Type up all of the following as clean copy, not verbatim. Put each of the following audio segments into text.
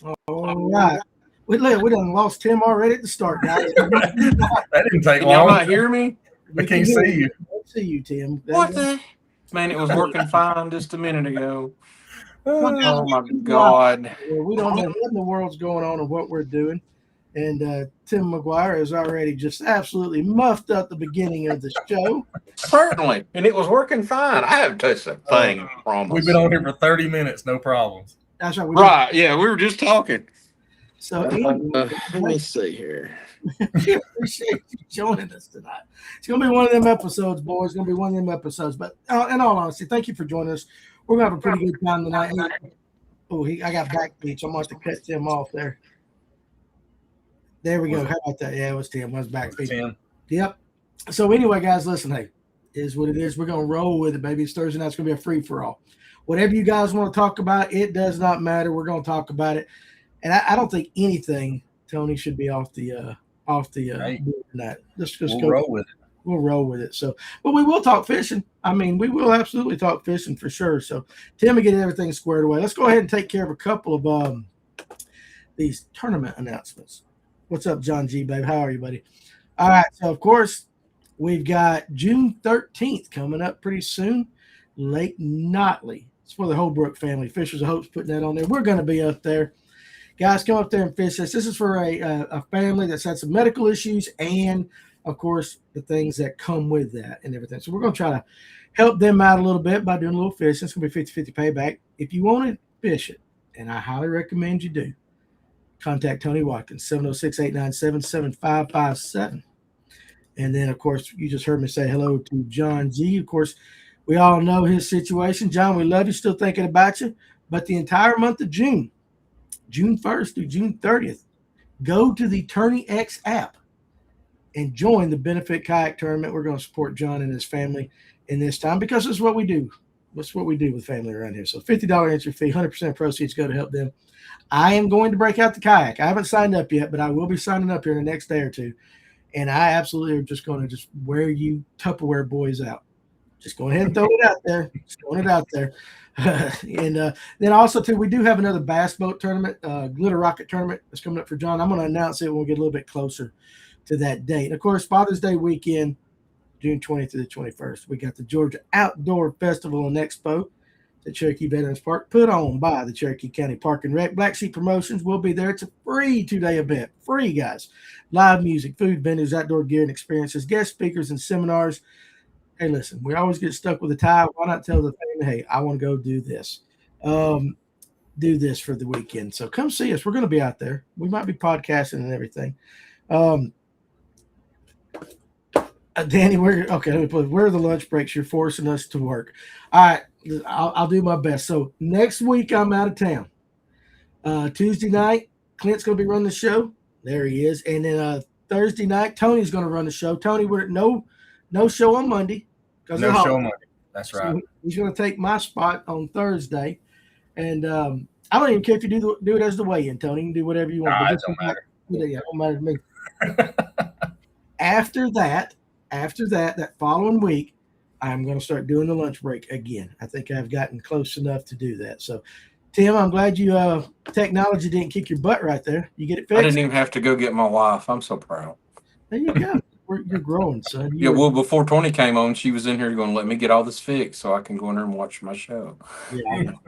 All right. We done lost Tim already at the start, guys. That didn't take Can y'all long. not hear me? We can't see you. Let's see you, Tim. What the? Man, it was working fine just a minute ago. Uh, Oh my God. We don't know what in the world's going on and what we're doing. And Tim McGuire has already just absolutely muffed up the beginning of the show. Certainly. And it was working fine. I haven't touched a thing, I promise. We've been on here for 30 minutes, no problems. That's right. Right. Yeah, we were just talking. So Let me see here. we appreciate you joining us tonight. It's going to be one of them episodes, boys. It's going to be one of them episodes. But in all honesty, thank you for joining us. We're going to have a pretty good time tonight. I got back beats. I'm going to have to cut Tim off there. There we go. How about that? Yeah, it was Tim. It was back beats. Yep. So anyway, guys, listen, hey, it is what it is. We're going to roll with it, baby. It's Thursday night. It's going to be a free-for-all. Whatever you guys want to talk about, it does not matter. We're going to talk about it. And I don't think anything, Tony, should be off the right. tonight. We'll roll with it. We'll roll with it. So, but we will talk fishing. I mean, we will absolutely talk fishing for sure. So, Tim, we get everything squared away. Let's go ahead and take care of a couple of these tournament announcements. What's up, John G, babe? How are you, buddy? All right. So, of course, we've got June 13th coming up pretty soon. Lake Notley. It's for the Holbrook family. Fishers of Hope's putting that on there. We're going to be up there. Guys, come up there and fish this. This is for a family that's had some medical issues and, of course, the things that come with that and everything. So we're going to try to help them out a little bit by doing a little fishing. It's going to be 50-50 payback. If you want to fish it, and I highly recommend you do, contact Tony Watkins, 706-897-7557. And then, of course, you just heard me say hello to John G. Of course, we all know his situation. John, we love you, still thinking about you. But the entire month of June 1st through June 30th, go to the Tourney X app and join the benefit kayak tournament. We're going to support John and his family in this time because this is what we do. That's what we do with family around here. So $50 entry fee, 100% proceeds go to help them. I am going to break out the kayak. I haven't signed up yet, but I will be signing up here in the next day or two. And I absolutely are just going to just wear you Tupperware boys out. Just go ahead and throw it out there. Just throwing it out there. And then also, too, we do have another bass boat tournament, Glitter Rocket tournament that's coming up for John. I'm going to announce it when we get a little bit closer to that date. And, of course, Father's Day weekend, June 20th to the 21st. We got the Georgia Outdoor Festival and Expo at Cherokee Veterans Park, put on by the Cherokee County Park and Rec. Black Sheep Promotions will be there. It's a free 2-day event. Free, guys. Live music, food, vendors, outdoor gear and experiences, guest speakers and seminars. Hey, listen, we always get stuck with a tie. Why not tell the family, hey, I want to go do this. Do this for the weekend. So come see us. We're going to be out there. We might be podcasting and everything. Danny, let me put, where are the lunch breaks? You're forcing us to work. All right, I'll do my best. So next week I'm out of town. Tuesday night, Clint's going to be running the show. There he is. And then Thursday night, Tony's going to run the show. Tony, we're no show on Monday. No show on Monday. That's right. So he's going to take my spot on Thursday. And I don't even care if you do it as the weigh-in, Tony. You can do whatever you want. It don't matter. Yeah, it don't matter to me. After that following week, I'm going to start doing the lunch break again. I think I've gotten close enough to do that. So, Tim, I'm glad you technology didn't kick your butt right there. You get it fixed? I didn't even have to go get my wife. I'm so proud. There you go. You're growing, son. Well, before Tony came on, she was in here going to let me get all this fixed so I can go in there and watch my show. Yeah, I know.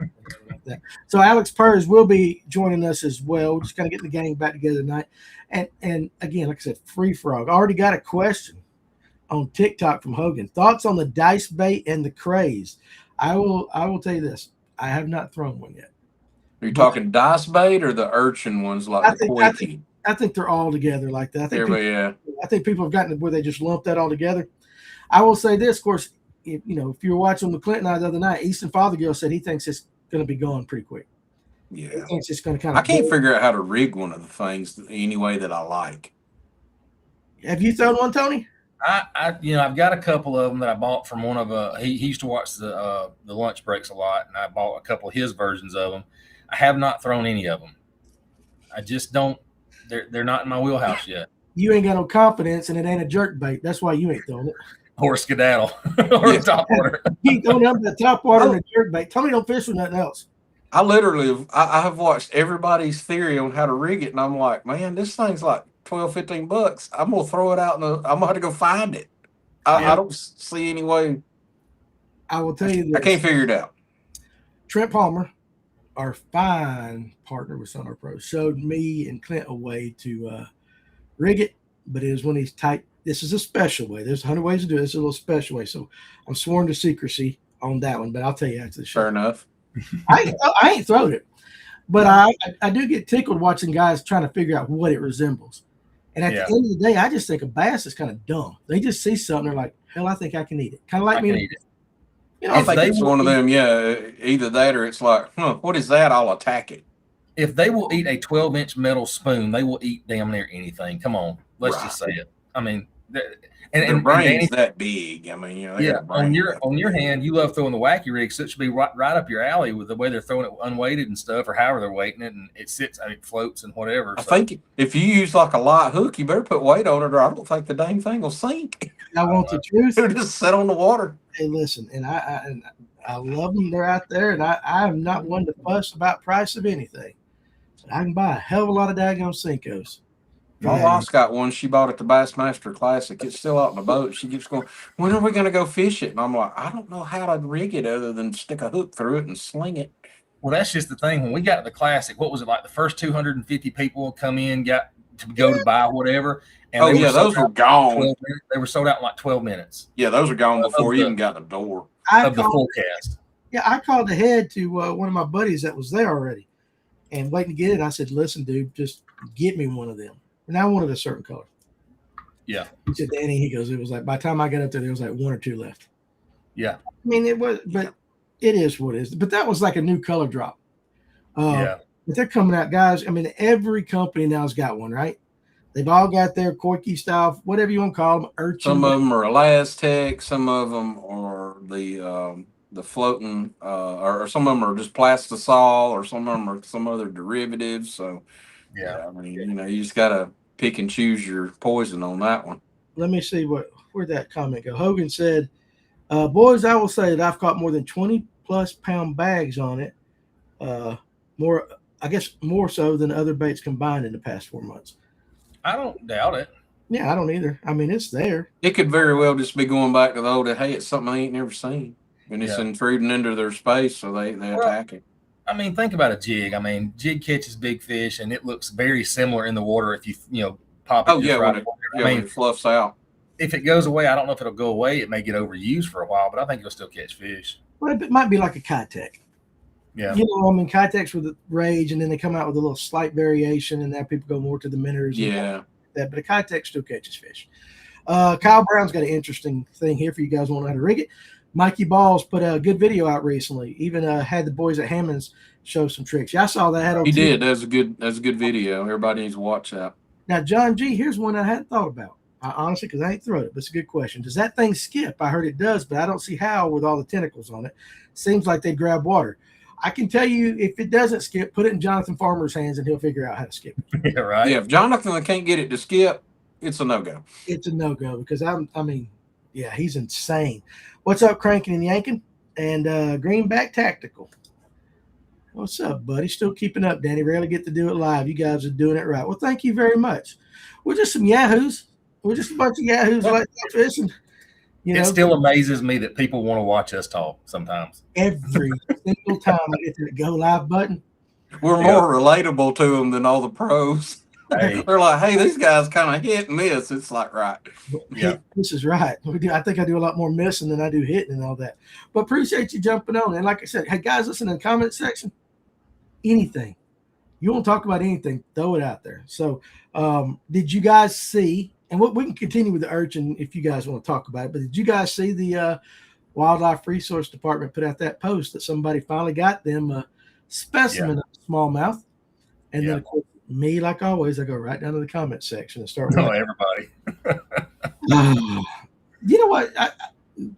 So Alex Purrs will be joining us as well. We're just kind of getting the gang back together tonight. And again, like I said, free frog. I already got a question on TikTok from Hogan. Thoughts on the dice bait and the craze? I will tell you this. I have not thrown one yet. Are you talking dice bait or the urchin ones like the quakey? I think they're all together like that. I think people have gotten to where they just lump that all together. I will say this, of course, if you were watching the Clinton the other night, Easton Fothergill said he thinks it's going to be gone pretty quick. Yeah. He thinks it's going to kind of. I can't figure out how to rig one of the things any way that I like. Have you thrown one, Tony? I've got a couple of them that I bought from one of he used to watch the lunch breaks a lot, and I bought a couple of his versions of them. I have not thrown any of them. I just don't. They're not in my wheelhouse yet. You ain't got no confidence, and it ain't a jerk bait. That's why you ain't throwing it. Or skedaddle, or top water. You ain't throwing up the top water and a jerk bait. Tony don't fish with nothing else. I literally, I have watched everybody's theory on how to rig it, and I'm like, man, this thing's like 12, $15. I'm gonna throw it out, and I'm gonna have to go find it. I Well, don't see any way. I will tell you I can't this: figure it out. Trent Palmer, our fine partner with Sonar Pro, showed me and Clint a way to rig it, but it is one of these tight. This is a special way. There's 100 ways to do it. This is a little special way. So I'm sworn to secrecy on that one, but I'll tell you after the show. Fair enough. I ain't throwed it, but I do get tickled watching guys trying to figure out what it resembles. And at the end of the day, I just think a bass is kind of dumb. They just see something, they're like, hell, I think I can eat it. Kind of like me. You know, I think it's one of them, either that or it's like, what is that? I'll attack it. If they will eat a 12-inch metal spoon, they will eat damn near anything. Come on, let's just say it. I mean, their brain's that big. I mean, on your hand, you love throwing the wacky rig, so it should be right up your alley with the way they're throwing it unweighted and stuff, or however they're weighting it, and it sits, it floats and whatever. I think if you use like a light hook, you better put weight on it, or I don't think the dang thing will sink. I want the truth. It'll just sit on the water. Hey, listen, and I love them. They're out there, and I am not one to fuss about price of anything. But I can buy a hell of a lot of daggone Senkos. My wife's got one she bought at the Bassmaster Classic. It's still out in the boat. She keeps going, when are we going to go fish it? And I'm like, I don't know how to rig it other than stick a hook through it and sling it. Well, that's just the thing. When we got to the Classic, what was it like? The first 250 people come in, got to go to buy whatever. And those were gone. They were sold out in like 12 minutes. Yeah, those are gone before you even got the door. Of the full cast. Yeah, I called ahead to one of my buddies that was there already and waiting to get it. I said, listen, dude, just get me one of them. And I wanted a certain color. Yeah. He said, Danny, he goes, it was like, by the time I got up there was like one or two left. Yeah. I mean, it was, but it is what it is. But that was like a new color drop. But they're coming out, guys. I mean, every company now has got one, right? They've all got their Corky style, whatever you want to call them, urchin. Some of them are Elastec, some of them are the floating, or some of them are just plastisol, or some of them are some other derivatives. So, I mean, you just gotta pick and choose your poison on that one. Let me see where'd that comment go. Hogan said, boys, I will say that I've caught more than 20 plus pound bags on it. More so than other baits combined in the past 4 months. I don't doubt it. Yeah, I don't either. I mean, it's there. It could very well just be going back to the old, hey, it's something they ain't never seen. And it's intruding into their space, so they attack it. I mean, think about a jig. I mean, jig catches big fish, and it looks very similar in the water if you pop it. Oh, yeah, when it fluffs out. If it goes away, I don't know if it'll go away. It may get overused for a while, but I think it'll still catch fish. Well, it might be like a Kitech. Yeah. I mean, Kitechs with the Rage, and then they come out with a little slight variation, and now people go more to the Minnows. Yeah. But a Kitech still catches fish. Kyle Brown's got an interesting thing here for you guys who want to know how to rig it. Mikey Balls put a good video out recently. Even had the boys at Hammond's show some tricks. Yeah, I saw that. He did. That's a good video. Everybody needs to watch that. Now, John G, here's one I hadn't thought about. Honestly, because I ain't thrown it, but it's a good question. Does that thing skip? I heard it does, but I don't see how with all the tentacles on it. Seems like they grab water. I can tell you if it doesn't skip, put it in Jonathan Farmer's hands and he'll figure out how to skip it. Yeah, right. Yeah, if Jonathan can't get it to skip, it's a no-go. It's a no-go because he's insane. What's up, Cranking and Yanking? And Greenback Tactical. What's up, buddy? Still keeping up, Danny. Rarely get to do it live. You guys are doing it right. Well, thank you very much. We're just some yahoos. We're just a bunch of yahoos like fishing. It still amazes me that people want to watch us talk sometimes. Every single time I get to the go live button. We're more relatable to them than all the pros. Hey. They're like, hey, these guys kind of hit and miss. It's like, right. Yeah, this is right. I think I do a lot more missing than I do hitting and all that. But appreciate you jumping on. And like I said, hey, guys, listen in the comment section. Anything. You want to talk about anything, throw it out there. So did you guys see, and we can continue with the urchin if you guys want to talk about it, but did you guys see the Wildlife Resource Department put out that post that somebody finally got them a specimen of smallmouth? And then, of course, me, like always, I go right down to the comment section and start. Oh, everybody. You know what?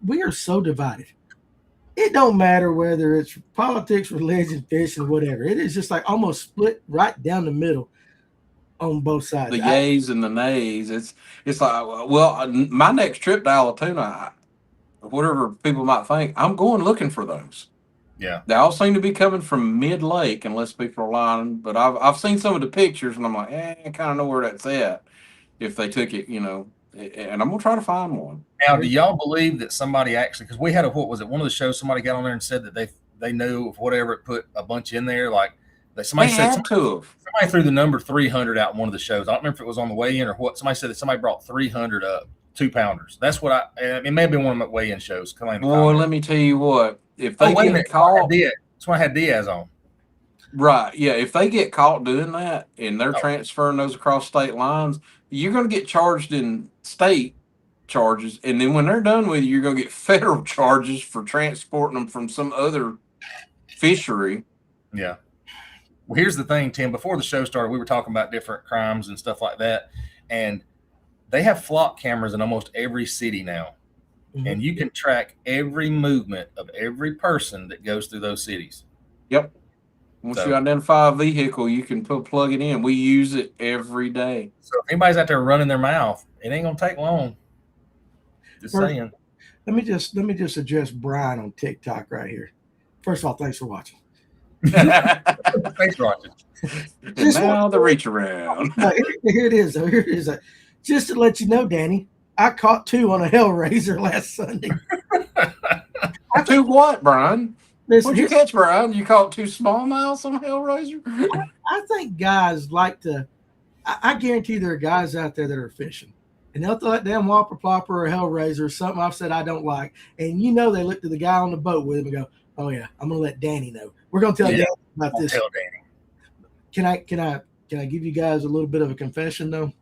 We are so divided. It don't matter whether it's politics, religion, fishing, whatever. It is just like almost split right down the middle on both sides. The yays and the nays. It's like, well, my next trip to Allatoona, whatever people might think, I'm going looking for those. Yeah. They all seem to be coming from mid-lake, unless people are lying. But I've seen some of the pictures, and I'm like, I kind of know where that's at. If they took it, and I'm gonna try to find one. Now, do y'all believe that somebody actually? Because we had what was it? One of the shows, somebody got on there and said that they knew of whatever it put a bunch in there. Like that somebody They said had to have. somebody threw the number 300 out in one of the shows. I don't remember if it was on the weigh-in or what. Somebody said that somebody brought 300 up, 2-pounders. That's what it may have been one of my weigh-in shows. Well, let me tell you what. If they wait a get minute. caught, That's why I had Diaz on. right? Yeah, if they get caught doing that and they're Oh. transferring those across state lines, you're going to get charged in state charges, and then when they're done with you, you're going to get federal charges for transporting them from some other fishery. Yeah. Well, here's the thing, Tim. Before the show started, we were talking about different crimes and stuff like that, and they have flock cameras in almost every city now, and you can track every movement of every person that goes through those cities. Yep. Once you identify a vehicle, you can plug it in. We use it every day. So if anybody's out there running their mouth, it ain't gonna take long. Just saying. Let me just address Brian on TikTok right here. First of all, thanks for watching. Thanks for watching. Now the reach around. Here it is. Here it is. Just to let you know, Danny, I caught 2 on a Hellraiser last Sunday. 2 what, Brian? Listen, What'd you catch, Brian? You caught 2 smallmouths on Hellraiser? I think guys like to. I guarantee there are guys out there that are fishing, and they'll throw that damn whopper plopper or Hellraiser or something I've said I don't like, and they look to the guy on the boat with him and go, "Oh yeah, I'm gonna let Danny know. We're gonna tell Danny about this." Tell Danny. Can I give you guys a little bit of a confession though?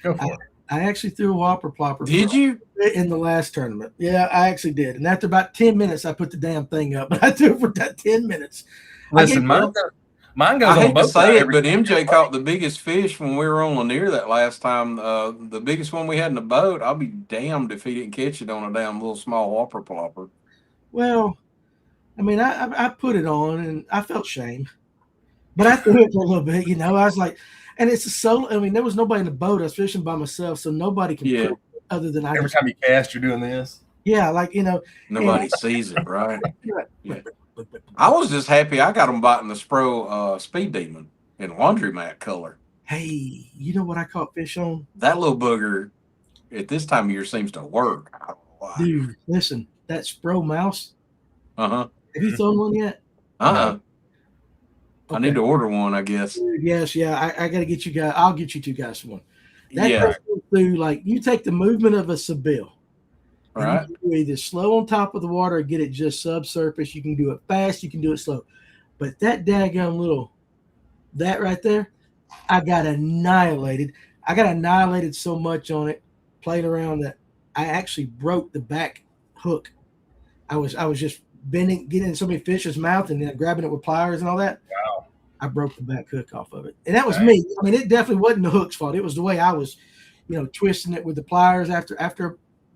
Go for it. I actually threw a whopper plopper. Did you? In the last tournament. Yeah, I actually did. And after about 10 minutes, I put the damn thing up. But I threw it for that 10 minutes. Listen, mine goes I hate on both to say sides. it, but MJ caught the biggest fish when we were on Lanier that last time. The biggest one we had in the boat. I'll be damned if he didn't catch it on a damn little small whopper plopper. Well, I mean, I put it on and I felt shame. But I threw it for a little bit, I was like, and it's a solo. I mean, there was nobody in the boat. I was fishing by myself, so nobody can put it other than I. Every time you cast, you're doing this. Yeah, like nobody sees it, right? Yeah. I was just happy I got them biting the Spro Speed Demon in laundromat color. Hey, you know what I caught fish on? That little booger at this time of year seems to work. I don't know why. Dude, listen, that Spro mouse. Have you thrown one yet? Okay. I need to order one, I guess. Yes, yeah. I got to get you guys. I'll get you 2 guys one. That goes through, like, you take the movement of a Seville. Right. You can either slow on top of the water or get it just subsurface. You can do it fast. You can do it slow. But that daggone that right there, I got annihilated. I got annihilated so much on it, playing around, that I actually broke the back hook. I was just getting in so many fish's mouth and then grabbing it with pliers and all that. Wow. I broke the back hook off of it. And that was me. I mean, it definitely wasn't the hook's fault. It was the way I was, twisting it with the pliers after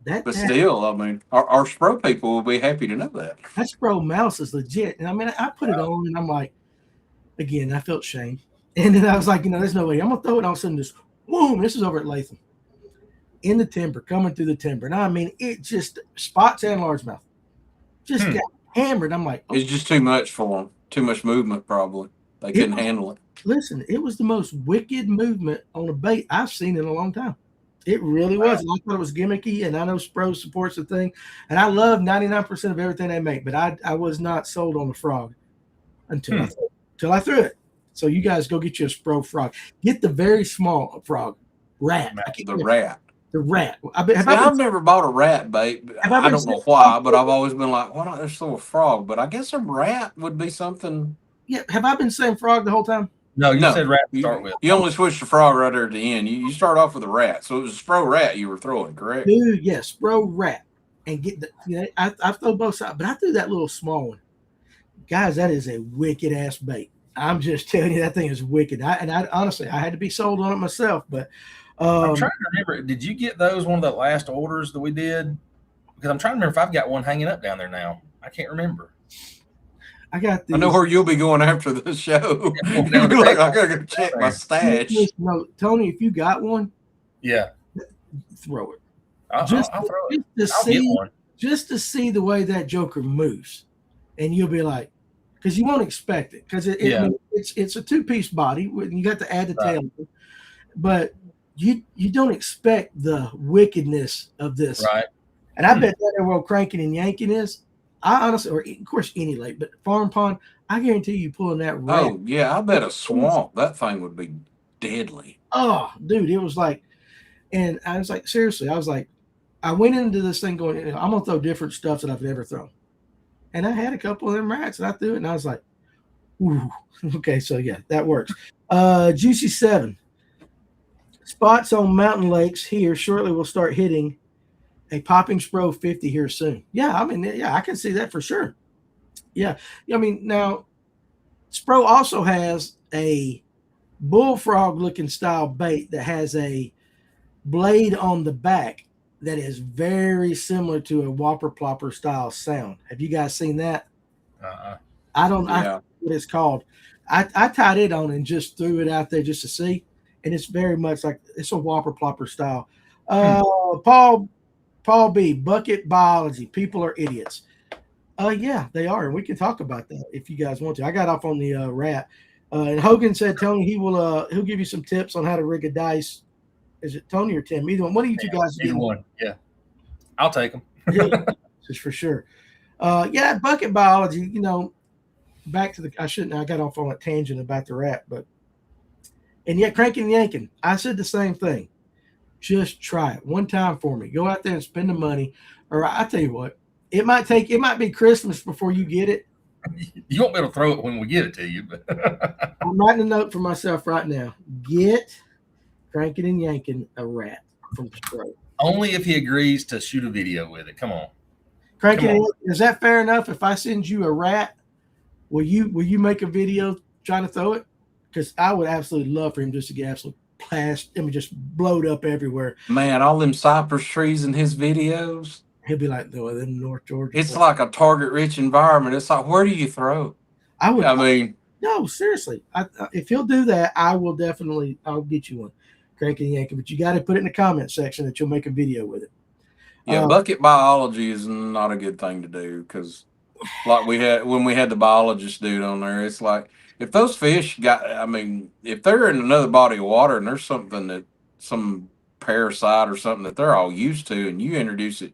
that. But still, I mean, our Spro people will be happy to know that. That Spro mouse is legit. And I mean, I put it on and I'm like, again, I felt shame. And then I was like, there's no way. I'm going to throw it. And all of a sudden, just, boom, this is over at Latham. In the timber, coming through the timber. And I mean, it just, spots and largemouth. Just got hammered. I'm like, it's just too much for them. Too much movement, probably. They couldn't handle it. Listen, it was the most wicked movement on a bait I've seen in a long time. It really was. And I thought it was gimmicky, and I know Spro supports the thing. And I love 99% of everything they make, but I was not sold on the frog until I threw it. So you guys go get you a Spro frog. Get the very small frog. Rat. The rat. The rat. I've never bought a rat bait. I don't know why, but I've always been like, why not just throw a frog? But I guess a rat would be something. Yeah. Have I been saying frog the whole time? No, you said rat to start with. You only switched to frog right there at the end. You start off with a rat. So it was a Spro rat you were throwing, correct? Dude, yes, Spro rat. And get the, I throw both sides, but I threw that little small one. Guys, that is a wicked ass bait. I'm just telling you, that thing is wicked. I honestly, I had to be sold on it myself, but I'm trying to remember. Did you get those one of the last orders that we did? Because I'm trying to remember if I've got one hanging up down there now. I can't remember. I got these. I know where you'll be going after this show. You'll be like, I gotta go check my stash. No, Tony, if you got one, throw it. I'll throw it. I'll get one. Just to see the way that joker moves. and you'll be like, because you won't expect it, because I mean, it's a two-piece body. You got to add the tail, but you don't expect the wickedness of this. Right. And I bet that where cranking and yanking is. I honestly, or of course any lake, but farm pond, I guarantee you pulling that rat. Oh yeah, I bet a swamp that thing would be deadly. Oh, dude, it was like, and I was like, seriously, I was like, I went into this thing going, I'm gonna throw different stuff that I've never thrown, and I had a couple of them rats, and I threw it, and I was like, ooh, okay, so yeah, that works. Juicy 7 spots on mountain lakes here shortly will start hitting a popping Spro 50 here soon. Yeah, I mean, yeah, I can see that for sure. Yeah, I mean, now Spro also has a bullfrog looking style bait that has a blade on the back that is very similar to a whopper plopper style sound. Have you guys seen that? I don't know what it's called. I tied it on and just threw it out there just to see, and it's very much like it's a whopper plopper style. Paul B, bucket biology. People are idiots. Yeah, they are, and we can talk about that if you guys want to. I got off on the rat, and Hogan said, Tony, he'll give you some tips on how to rig a dice. Is it Tony or Tim? Either one. What do you two guys do? Either one. Yeah, I'll take them. Yeah, just for sure. Yeah, bucket biology. You know, back to the. I got off on a tangent about the rat, but and yet cranking and yanking. I said the same thing. Just try it one time for me. Go out there and spend the money. Or I tell you what, it might be Christmas before you get it. You won't be able to throw it when we get it to you. But I'm writing a note for myself right now. Get cranking and yanking a rat from Spro. Only if he agrees to shoot a video with it. Come on. Cranking, is that fair enough? If I send you a rat, will you make a video trying to throw it? Because I would absolutely love for him just to get absolutely just blowed up everywhere. Man, all them cypress trees in his videos. He'll be like, no, them North Georgia. It's like a target-rich environment. It's like, where do you throw? I mean, no, seriously. If he'll do that, I'll get you one, cranking and yanking. But you got to put it in the comment section that you'll make a video with it. Yeah, bucket biology is not a good thing to do because, like when we had the biologist dude on there, it's like if those fish if they're in another body of water and there's some parasite or something that they're all used to, and you introduce it.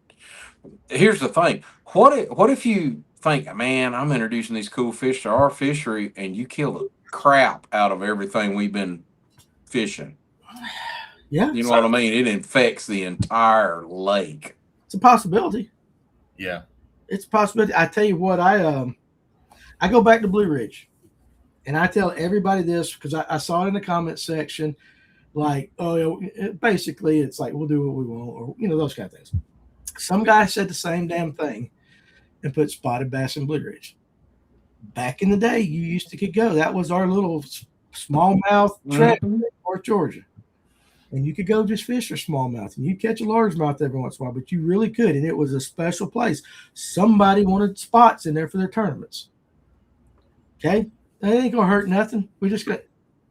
Here's the thing: what if you think, man, I'm introducing these cool fish to our fishery, and you kill the crap out of everything we've been fishing? Yeah, you know what I mean. It infects the entire lake. It's a possibility. Yeah, it's a possibility. I tell you what, I go back to Blue Ridge, and I tell everybody this because I saw it in the comment section, like, basically it's like we'll do what we want, or those kind of things. Some guy said the same damn thing and put spotted bass in Blue Ridge. Back in the day, you used to could go. That was our little smallmouth trap in North Georgia. And you could go just fish for smallmouth, and you'd catch a largemouth every once in a while, but you really could, and it was a special place. Somebody wanted spots in there for their tournaments. Okay? That ain't going to hurt nothing. We just got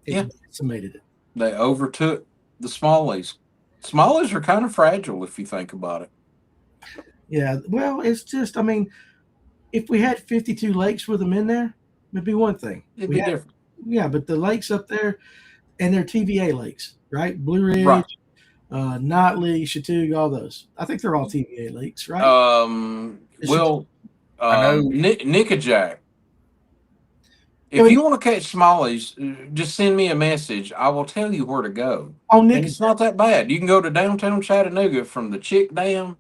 decimated it. They overtook the smallies. Smallies are kind of fragile if you think about it. Yeah, well, it's just, if we had 52 lakes with them in there, it'd be one thing. It'd be different. Yeah, but the lakes up there, and they're TVA lakes, right? Blue Ridge, Notley, Chattooga, all those. I think they're all TVA lakes, right? Nickajack. If you want to catch smallies, just send me a message. I will tell you where to go. And it's not that bad. You can go to downtown Chattanooga from the Chick Dam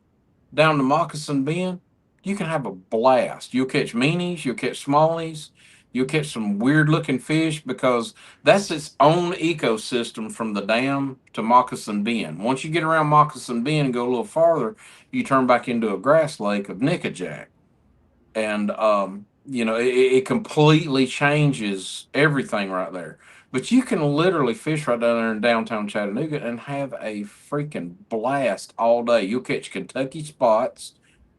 down to Moccasin Bend. You can have a blast. You'll catch meanies. You'll catch smallies. You'll catch some weird-looking fish because that's its own ecosystem from the dam to Moccasin Bend. Once you get around Moccasin Bend and go a little farther, you turn back into a grass lake of Nickajack. And, it completely changes everything right there. But you can literally fish right down there in downtown Chattanooga and have a freaking blast all day. You'll catch Kentucky spots,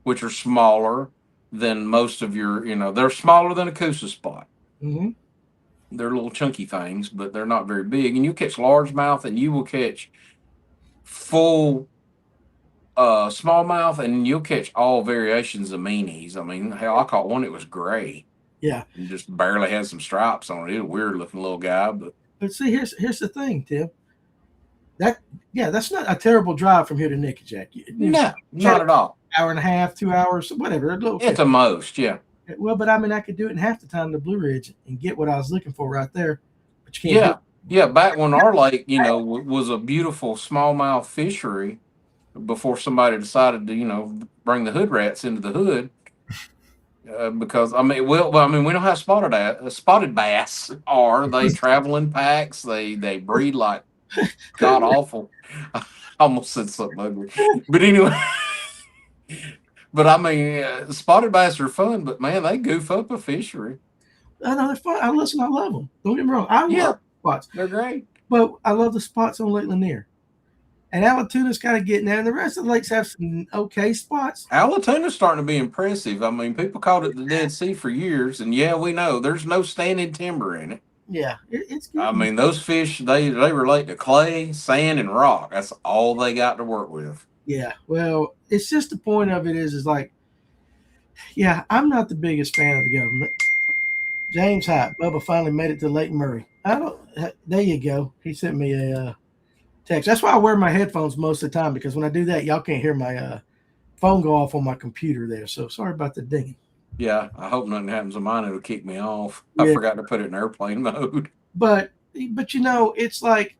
which are smaller than most of your, they're smaller than a Coosa spot. Mm-hmm. They're little chunky things, but they're not very big. And you catch largemouth, and you will catch full smallmouth, and you'll catch all variations of meanies. I mean, hell, I caught one that was gray Yeah. and just barely had some stripes on it. He was a weird looking little guy, but But see, here's the thing, Tim. That's not a terrible drive from here to Nickajack. no, not at all. Hour and a half, 2 hours, whatever. Okay. At the most, yeah. Well, but I mean, I could do it in half the time to Blue Ridge and get what I was looking for right there. But you can't. Yeah. Back when our lake, was a beautiful smallmouth fishery before somebody decided to, bring the hood rats into the hood. Because I mean, we know how spotted bass are. They travel in packs. They breed like god awful. I almost said something ugly, but anyway. But I mean, spotted bass are fun, but man, they goof up a fishery. I know they're fun. I love them. Don't get me wrong. I love spots. They're great. But I love the spots on Lake Lanier. And Allatuna's kind of getting there, and the rest of the lakes have some okay spots. Allatuna's starting to be impressive. I mean, people called it the Dead Sea for years, and yeah, we know there's no standing timber in it. Yeah, it's good. I mean, those fish, they relate to clay, sand, and rock. That's all they got to work with. Yeah, well, it's just the point of it is like, yeah, I'm not the biggest fan of the government. James Hype, Bubba finally made it to Lake Murray. There you go. He sent me a text. That's why I wear my headphones most of the time, because when I do that, y'all can't hear my phone go off on my computer there. So sorry about the dinging. Yeah, I hope nothing happens to mine. It'll kick me off. Yeah. I forgot to put it in airplane mode. But it's like,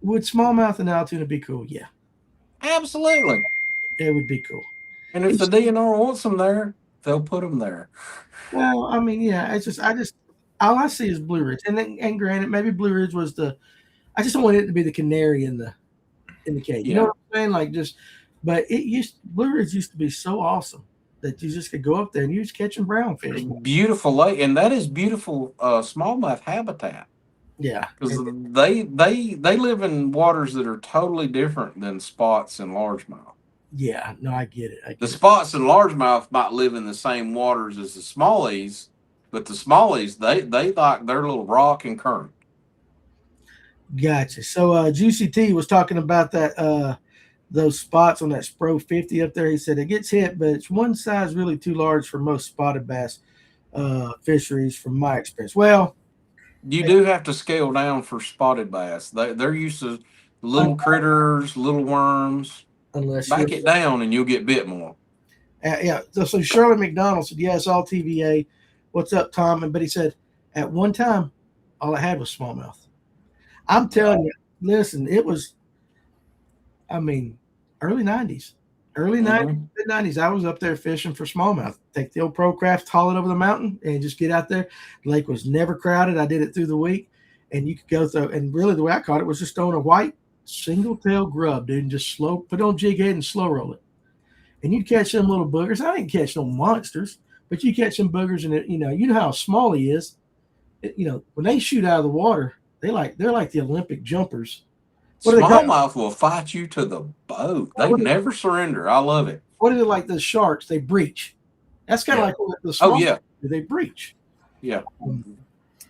would smallmouth and Altoona be cool? Yeah, absolutely. It would be cool. And if the DNR wants them there, they'll put them there. Well, I mean, yeah, all I see is Blue Ridge, and granted, maybe Blue Ridge was I just don't want it to be the canary in the cage. You know what I'm saying? Like but Blue Ridge used to be so awesome that you just could go up there and you just catching brownfish. Beautiful lake, and that is beautiful smallmouth habitat. Yeah, because they live in waters that are totally different than spots and largemouth. Yeah, no, I get it. The spots and largemouth might live in the same waters as the smallies, but the smallies they like their little rock and current. Gotcha. So Juicy T was talking about that those spots on that Spro 50 up there. He said it gets hit, but it's one size really too large for most spotted bass fisheries, from my experience. Well, you do have to scale down for spotted bass. They're used to little critters, little worms. Unless back it down and you'll get bit more. Yeah. So Shirley McDonald said, "Yes, all TVA. What's up, Tom?" But he said, at one time, all I had was smallmouth. I'm telling you, listen, it was, I mean, early 90s. Early 90s, mid-90s, I was up there fishing for smallmouth. Take the old Pro Craft, haul it over the mountain, and just get out there. The lake was never crowded. I did it through the week, and you could go through. And really, the way I caught it was just throwing a white single tail grub, dude, and just put it on jig head and slow roll it. And you'd catch them little boogers. I didn't catch no monsters, but you catch some boogers, and you know how small he is. When they shoot out of the water, they're like the Olympic jumpers. Smallmouth will fight you to the boat. They never surrender. I love it. What is it like? The sharks, they breach. That's kind of like the small they breach. Yeah.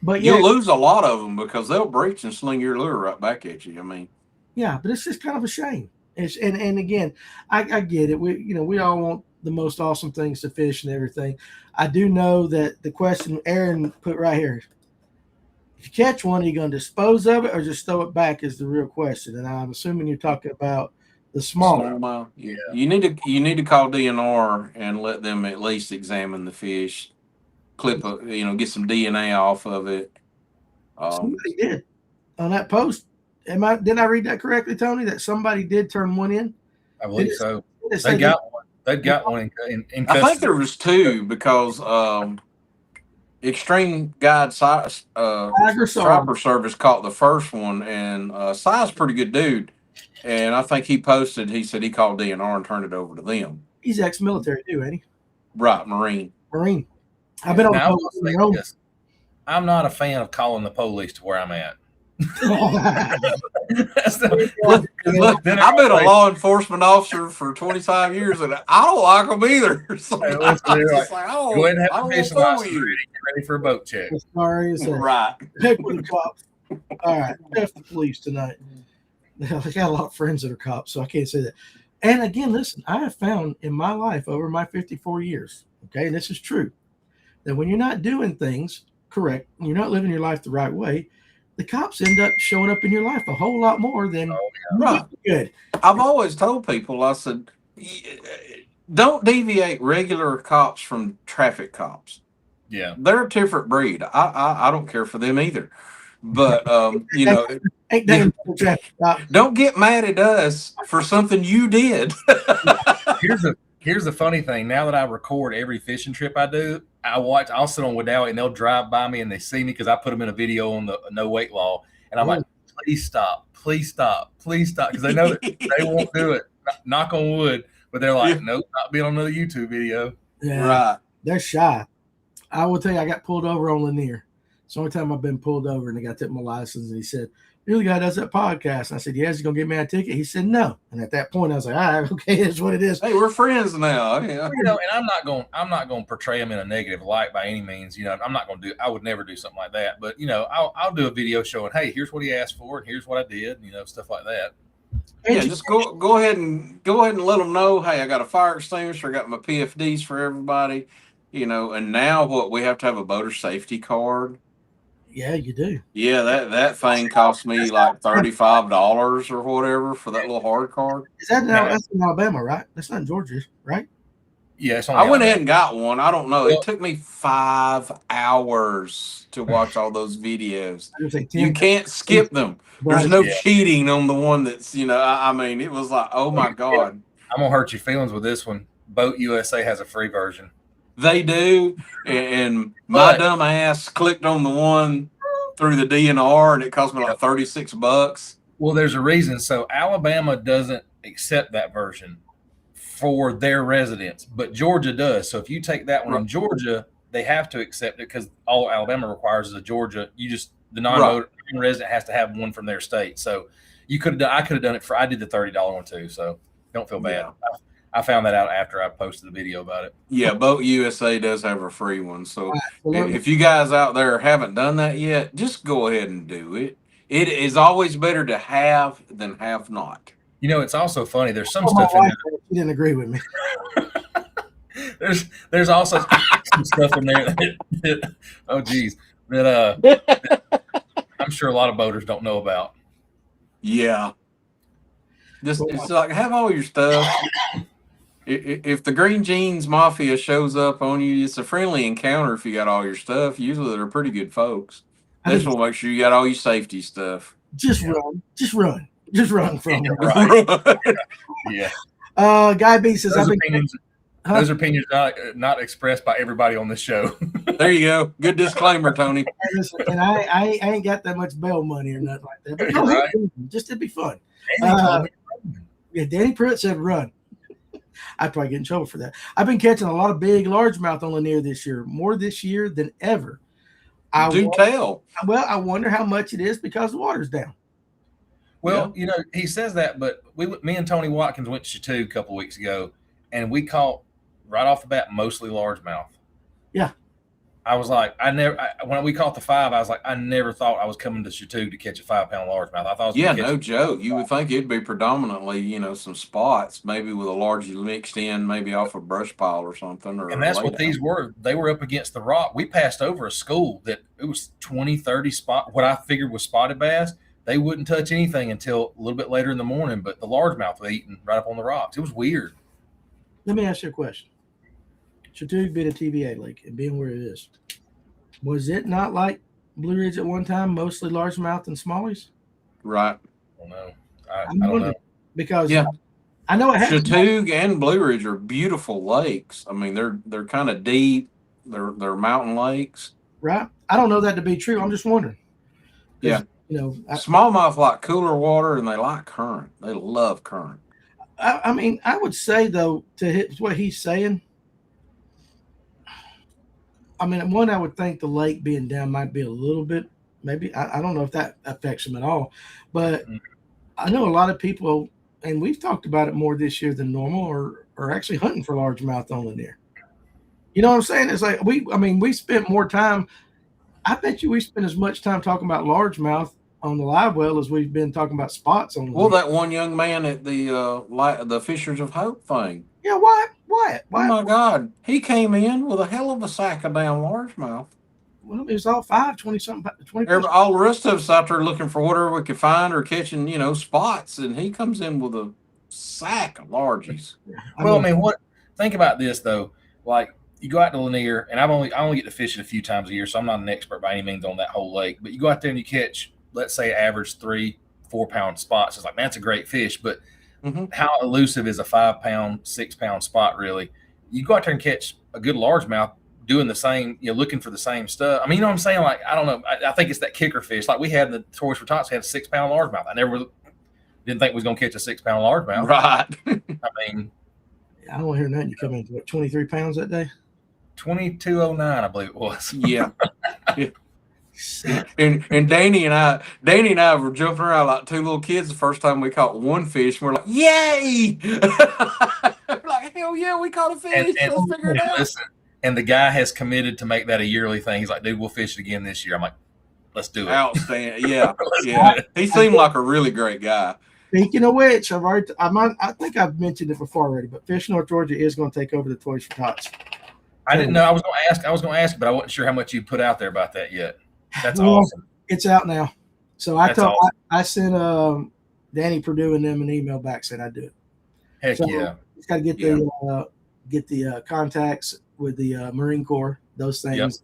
But you'll lose a lot of them because they'll breach and sling your lure right back at you. I mean, yeah, but it's just kind of a shame. And again, I get it. We all want the most awesome things to fish and everything. I do know that the question Aaron put right here, if you catch one, are you going to dispose of it or just throw it back, is the real question. And I'm assuming you're talking about the smallmouth. Yeah. You need to call DNR and let them at least examine the fish, get some DNA off of it. Somebody did on that post. Didn't I read that correctly, Tony? That somebody did turn one in? I believe so. They got one. They've got one in custody. I think there was two because Extreme Guide Striper Service caught the first one, and Si's pretty good dude. And I think he said he called DNR and turned it over to them. He's ex-military too, ain't he? Right, Marine. I've been on the post. I'm not a fan of calling the police to where I'm at. Look, I've been a law enforcement officer for 25 years, and I don't like them either. So go ahead and have a fishing license ready. Get ready for a boat check. Sorry, right. Heck with the cops. All right, F the police tonight. I got a lot of friends that are cops, so I can't say that. And again, listen, I have found in my life over my 54 years, okay, and this is true, that when you're not doing things correct, you're not living your life the right way, the cops end up showing up in your life a whole lot more than Right. good. I've always told people, I said, don't deviate regular cops from traffic cops. Yeah. They're a different breed. I don't care for them either. But Ain't that a traffic cop? don't get mad at us for something you did. Here's the funny thing. Now that I record every fishing trip I do, I'll sit on Wadowit and they'll drive by me and they see me because I put them in a video on the no weight law, and I'm like, please stop, because they know that they won't do it. Knock on wood, but they're like, nope, not being on another YouTube video. Yeah, Right. They're shy. I will tell you, I got pulled over on Lanier. It's the only time I've been pulled over, and the guy took my license, and he said, "You're the guy that does that podcast." And I said, "Yes, he's gonna give me a ticket." He said, "No." And at that point, I was like, "All right, okay, that's what it is." Hey, we're friends now. Yeah. And I'm not going to portray him in a negative light by any means. I'm not going to I would never do something like that. But I'll do a video showing, hey, here's what he asked for, and here's what I did. Stuff like that. Yeah, just go ahead and let them know, hey, I got a fire extinguisher, I got my PFDs for everybody, and now what, we have to have a boater safety card. Yeah, you do. Yeah, that thing cost me like $35 or whatever for that little hard card. Is that that's in Alabama, right? That's not in Georgia, right? Yeah, I went ahead and got one. I don't know. It took me 5 hours to watch all those videos. You can't skip them. There's no cheating on the one that's, I mean, it was like, oh my God. I'm going to hurt your feelings with this one. Boat USA has a free version. They do. And my dumb ass clicked on the one through the DNR and it cost me like $36. Well, there's a reason. So Alabama doesn't accept that version for their residents, but Georgia does. So if you take that one in Georgia, they have to accept it because all Alabama requires is a Georgia. The non-resident has to have one from their state. So I could have done it I did the $30 one too. So don't feel bad. Yeah. I found that out after I posted the video about it. Yeah, Boat USA does have a free one. So if you guys out there haven't done that yet, just go ahead and do it. It is always better to have than have not. It's also funny. There's some stuff in there. She didn't agree with me. there's also some stuff in there that oh geez, that I'm sure a lot of boaters don't know about. Yeah. It's like, have all your stuff. If the Green Jeans Mafia shows up on you, it's a friendly encounter if you got all your stuff. Usually they're pretty good folks. They just want to make sure you got all your safety stuff. Just run. Just run. Just run from it. Right. Yeah. Guy B says, those opinions not expressed by everybody on this show. There you go. Good disclaimer, Tony. And I ain't got that much bail money or nothing like that. But right. Just it'd be fun. Danny Pruitt said run. I'd probably get in trouble for that. I've been catching a lot of big largemouth on Lanier this year, more this year than ever. Tell. Well, I wonder how much it is because the water's down. Well, he says that, but me and Tony Watkins went to Chateau a couple of weeks ago, and we caught right off the bat mostly largemouth. Yeah. I was like, when we caught the 5, I was like, I never thought I was coming to Chateau to catch a 5-pound largemouth. I thought, no joke. You would think it'd be predominantly, some spots, maybe with a large mixed in, maybe off a brush pile or something. And that's what these were. They were up against the rock. We passed over a school that it was 20, 30 spot. What I figured was spotted bass. They wouldn't touch anything until a little bit later in the morning, but the largemouth was eating right up on the rocks. It was weird. Let me ask you a question. Chateau being a TVA lake and being where it is, was it not like Blue Ridge at one time, mostly largemouth and smallies? Right. I don't know. I don't know. Because I know it has. Chateau and Blue Ridge are beautiful lakes. I mean, they're kind of deep. They're mountain lakes. Right. I don't know that to be true. I'm just wondering. Yeah. Smallmouth like cooler water and they like current. They love current. I mean, I would say though, to what he's saying, I mean, one, I would think the lake being down might be a little bit, maybe, I don't know if that affects him at all, but I know a lot of people, and we've talked about it more this year than normal, are actually hunting for largemouth on Lanier. You know what I'm saying? It's like, we spent more time, I bet you we spent as much time talking about largemouth on the live well as we've been talking about spots on the Well, that one young man at the Fishers of Hope thing. Yeah, what? Oh my God, he came in with a hell of a sack of damn largemouth. Well, it was all 20 something, 20. All the rest of us out there looking for whatever we could find or catching, spots, and he comes in with a sack of largies. Well, I mean, think about this though. Like you go out to Lanier, and I only get to fish it a few times a year, so I'm not an expert by any means on that whole lake. But you go out there and you catch, let's say, average 3-4 pound spots. It's like that's a great fish, but how elusive is a 5 pound, 6 pound spot really? You go out there and catch a good largemouth doing the same, looking for the same stuff. I mean, you know what I'm saying? Like, I don't know. I think it's that kicker fish. Like we had the Toys for Tots, we had a 6 pound largemouth. I never didn't think we was going to catch a 6 pound largemouth. Right. I mean, I don't hear nothing. You come into what, 23 pounds that day? 2209, I believe it was. Yeah. And Danny and I were jumping around like two little kids the first time we caught one fish. And we're like, yay! Like, hell yeah, we caught a fish. Let's figure it out. Listen, and the guy has committed to make that a yearly thing. He's like, dude, we'll fish it again this year. I'm like, let's do it. Outstanding. Yeah. Yeah. He seemed like a really great guy. Speaking of which, I think I've mentioned it before already, but Fish North Georgia is going to take over the Toys for Tots. I didn't know. I was going to ask, but I wasn't sure how much you put out there about that yet. That's awesome. It's out now. So I sent Danny Purdue and them an email back saying I'd do it. Heck so yeah. It's got to get the contacts with the Marine Corps, those things.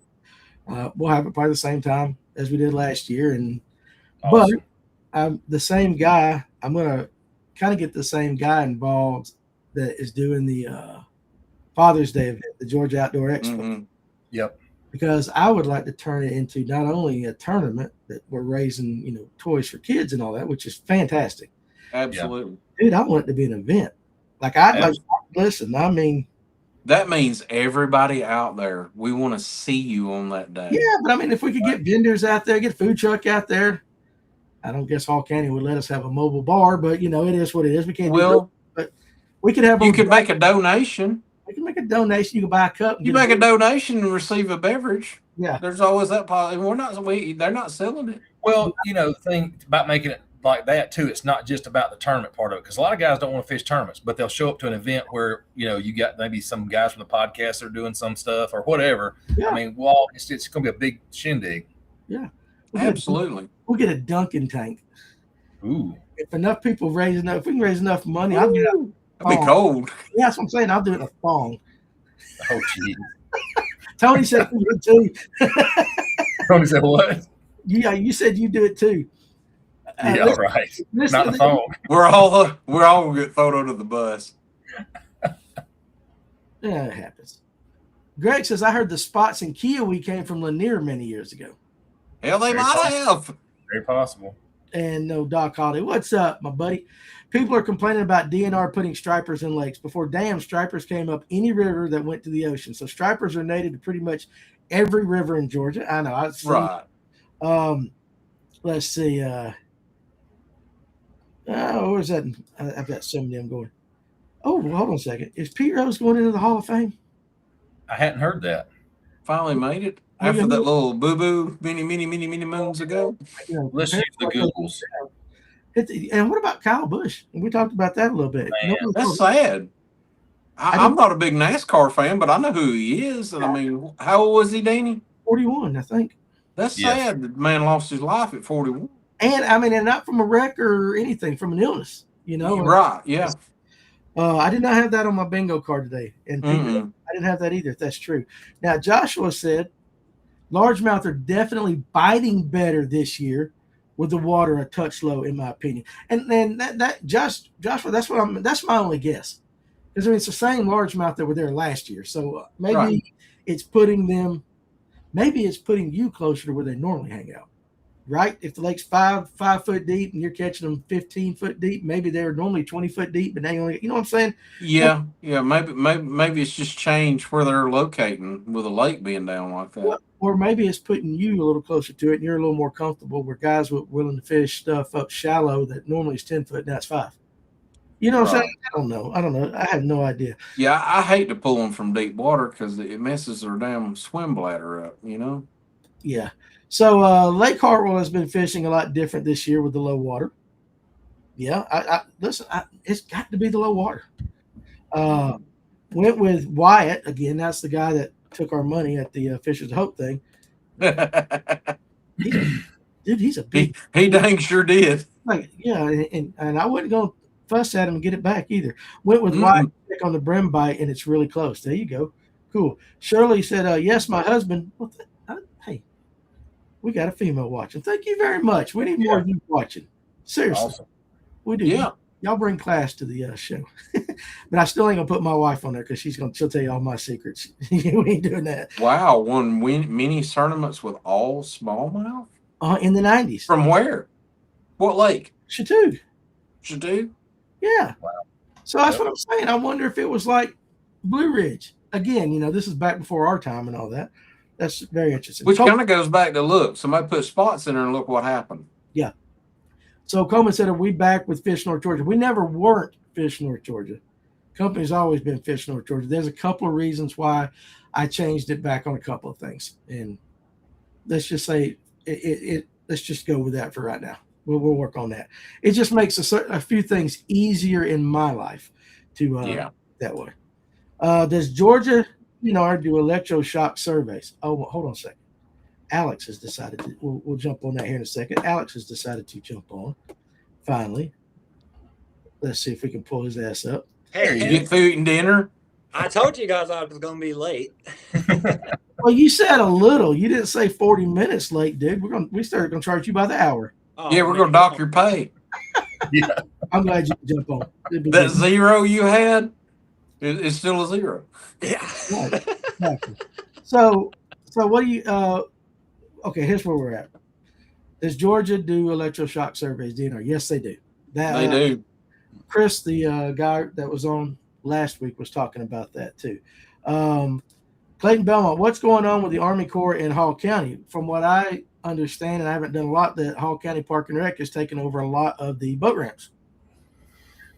Yep. We'll have it probably the same time as we did last year. And awesome. But the same guy, I'm going to kind of get the same guy involved that is doing the Father's Day event, the Georgia Outdoor Expo. Mm-hmm. Yep. Because I would like to turn it into not only a tournament that we're raising, toys for kids and all that, which is fantastic. Absolutely. Dude, I want it to be an event. Listen, I mean. That means everybody out there, we want to see you on that day. Yeah, but I mean, if we could get vendors out there, get a food truck out there, I don't guess Hall County would let us have a mobile bar, but, it is what it is. We can't do it. But we could have. You could make a donation. We can make a donation. You can buy a cup. You make a donation and receive a beverage. Yeah. There's always that possibility. They're not selling it. Well, the thing about making it like that too, it's not just about the tournament part of it, because a lot of guys don't want to fish tournaments, but they'll show up to an event where you got maybe some guys from the podcast that are doing some stuff or whatever. Yeah. I mean, it's going to be a big shindig. Yeah, absolutely. We'll get a Dunkin' tank. Ooh, if enough people if we can raise enough money, I'll get it. That'd be cold. Yeah, that's what I'm saying. I'll do it in a thong. Oh, geez. Tony said you do it too. Tony said what? Yeah, you said you do it too. Yeah, right. Not the phone. We're all gonna get thrown under the bus. Yeah, it happens. Greg says, I heard the spots in Kiowee came from Lanier many years ago. Hell, they might have. Very possible. And no, Doc Holiday. What's up, my buddy? People are complaining about DNR putting stripers in lakes. Before dam, stripers came up any river that went to the ocean. So stripers are native to pretty much every river in Georgia. I know. Right. Let's see. Where's that? I've got some of them going. Oh, well, hold on a second. Is Pete Rose going into the Hall of Fame? I hadn't heard that. Finally made it after that little boo-boo many moons ago. Let's use the Googles. And what about Kyle Busch? We talked about that a little bit. That's sad. I'm not a big NASCAR fan, but I know who he is. And I mean, how old was he, Danny? 41, I think. That's sad. The man lost his life at 41. And I mean, and not from a wreck or anything, from an illness, Right, yeah. I did not have that on my bingo card today. And I didn't have that either, if that's true. Now, Joshua said, largemouth are definitely biting better this year with the water a touch low, in my opinion. And then Joshua, that's my only guess. Because I mean, it's the same largemouth that were there last year. So maybe it's putting you closer to where they normally hang out. Right? If the lake's 5 foot deep and you're catching them 15 foot deep, maybe they're normally 20 foot deep, but they only, you know what I'm saying? Yeah. Maybe it's just changed where they're locating with a lake being down like that. Or maybe it's putting you a little closer to it and you're a little more comfortable where guys were willing to fish stuff up shallow that normally is 10 foot, now it's 5. You know what I'm saying? I don't know. I have no idea. Yeah, I hate to pull them from deep water because it messes their damn swim bladder up, Yeah. So Lake Hartwell has been fishing a lot different this year with the low water. Yeah, listen. It's got to be the low water. Uh, went with Wyatt again. That's the guy that took our money at the Fishers of Hope thing. He's a dude. He's a big. he dang sure did. Like, yeah, and I wasn't going to fuss at him and get it back either. Went with Wyatt on the brim bite, and it's really close. There you go. Cool. Shirley said, "Yes, my husband." Well, hey, we got a female watching. Thank you very much. We need more of you watching. Seriously, Awesome. We do. Yeah. Y'all bring class to the show. But I still ain't gonna put my wife on there because she'll tell you all my secrets. We ain't doing that. Wow, won mini tournaments with all smallmouth? In the 90s. From where? What lake? Chateau. Chateau? Yeah. Wow. So that's what I'm saying. I wonder if it was like Blue Ridge. Again, this is back before our time and all that. That's very interesting. Which kind of goes back to look. Somebody put spots in there and look what happened. Yeah. So Coleman said, "Are we back with Fish North Georgia?" We never weren't Fish North Georgia. Company's always been Fish North Georgia. There's a couple of reasons why I changed it back on a couple of things, and let's just say let's just go with that for right now. We'll work on that. It just makes a few things easier in my life to that way. Does Georgia, do electroshock surveys? Oh, hold on a second. Alex has decided to. We'll jump on that here in a second. Alex has decided to jump on. Finally, let's see if we can pull his ass up. Hey, you get food and dinner. I told you guys I was going to be late. Well, you said a little. You didn't say 40 minutes late, dude. We started going to charge you by the hour. Oh, yeah, we're going to dock your pay. Yeah, I'm glad you jump on. That good. Zero you had is still a zero. Yeah. Right. Exactly. So what do you? Okay, here's where we're at. Does Georgia do electroshock surveys, DNR? Yes, they do. They do. Chris, the guy that was on last week, was talking about that too. Clayton Belmont, what's going on with the Army Corps in Hall County? From what I understand, and I haven't done a lot, that Hall County Park and Rec has taken over a lot of the boat ramps.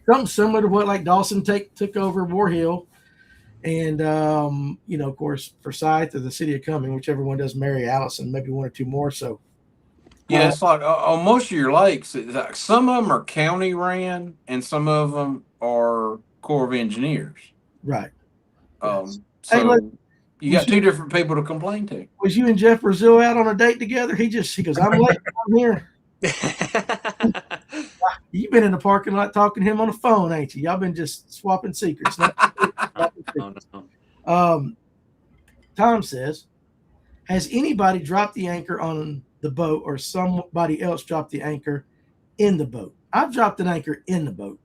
Something similar to what like Dawson took over War Hill. And, of course, Forsyth or the City of Cumming, whichever one does Mary Allison, maybe one or two more. So, yeah, it's like on most of your lakes, like some of them are county ran and some of them are Corps of Engineers. Right. So you got two different people to complain to. Was you and Jeff Brazil out on a date together? He goes, I'm late. I'm here. You've been in the parking lot talking to him on the phone, ain't you? Y'all been just swapping secrets. Tom says, has anybody dropped the anchor on the boat or somebody else dropped the anchor in the boat? I've dropped an anchor in the boat.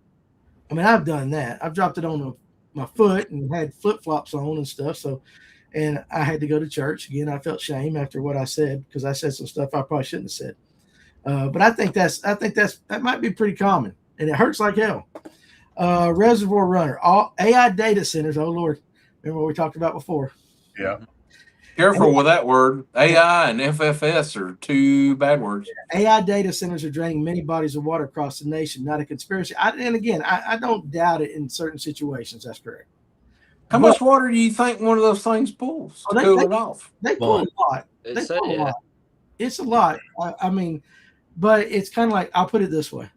I mean, I've done that. I've dropped it on my foot and had flip-flops on and stuff. So, and I had to go to church. Again, I felt shame after what I said because I said some stuff I probably shouldn't have said. But I think that might be pretty common, and it hurts like hell. Reservoir Runner, all AI data centers. Oh Lord, remember what we talked about before? Yeah. Careful with that word. AI and FFS are two bad words. AI data centers are draining many bodies of water across the nation. Not a conspiracy. I don't doubt it in certain situations. That's correct. How much water do you think one of those things pulls to cool it off? They pull a lot. It's a lot. I mean, but it's kind of like, I'll put it this way.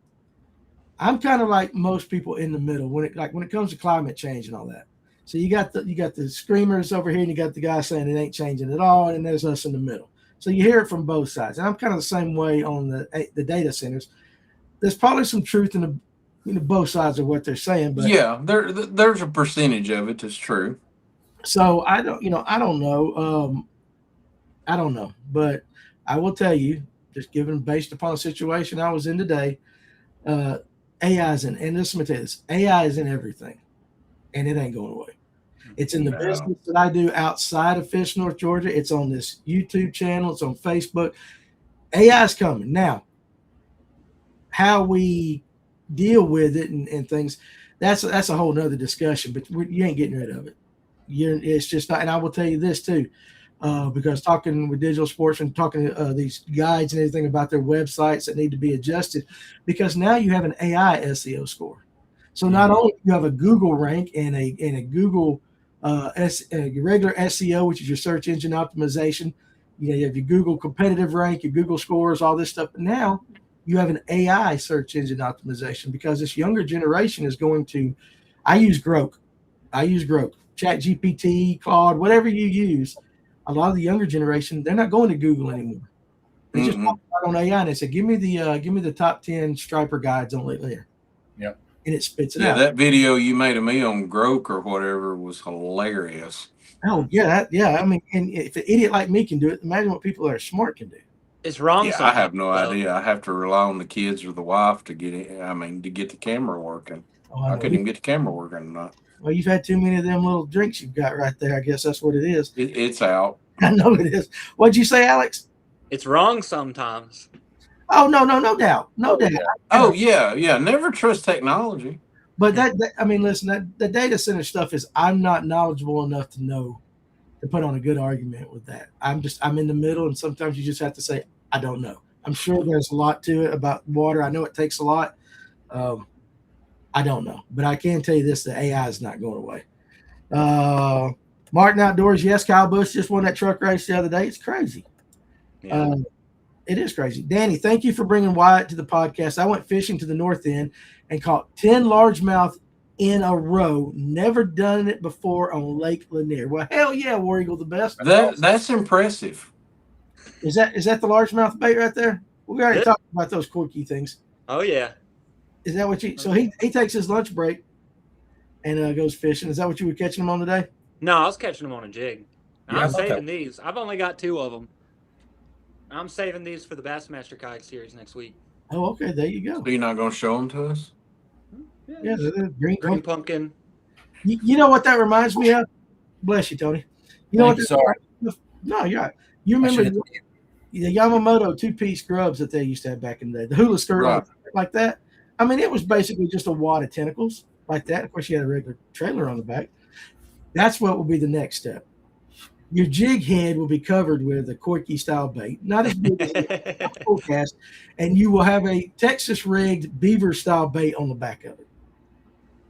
I'm kind of like most people in the middle when it comes to climate change and all that. So you got the screamers over here, and you got the guy saying it ain't changing at all, and there's us in the middle. So you hear it from both sides, and I'm kind of the same way on the data centers. There's probably some truth in both sides of what they're saying, but yeah, there's a percentage of it that's true. So I don't know. I don't know, but I will tell you, just based upon the situation I was in today, AI is in, and listen, let me tell you this, AI is in everything, and it ain't going away. It's in the business that I do outside of Fish North Georgia. It's on this YouTube channel. It's on Facebook. AI is coming. Now, how we deal with it and things, that's a whole nother discussion, but you ain't getting rid of it. It's just not, and I will tell you this too, because talking with Digital Sportsman, talking to these guides and everything about their websites that need to be adjusted, because now you have an AI SEO score. So not only do you have a Google rank and a Google regular SEO, which is your search engine optimization, you have your Google competitive rank, your Google scores, all this stuff. But now you have an AI search engine optimization because this younger generation is going to. I use Grok. Chat GPT, Claude, whatever you use. A lot of the younger generation, they're not going to Google anymore. They just pop out on AI and they say, give me the top 10 striper guides on Lake Lanier. Yep. And it spits it Yeah, out. that video you made of me on Grok or whatever was hilarious. Oh, yeah. I mean, and if an idiot like me can do it, imagine what people that are smart can do. It's wrong. Yeah, I have no idea. I have to rely on the kids or the wife to get it. I mean, to get the camera working. I couldn't even get the camera working or not. Well, you've had too many of them little drinks you've got right there. I guess that's what it is. It's out. I know it is. What'd you say, Alex? It's wrong sometimes. Oh, no doubt. No doubt. Oh, yeah. Never trust technology. But I mean, listen, the data center stuff is, I'm not knowledgeable enough to know, to put on a good argument with that. I'm in the middle, and sometimes you just have to say, I don't know. I'm sure there's a lot to it about water. I know it takes a lot. I don't know. But I can tell you this, the AI is not going away. Martin Outdoors, yes, Kyle Busch just won that truck race the other day. It's crazy. Yeah. It is crazy. Danny, thank you for bringing Wyatt to the podcast. I went fishing to the north end and caught 10 largemouth in a row. Never done it before on Lake Lanier. Well, hell yeah, War Eagle the best. That's impressive. Is that the largemouth bait right there? We already talked about those quirky things. Oh yeah. Is that what you? So he takes his lunch break and goes fishing. Is that what you were catching him on today? No, I was catching them on a jig. Yeah, I'm saving these. I've only got 2 of them. I'm saving these for the Bassmaster Kayak Series next week. Oh, okay. There you go. So you're not going to show them to us? Yeah, they're green pumpkin. You know what that reminds me of? Bless you, Tony. You know Sorry. No, you're right. You remember the Yamamoto 2-piece grubs that they used to have back in the day, the hula skirt like that? I mean, it was basically just a wad of tentacles like that. Of course, you had a regular trailer on the back. That's what will be the next step. Your jig head will be covered with a corky style bait, not as big as a full cast, and you will have a Texas rigged beaver style bait on the back of it.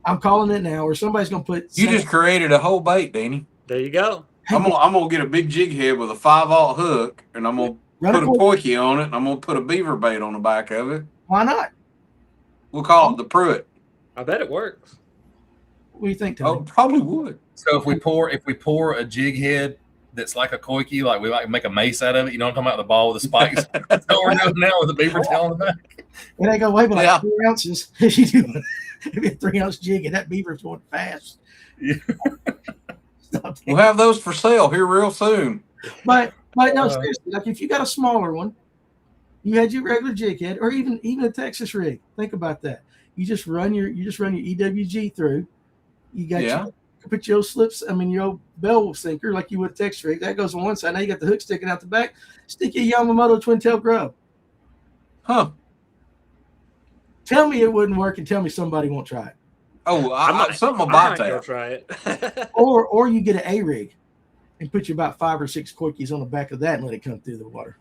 I'm calling it now, or somebody's going to put. You just created a whole bait, Danny. There you go. I'm gonna get a big jig head with a 5/0 hook, and I'm gonna put a corky on it, and I'm gonna put a beaver bait on the back of it. Why not? We'll call it the Pruitt. I bet it works. What do you think, Tony? Oh, probably would. So if we pour a jig head that's like a koiki, like we like make a mace out of it, you know what I'm talking about, the ball with the spikes. That's what we're doing now with the beaver tail on the back. It ain't gonna weigh but like 3 ounces. You do maybe a 3-ounce jig, and that beaver's going fast. Yeah. We'll have those for sale here real soon. But no, seriously, like if you got a smaller one, you had your regular jig head, or even a Texas rig. Think about that. You just run your EWG through. You got your put your old slips. I mean, your old bell sinker like you would a Texas rig. That goes on one side. Now you got the hook sticking out the back. Stick your Yamamoto twin tail grub. Huh? Tell me it wouldn't work, and tell me somebody won't try it. Oh, something about that. Go try it. or you get an A rig and put you about 5 or 6 quickies on the back of that and let it come through the water.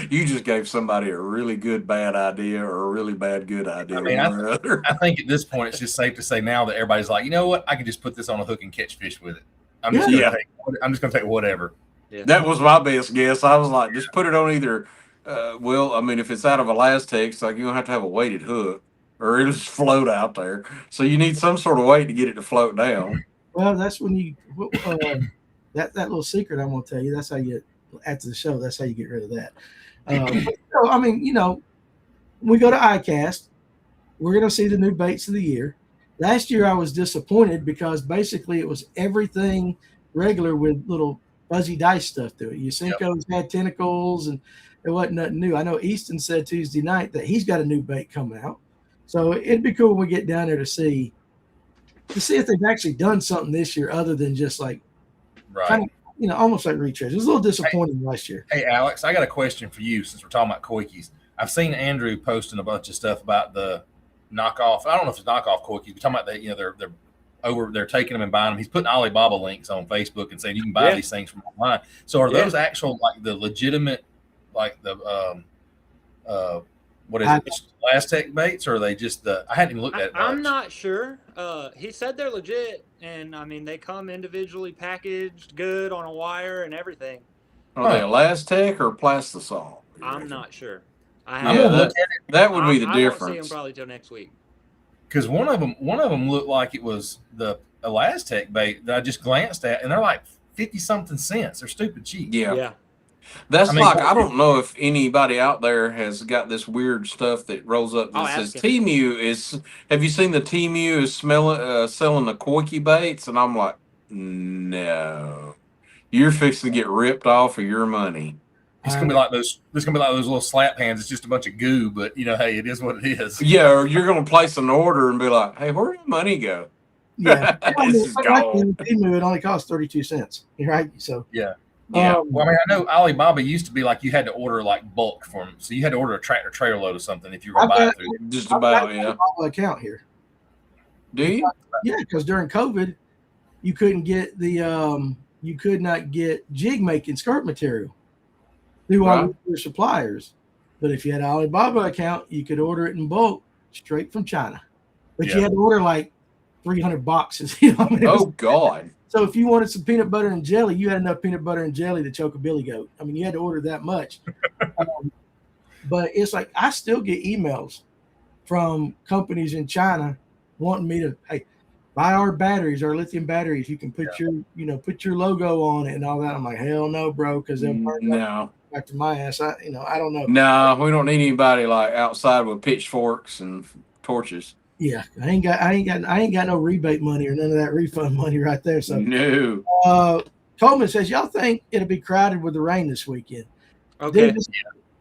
You just gave somebody a really good bad idea or a really bad good idea. I mean, I think at this point it's just safe to say now that everybody's like, you know what, I can just put this on a hook and catch fish with it. I'm just going to take whatever. Yeah. That was my best guess. I was like, just put it on either. Well, I mean, if it's out of Elastex, like you don't have to have a weighted hook, or it'll just float out there. So you need some sort of weight to get it to float down. Well, that's when you that little secret I'm going to tell you. That's how you after the show. That's how you get rid of that. So, I mean, when we go to ICAST, we're going to see the new baits of the year. Last year I was disappointed because basically it was everything regular with little fuzzy dice stuff to it. Yusenko's had tentacles and it wasn't nothing new. I know Easton said Tuesday night that he's got a new bait coming out. So it'd be cool when we get down there to see if they've actually done something this year other than just like kind of, almost like retreads. It was a little disappointing last year. Hey, Alex, I got a question for you since we're talking about koikis. I've seen Andrew posting a bunch of stuff about the knockoff. I don't know if it's knockoff koikis. We're talking about they're taking them and buying them. He's putting Alibaba links on Facebook and saying you can buy these things from online. So are those actual like the legitimate like the what is it? Elastex baits, or are they just the? I hadn't even looked at it. I'm not sure. He said they're legit, and I mean they come individually packaged, good on a wire and everything. Are they Elastec or Plastisol? I'm not sure. I'm gonna look at it. That would be the I won't see them difference. probably till next week. Because one of them looked like it was the Elastec bait that I just glanced at, and they're like 50-something cents. They're stupid cheap. Yeah. That's I don't know if anybody out there has got this weird stuff that rolls up that says Temu is. Have you seen the Temu is selling the Quickie baits? And I'm like, no, you're fixing to get ripped off of your money. It's gonna be like those. It's gonna be like those little slap hands. It's just a bunch of goo, but hey, it is what it is. Yeah, or you're gonna place an order and be like, hey, where did the money go? Yeah, This is gone. Temu, it only costs 32 cents. Right? So yeah. Yeah. Well, I mean, I know Alibaba used to be like you had to order like bulk for them, so you had to order a tractor trailer load of something if you were gonna buy it through. Just about, yeah. Account here. Do you? Yeah, because during COVID, you couldn't get you could not get jig making skirt material through all your suppliers. But if you had an Alibaba account, you could order it in bulk straight from China. But you had to order like 300 boxes. Oh God. So if you wanted some peanut butter and jelly, you had enough peanut butter and jelly to choke a billy goat. I mean, you had to order that much. But it's like I still get emails from companies in China wanting me to, hey, buy our batteries, our lithium batteries. You can put put your logo on it and all that. I'm like, hell no, bro, because they'll burn back to my ass. I don't know. No, we don't need anybody like outside with pitchforks and torches. Yeah, I ain't got no rebate money or none of that refund money right there. So no. Coleman says, y'all think it'll be crowded with the rain this weekend? Okay.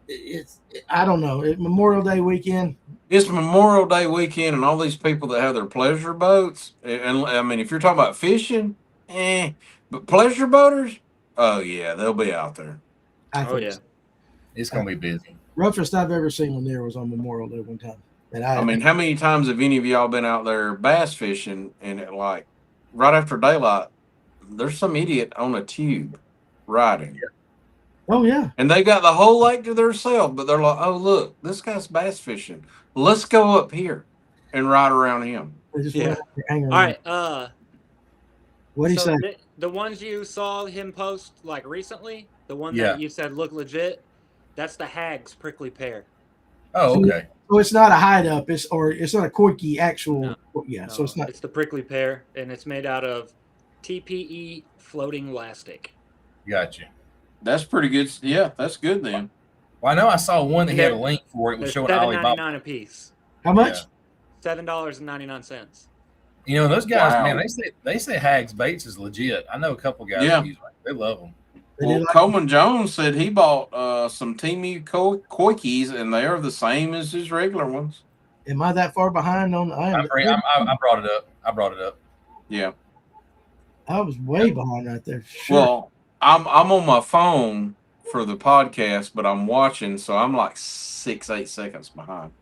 Dude, I don't know. Memorial Day weekend. It's Memorial Day weekend, and all these people that have their pleasure boats. And I mean, if you're talking about fishing, but pleasure boaters, oh yeah, they'll be out there. It's gonna be busy. Roughest I've ever seen one there was on Memorial Day one time. And I mean, how many times have any of y'all been out there bass fishing and right after daylight, there's some idiot on a tube riding. Yeah. Oh yeah. And they got the whole lake to themselves, but they're like, oh look, this guy's bass fishing. Let's go up here and ride around him. Yeah. All right. What do you say? The ones you saw him post like recently, the one that you said look legit, that's the Hag's prickly pear. Oh, okay. So it's not a hide up. It's not a Quickie actual. No, so it's not. It's the prickly pear, and it's made out of TPE floating elastic. Gotcha. That's pretty good. Yeah, that's good then. Well, I know I saw one that had a link for it. Was showing Alibaba. $7.99 a piece. How much? $7.99. Those guys, man, they say Hag's Baits is legit. I know a couple guys that use them. They love them. Well, Coleman Jones said he bought some Temu Quickies, and they are the same as his regular ones. Am I that far behind on? I brought it up. Yeah, I was way behind right there. Sure. Well, I'm on my phone for the podcast, but I'm watching, so I'm like 6-8 seconds behind.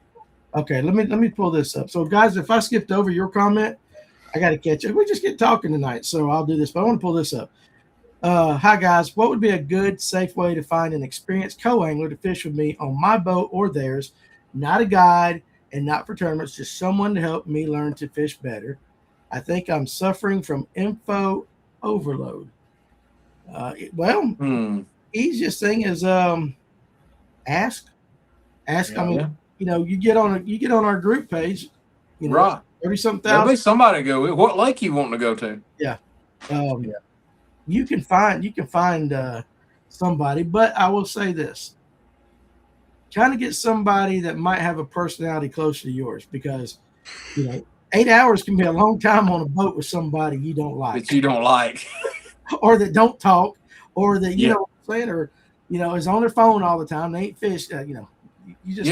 Okay, let me pull this up. So, guys, if I skipped over your comment, I got to catch it. We just get talking tonight, so I'll do this. But I want to pull this up. Hi, guys. What would be a good, safe way to find an experienced co-angler to fish with me on my boat or theirs? Not a guide and not for tournaments, just someone to help me learn to fish better. I think I'm suffering from info overload. Easiest thing is ask. I mean, you get on our group page. Right. 30-something thousand. There'll be somebody to go. What lake you want to go to? Yeah. You can find somebody, but I will say this: trying to get somebody that might have a personality close to yours, because 8 hours can be a long time on a boat with somebody you don't like. That you don't like, or that don't talk, or that you know what I'm saying, or is on their phone all the time. They ain't fished. You just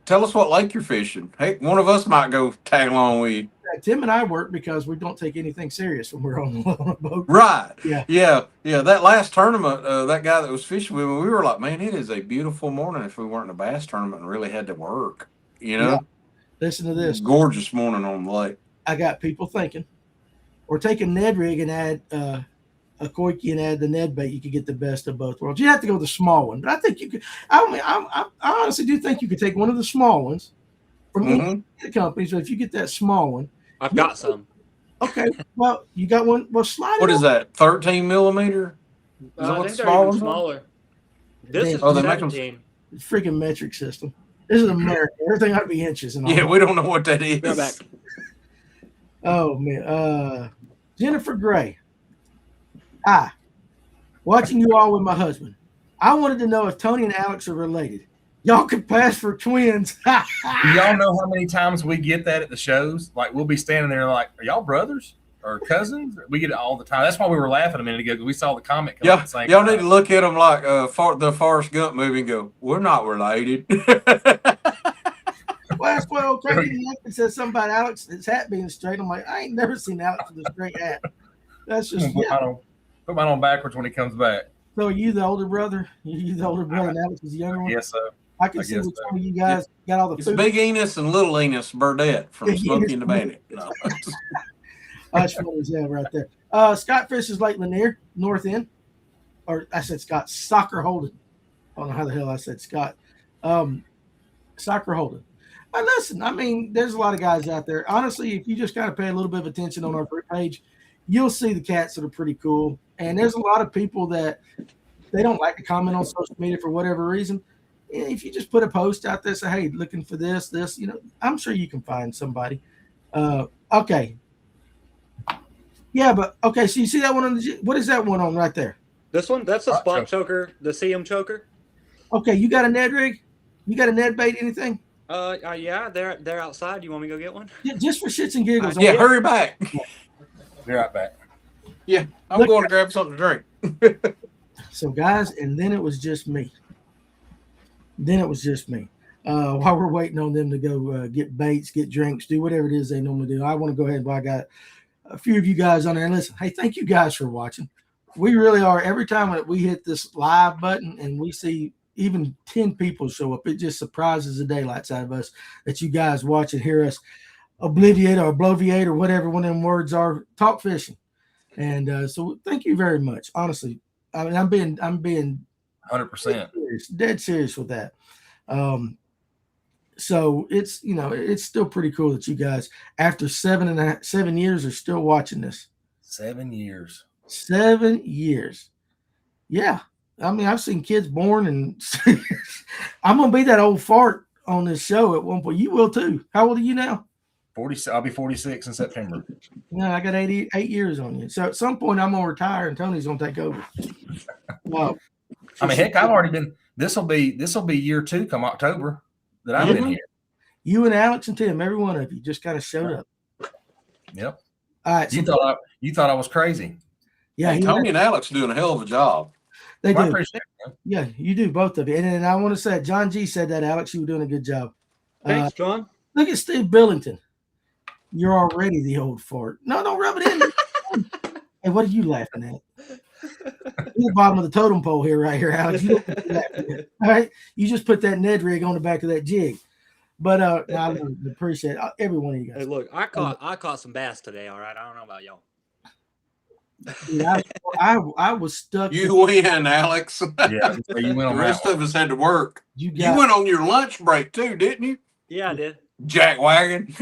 tell us what lake you're fishing. Hey, one of us might go tag along with you. Tim and I work because we don't take anything serious when we're on a boat. Right. Yeah. That last tournament, that guy that was fishing with me, we were like, man, it is a beautiful morning if we weren't in a bass tournament and really had to work. Yeah. Listen to this. Gorgeous morning on the lake. I got people thinking, or take a Ned rig and add a Quickie and add the Ned bait. You could get the best of both worlds. You have to go with the small one, but I think you could. I honestly do think you could take one of the small ones from any company. So if you get that small one, I've got some. Okay, well, you got one. Well, slide. What is that? 13 millimeter? Is that I what think the they're small even ones are? smaller. This Damn. is Oh, they make them. 17. Freaking metric system. This is America. Everything ought to be inches and all. Yeah, we don't know what that is. Go back. Oh man. Jennifer Gray. Hi. Watching you all with my husband. I wanted to know if Tony and Alex are related. Y'all could pass for twins. Do y'all know how many times we get that at the shows? Like we'll be standing there like, are y'all brothers or cousins? We get it all the time. That's why we were laughing a minute ago because we saw the comment come up at the same Y'all time. need to look at them like the Forrest Gump movie and go, we're not related. Well, that's why old Craig says something about Alex's hat being straight. I'm like, I ain't never seen Alex with a straight hat. That's just Put mine on backwards when he comes back. So are you the older brother? You the older brother, and Alex is the younger one? Yes, so. I can see which one of you guys got all the It's food. Big Enos and Little Enos Burdette from Smokey and the Bandit. No. That's funny as hell right there. Scott Fisher's Lake Lanier, North End. Or I said Scott, Soccer Holden. I don't know how the hell I said Scott. Soccer Holden. Listen, I mean, there's a lot of guys out there. Honestly, if you just kind of pay a little bit of attention on our page, you'll see the cats that are pretty cool. And there's a lot of people that they don't like to comment on social media for whatever reason. If you just put a post out there, say, hey, looking for this, you know, I'm sure you can find somebody. Okay. Yeah, but okay, so you see that one on the what is that one on right there? This one? That's a spot choker, the CM choker. Okay, you got a Ned rig? You got a Ned bait, anything? Yeah, they're outside. You want me to go get one? Yeah, just for shits and giggles. Yeah, hurry back. Be right back. Yeah, I'm going to grab something to drink. So, guys, and then it was just me. While we're waiting on them to go get baits, get drinks, do whatever it is they normally do, I want to go ahead and I got a few of you guys on there. And listen, hey, thank you guys for watching. We really are. Every time that we hit this live button and we see even 10 people show up, it just surprises the daylights out of us that you guys watch and hear us obliviate or bloviate or whatever one of them words are, talk fishing. And so thank you very much. Honestly, I mean, I'm being 100% dead serious with that. So it's, you know, it's still pretty cool that you guys, after 7 years, are still watching this. 7 years. 7 years. Yeah. I mean, I've seen kids born, and I'm going to be that old fart on this show at one point. You will too. How old are you now? 40. I'll be 46 in September. Yeah, I got 88 years on you. So at some point, I'm going to retire, and Tony's going to take over. Well, I mean, heck, I've already been. This will be year 2 come October that I've been here. You and Alex and Tim, every one of you, just kind of showed up. Yep. All right. So you thought I was crazy. Yeah, hey, Tony and Alex are doing a hell of a job. They do. I appreciate it. Yeah, you do, both of you. And I want to say, John G said that, Alex, you were doing a good job. Thanks, John. Look at Steve Billington. You're already the old fart. No, don't rub it in. Hey, what are you laughing at? You're the bottom of the totem pole here, right here, Alex. You don't laughing at. All right, you just put that Ned rig on the back of that jig. But I appreciate every one of you guys. Hey, look, I caught some bass today. All right, I don't know about y'all. Dude, I was stuck. You win, Alex. Yeah, you went on the rest of us had to work. You went on your lunch break too, didn't you? Yeah, I did. Jackwagon.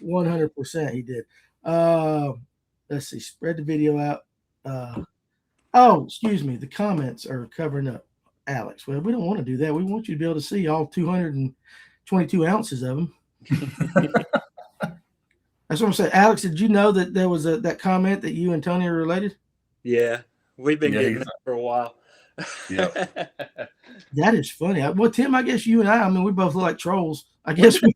100% he did. Let's see. Spread the video out. Oh, excuse me. The comments are covering up Alex. Well, we don't want to do that. We want you to be able to see all 222 ounces of them. That's what I'm saying. Alex, did you know that there was that comment that you and Tony are related? Yeah, we've been getting that for a while. Yeah. That is funny. Well, Tim, I guess you and I mean, we both look like trolls. I guess we.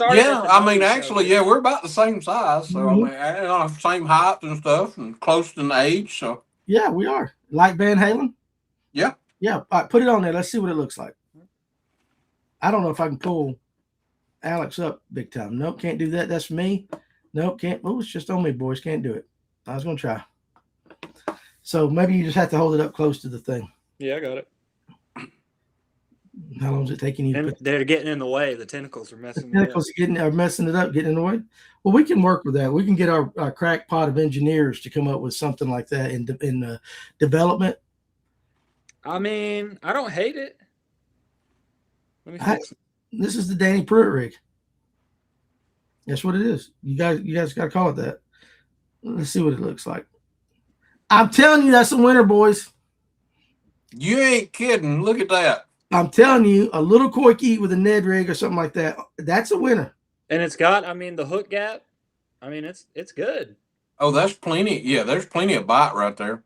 Yeah, I mean, actually, yeah, we're about the same size. So, I mean, same height and stuff and close in age. So, yeah, we are. Like Van Halen? Yeah. Yeah. All right, put it on there. Let's see what it looks like. I don't know if I can pull Alex up big time. Nope, can't do that. That's me. Nope, can't. Oh, it's just on me, boys. Can't do it. I was going to try. So maybe you just have to hold it up close to the thing. Yeah, I got it. How long is it taking you? And they're getting in the way. The tentacles are messing. Are messing it up, getting in the way. Well, we can work with that. We can get our crackpot of engineers to come up with something like that in development. I mean, I don't hate it. Let me fix it. This is the Danny Pruitt rig. That's what it is. You guys got to call it that. Let's see what it looks like. I'm telling you, that's a winner, boys. You ain't kidding. Look at that. I'm telling you, a little Koike with a Ned rig or something like that, that's a winner. And it's got, I mean, the hook gap. I mean, it's good. Oh, that's plenty. Yeah, there's plenty of bite right there.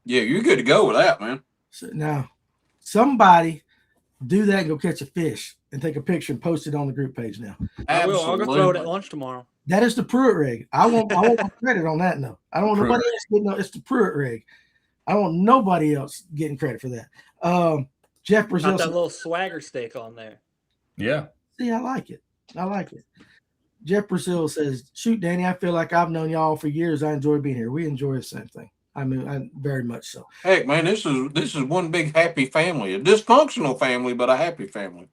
Yeah, you're good to go with that, man. So now, somebody do that and go catch a fish and take a picture and post it on the group page now. I will. I'll go throw it at lunch tomorrow. That is the Pruitt rig. I want credit on that. No, I don't want nobody else getting. No, it's the Pruitt rig. I don't want nobody else getting credit for that. Jeff Brazil. Got that little swagger stick on there. Yeah. See, I like it. I like it. Jeff Brazil says, "Shoot, Danny. I feel like I've known y'all for years. I enjoy being here. We enjoy the same thing. I mean, very much so. Heck, man, this is one big happy family. A dysfunctional family, but a happy family.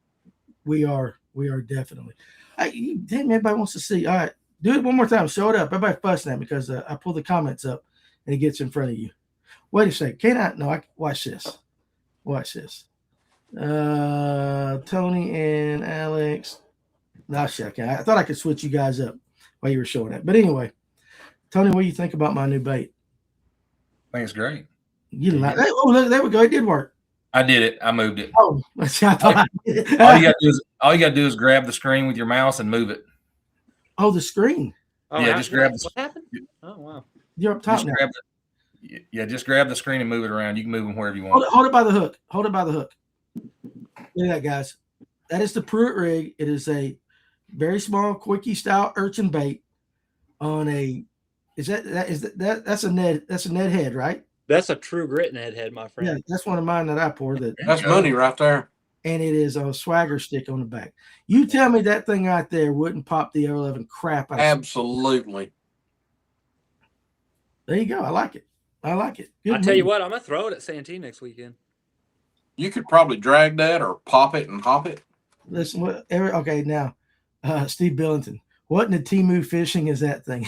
We are definitely. Damn, everybody wants to see. All right, do it one more time. Show it up. Everybody fussing at me because I pull the comments up and it gets in front of you. Wait a second. Can I? No, watch this. Watch this. Tony and Alex. No, shit, I thought I could switch you guys up while you were showing that. But anyway, Tony, what do you think about my new bait? I think it's great. You like that? Oh, look, there we go. It did work. I did it. I moved it. Oh, I thought I did. All you gotta do is grab the screen with your mouse and move it. Oh, the screen. Oh, yeah, just grab what happened? Oh, wow. You're up top now. Just grab the screen and move it around. You can move them wherever you want. Hold it by the hook. Hold it by the hook. Look at that, guys. That is the Pruitt rig. It is a very small Koike style urchin bait on a. That's a Ned head, right? That's a true grit Ned head, my friend. Yeah, that's one of mine that I poured. That's money right there. And it is a swagger stick on the back. You tell me that thing out there wouldn't pop the 11 crap out. Absolutely. There you go. I like it. Good I tell you what, I'm gonna throw it at Santee next weekend. You could probably drag that or pop it and hop it. Listen, okay, now, Steve Billington. What in the Temu fishing is that thing?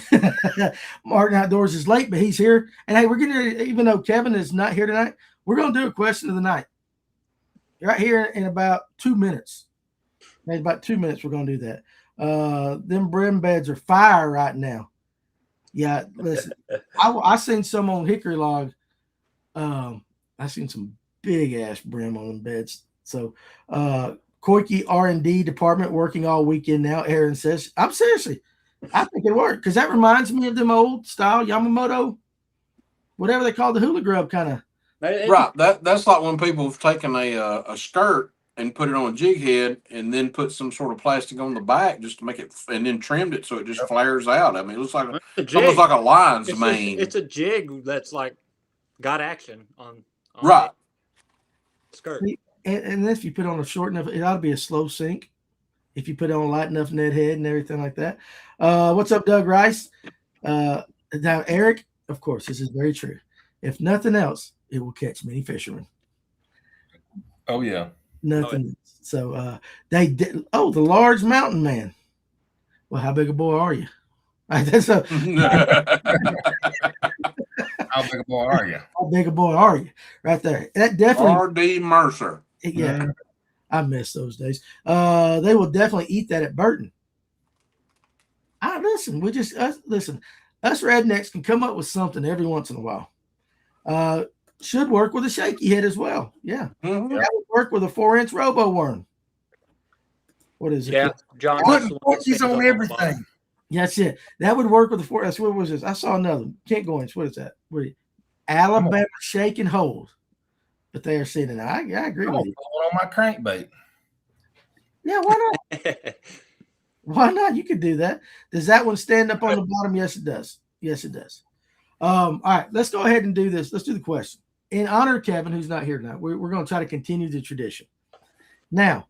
Martin Outdoors is late, but he's here. And hey, we're going to, even though Kevin is not here tonight, we're going to do a question of the night. Right here in about 2 minutes. In about 2 minutes, we're going to do that. Them brim beds are fire right now. Yeah, listen, I seen some on Hickory Log. I seen some big ass brim on them beds. So, Koike R&D department working all weekend now. Aaron says, I'm seriously, I think it worked because that reminds me of them old style Yamamoto, whatever they call the hula grub kind of. Right. That's like when people have taken a skirt and put it on a jig head and then put some sort of plastic on the back just to make it, and then trimmed it so it just flares out. I mean, it looks like almost like a lion's mane. It's a jig that's like got action on right skirt. And if you put on a short enough, it ought to be a slow sink. If you put on a light enough Ned head and everything like that. What's up, Doug Rice? Now, Eric, of course, this is very true. If nothing else, it will catch many fishermen. Oh, yeah. Nothing. So they did. Oh, the large mountain man. Well, how big a boy are you? That's a. How big a boy are you? How big a boy are you? Right there. That definitely. R.D. Mercer. Yeah, I miss those days. They will definitely eat that at Burton. Listen. Us rednecks can come up with something every once in a while. Should work with a shaky head as well. Yeah, Mm-hmm. That would work with a 4-inch robo worm. What is it? Yeah, John. Putting forkies on everything. That's it. That would work with the 4. That's what was this? I saw another. Kent Goins. What is that? Alabama shake and hold. But they are sitting. I agree with you. On my crankbait. Yeah, why not? Why not? You could do that. Does that one stand up on the bottom? Yes, it does. Yes, it does. All right, let's go ahead and do this. Let's do the question. In honor of Kevin, who's not here tonight, we're going to try to continue the tradition. Now,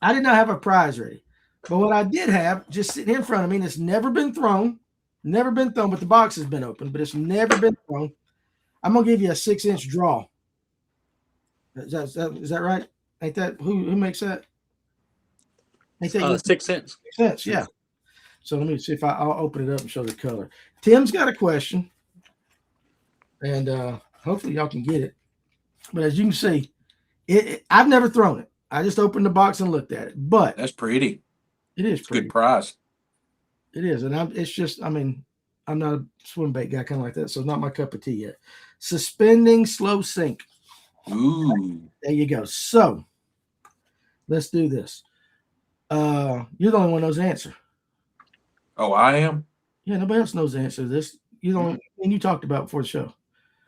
I did not have a prize ready, but what I did have just sitting in front of me, and it's never been thrown, but the box has been opened, but it's never been thrown. I'm going to give you a 6-inch draw. Is that right? Ain't that who makes that? Ain't that 6 cents? 6 cents, yeah. So let me see if I'll open it up and show the color. Tim's got a question, and hopefully y'all can get it. But as you can see, I've never thrown it. I just opened the box and looked at it. But that's pretty. It is it's pretty. Good prize. It is, and it's just. I mean, I'm not a swim bait guy, kind of like that, so not my cup of tea yet. Suspending slow sink. Ooh. There you go. So let's do this. You're the only one knows the answer. Oh, I am? Yeah, nobody else knows the answer to this. You don't, and you talked about before the show.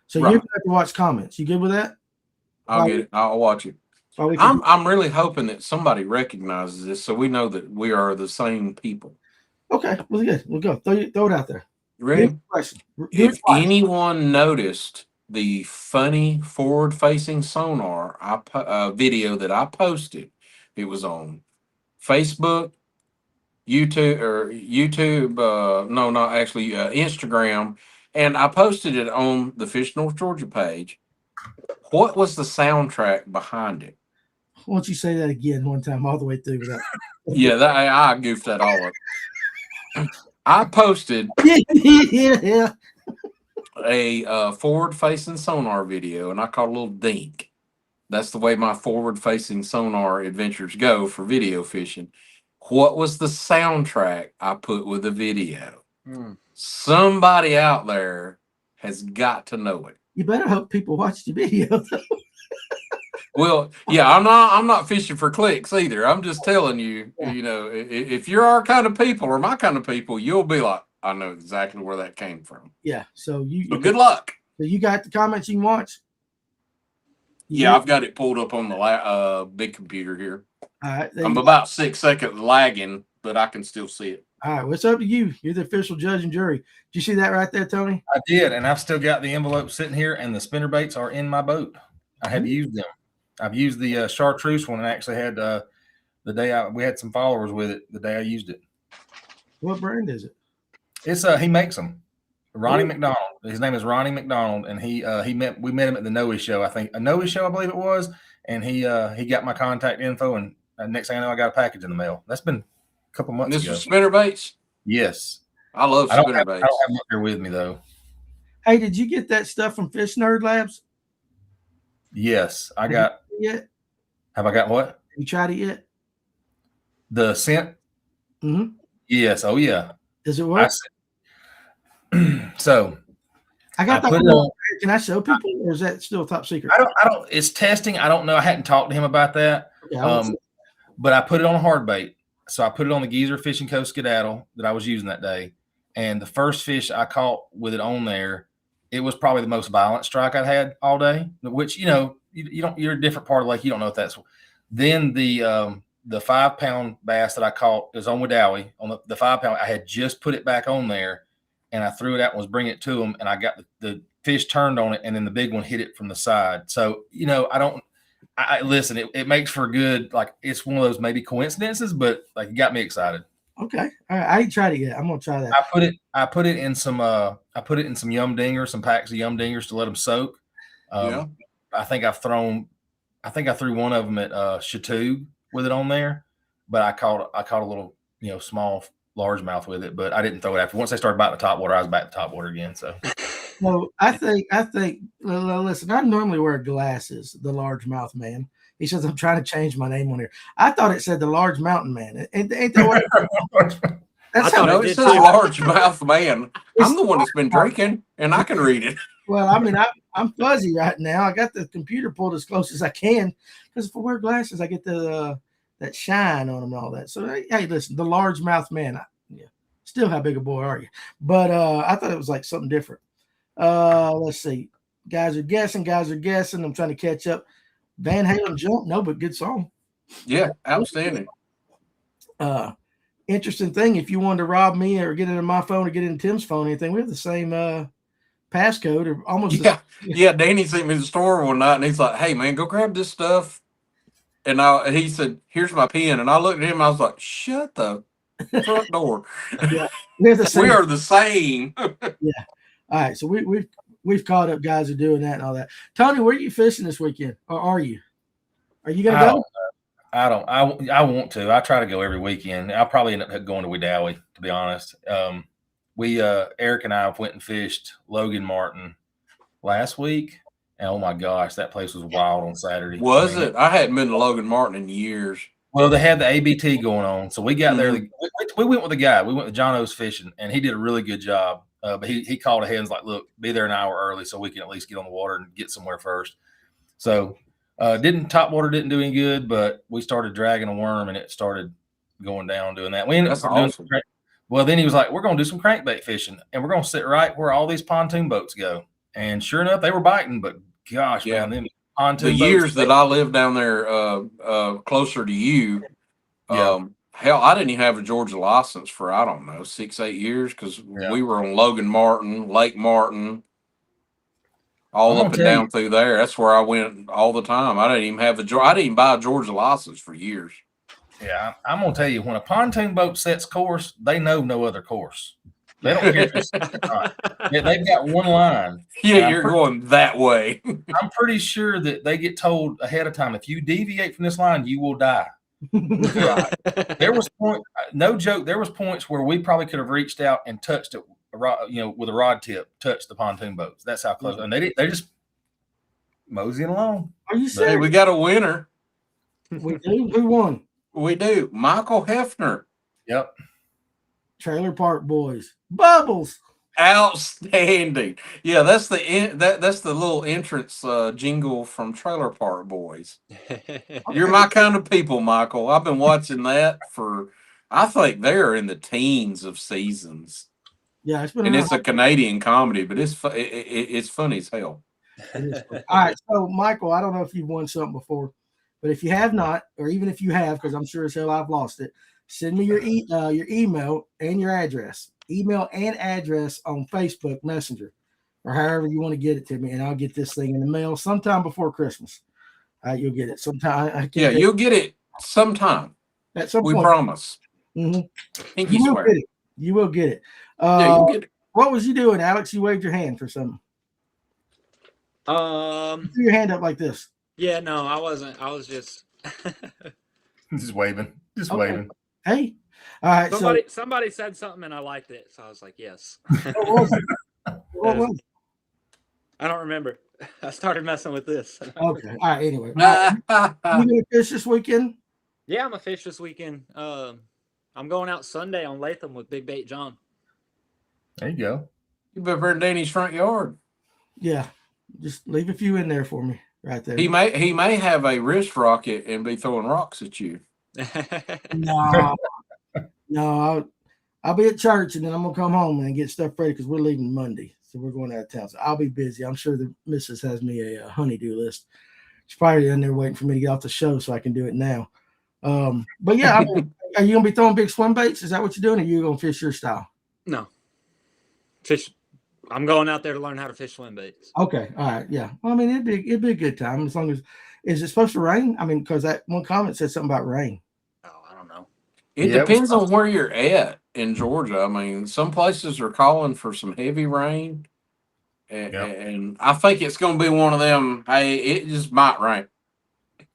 So Right. you're gonna have to watch comments. You good with that? I'll get it. I'll watch it. I'm really hoping that somebody recognizes this so we know that we are the same people. Okay, well, good. We'll go. Throw it out there. You ready? If anyone noticed the funny forward-facing sonar video that I posted, it was on Facebook, YouTube, no, not actually, Instagram, and I posted it on the Fish North Georgia page. What was the soundtrack behind it? Why don't you say that again one time all the way through without? Yeah, I goofed that all up. I posted yeah. a forward-facing sonar video, and I caught a little dink. That's the way my forward-facing sonar adventures go for video fishing. What was the soundtrack I put with the video? Somebody out there has got to know it. You better hope people watch the video. Well, yeah, I'm not fishing for clicks either. I'm just telling you, you know, if you're our kind of people or my kind of people, you'll be like, I know exactly where that came from. Yeah. So good luck. So you got the comments you can watch? Yeah, I've got it pulled up on the big computer here. All right. I'm about 6 seconds lagging, but I can still see it. All right. What's up to you? You're the official judge and jury. Did you see that right there, Tony? I did, and I've still got the envelope sitting here, and the spinner baits are in my boat. I have used them. I've used the chartreuse one, and actually had the day we had some followers with it the day I used it. What brand is it? It's he makes them. Ronnie McDonald. His name is Ronnie McDonald, and we met him at the Noe show. I think a Noe show, I believe it was, and he got my contact info, and next thing I know, I got a package in the mail. That's been a couple months ago. This was spinner baits? Yes. I love spinner baits. I don't have them up here with me though. Hey, did you get that stuff from Fish Nerd Labs? Yes, I got. Yet? Have I got what? Have you tried it yet? The scent? Mm-hmm. Yes. Oh yeah. Does it work? So I got that. Can I show people, or is that still top secret? I don't. It's testing. I don't know. I hadn't talked to him about that. Okay, but I put it on a hard bait. So I put it on the Geezer Fishing Co. Skedaddle that I was using that day. And the first fish I caught with it on there, it was probably the most violent strike I'd had all day. Which, you know, you don't. You're a different part of the lake. You don't know if that's. Then the 5 pound bass that I caught is on Wedowee on the 5 pound. I had just put it back on there, and I threw it out and was bringing it to him, and I got the fish turned on it, and then the big one hit it from the side. So, you know, I listen, it makes for good, like, it's one of those maybe coincidences, but like, it got me excited. Okay. All right. I ain't tried it yet. I'm gonna try that. I put it in some yum dingers, some packs of yum dingers to let them soak. Yeah. I think I threw one of them at Chateau with it on there, but I caught a little, you know, small largemouth with it, but I didn't throw it after. Once they started biting the top water, I was back to top water again. So no, I think listen, I normally wear glasses, the largemouth man. He says I'm trying to change my name on here. I thought it said the large mountain man. Ain't that what that's how it says largemouth man. I'm the one that's been drinking, and I can read it. Well, I mean, I'm fuzzy right now. I got the computer pulled as close as I can because if I wear glasses, I get the that shine on them and all that. So hey, listen, the largemouth man. Yeah, still, how big a boy are you? But I thought it was like something different. Let's see. Guys are guessing. I'm trying to catch up. Van Halen Jump. No, but good song. Yeah, outstanding. Interesting thing. If you wanted to rob me or get into my phone or get into Tim's phone, anything, we have the same passcode or almost. Yeah. Danny sent me to the store one night, and he's like, "Hey, man, go grab this stuff." And he said, "Here's my pen." And I looked at him. I was like, "Shut the front door." Yeah, we are the same. Yeah. All right. So we've caught up. Guys are doing that and all that. Tony, where are you fishing this weekend? Or are you? Are you gonna go? I want to. I try to go every weekend. I'll probably end up going to Wedowee, to be honest. Eric and I went and fished Logan Martin last week. And oh my gosh, that place was wild on Saturday. Was it? I hadn't been to Logan Martin in years. Well, they had the ABT going on. So we got there. We went with a guy. We went with John O's Fishing, and he did a really good job. But he called ahead and was like, look, be there an hour early so we can at least get on the water and get somewhere first. So top water didn't do any good, but we started dragging a worm and it started going down doing that. We ended up awesome. Well, then he was like, we're going to do some crankbait fishing and we're going to sit right where all these pontoon boats go. And sure enough, they were biting, but gosh, man, then pontoon the years that I lived down there closer to you, hell, I didn't even have a Georgia license for, I don't know, 6-8 years because we were on Logan Martin, Lake Martin, all up and down through there. That's where I went all the time. I didn't even buy a Georgia license for years. Yeah, I'm gonna tell you, when a pontoon boat sets course, they know no other course. They don't care if it's not. They've got one line. Yeah, you're going that way. I'm pretty sure that they get told ahead of time, if you deviate from this line, you will die. Right. There was no joke. There was points where we probably could have reached out and touched it, with a rod tip, touched the pontoon boats. That's how close. And they just moseying along. Are you serious? Hey, we got a winner. We do. Who won? We do. Michael Hefner. Yep. Trailer Park Boys. Bubbles. Outstanding. Yeah, that's the little entrance jingle from Trailer Park Boys. You're my kind of people, Michael. I've been watching that for, I think they're in the teens of seasons. Yeah, it's been. And it's a Canadian comedy, but it's funny as hell. All right, so Michael, I don't know if you've won something before, but if you have not, or even if you have, because I'm sure as hell I've lost it, send me your email and your address. Email and address on Facebook Messenger, or however you want to get it to me, and I'll get this thing in the mail sometime before Christmas. You'll get it sometime. You'll get it sometime. At some point. We promise. Mm-hmm. You will get it. You'll get it. What was you doing, Alex? You waved your hand for something. You threw your hand up like this. Yeah, no, I wasn't. I was just waving. Waving. Hey. All right. Somebody said something and I liked it, so I was like, yes. What was it? What was it? I don't remember. I started messing with this. Okay. All right. Anyway, you gonna fish this weekend? Yeah, I'm gonna fish this weekend. I'm going out Sunday on Latham with Big Bait John. There you go. You better in Danny's front yard. Yeah, just leave a few in there for me, right there. He may have a wrist rocket and be throwing rocks at you. No, I'll be at church and then I'm gonna come home and get stuff ready because we're leaving Monday, so we're going out of town. So I'll be busy. I'm sure the missus has me a honey-do list. She's probably in there waiting for me to get off the show so I can do it now. But yeah, are you gonna be throwing big swim baits? Is that what you're doing, or are you gonna fish your style? No, fish. I'm going out there to learn how to fish swim baits. Okay, all right, yeah. Well, I mean, it'd be a good time as long as. Is it supposed to rain? I mean, because that one comment said something about rain. Oh, I don't know. It depends on where you're at in Georgia. I mean, some places are calling for some heavy rain, and I think it's going to be one of them. Hey, it just might rain.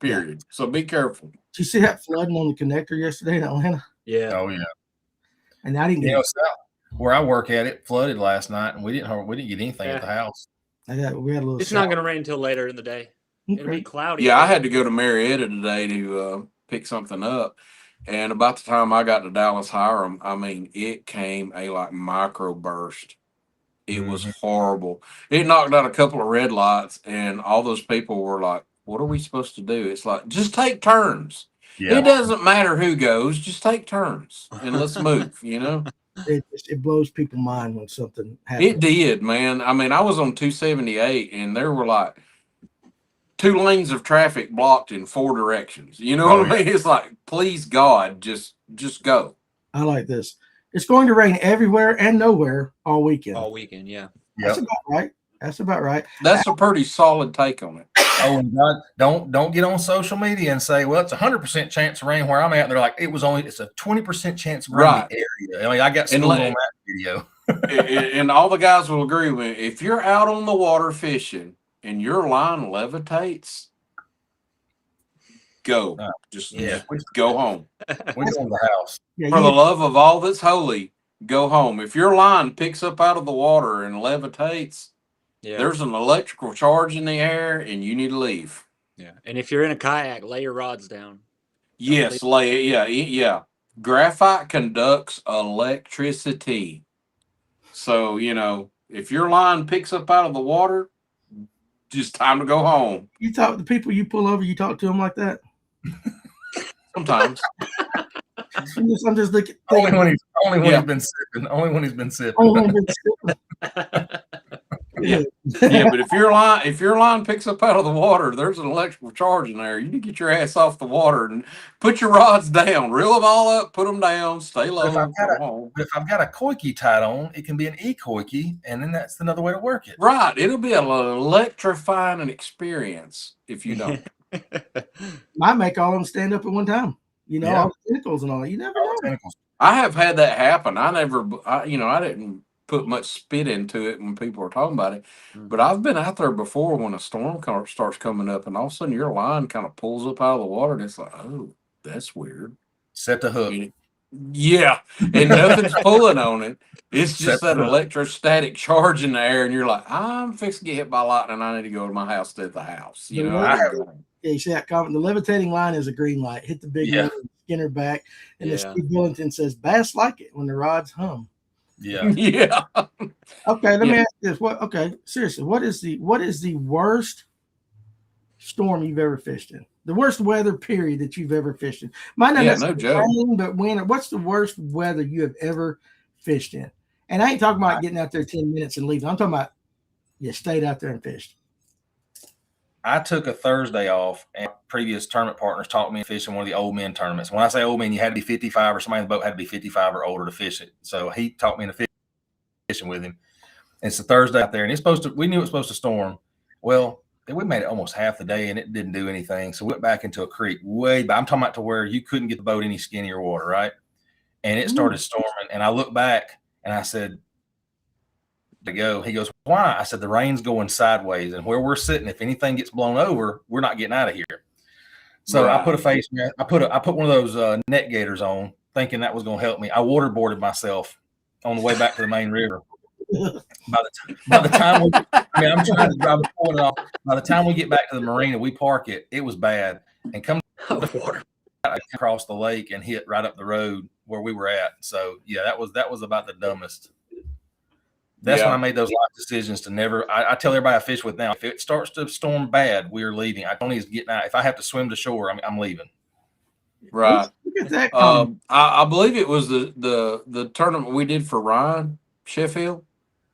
Period. Yeah. So be careful. Did you see that flooding on the connector yesterday in Atlanta? Yeah. Oh yeah. And I didn't get where I work at, it flooded last night, and we didn't get anything at the house. We had a little. It's not going to rain until later in the day. Okay. It'll be cloudy. Yeah, I had to go to Marietta today to pick something up, and about the time I got to Dallas Hiram, I mean, it came a micro burst. It was horrible. It knocked out a couple of red lights, and all those people were like, "What are we supposed to do?" It's like, just take turns. Yeah. It doesn't matter who goes, just take turns and let's move. It blows people's mind when something happens. It did, man. I mean, I was on 278, and there were 2 lanes of traffic blocked in 4 directions. You know what I mean? It's like, please God, just go. I like this. It's going to rain everywhere and nowhere all weekend. All weekend, yeah. That's about right. That's a pretty solid take on it. Oh, and God, don't get on social media and say, well, it's 100% chance of rain where I'm at. They're like, it's a 20% chance of rain in the area. I mean, I got schooled on that video. And all the guys will agree with me. If you're out on the water fishing and your line levitates, go. Just go home. We go in the house. For the love of all that's holy, go home. If your line picks up out of the water and levitates, there's an electrical charge in the air, and you need to leave. Yeah, and if you're in a kayak, lay your rods down. Yes, lay it. Yeah. Graphite conducts electricity, So, if your line picks up out of the water, just time to go home. You talk the people you pull over, you talk to them like that? Sometimes. I'm just looking. Only when he's been sipping. Only when he's been sipping. Only when he's been sipping. Yeah. Yeah, but if your line picks up out of the water, there's an electrical charge in there. You need to get your ass off the water and put your rods down, reel them all up, put them down, stay low. If I've got a koiki tied on, it can be an e-koiki, and then that's another way to work it. Right. It'll be an electrifying experience if you don't. Might make all of them stand up at one time. All the tentacles and all. You never know. I have had that happen. I didn't put much spit into it when people were talking about it, but I've been out there before when a storm starts coming up, and all of a sudden your line kind of pulls up out of the water, and it's like, oh, that's weird. Set the hook. Yeah, and nothing's pulling on it. It's just that electrostatic charge in the air, and you're like, I'm fixing to get hit by lightning. I need to go to my house to hit the house. Yeah, you see that comment? The levitating line is a green light. Hit the big one, Skinner back, and the Steve Billington says, "Bass like it when the rods hum." Yeah. Yeah. Okay, let me ask this. Seriously, what is the worst storm you've ever fished in? The worst weather period that you've ever fished in? Might not necessarily rain, but what's the worst weather you have ever fished in? And I ain't talking about getting out there 10 minutes and leaving. I'm talking about you stayed out there and fished. I took a Thursday off, and previous tournament partners taught me to fish in one of the old men tournaments. When I say old men, you had to be 55, or somebody in the boat had to be 55 or older to fish it. So he taught me to fishing with him. And it's a Thursday out there, and we knew it was supposed to storm. Well, we made it almost half the day, and it didn't do anything. So we went back into a creek way back. I'm talking about to where you couldn't get the boat any skinnier water, right? And it started storming, and I looked back, and I said, to go. He goes, why? I said, the rain's going sideways, and where we're sitting, if anything gets blown over, we're not getting out of here. So I put I put one of those net gaiters on, thinking that was going to help me. I waterboarded myself on the way back to the main river. By the time I'm trying to drive the point off. By the time we get back to the marina, we park it. It was bad, and come the water across the lake and hit right up the road where we were at. So yeah, that was about the dumbest. That's when I made those life decisions to never. I tell everybody I fish with now, if it starts to storm bad, we're leaving. I don't need to get out. If I have to swim to shore, I'm leaving. Right. I believe it was the tournament we did for Ryan Sheffield.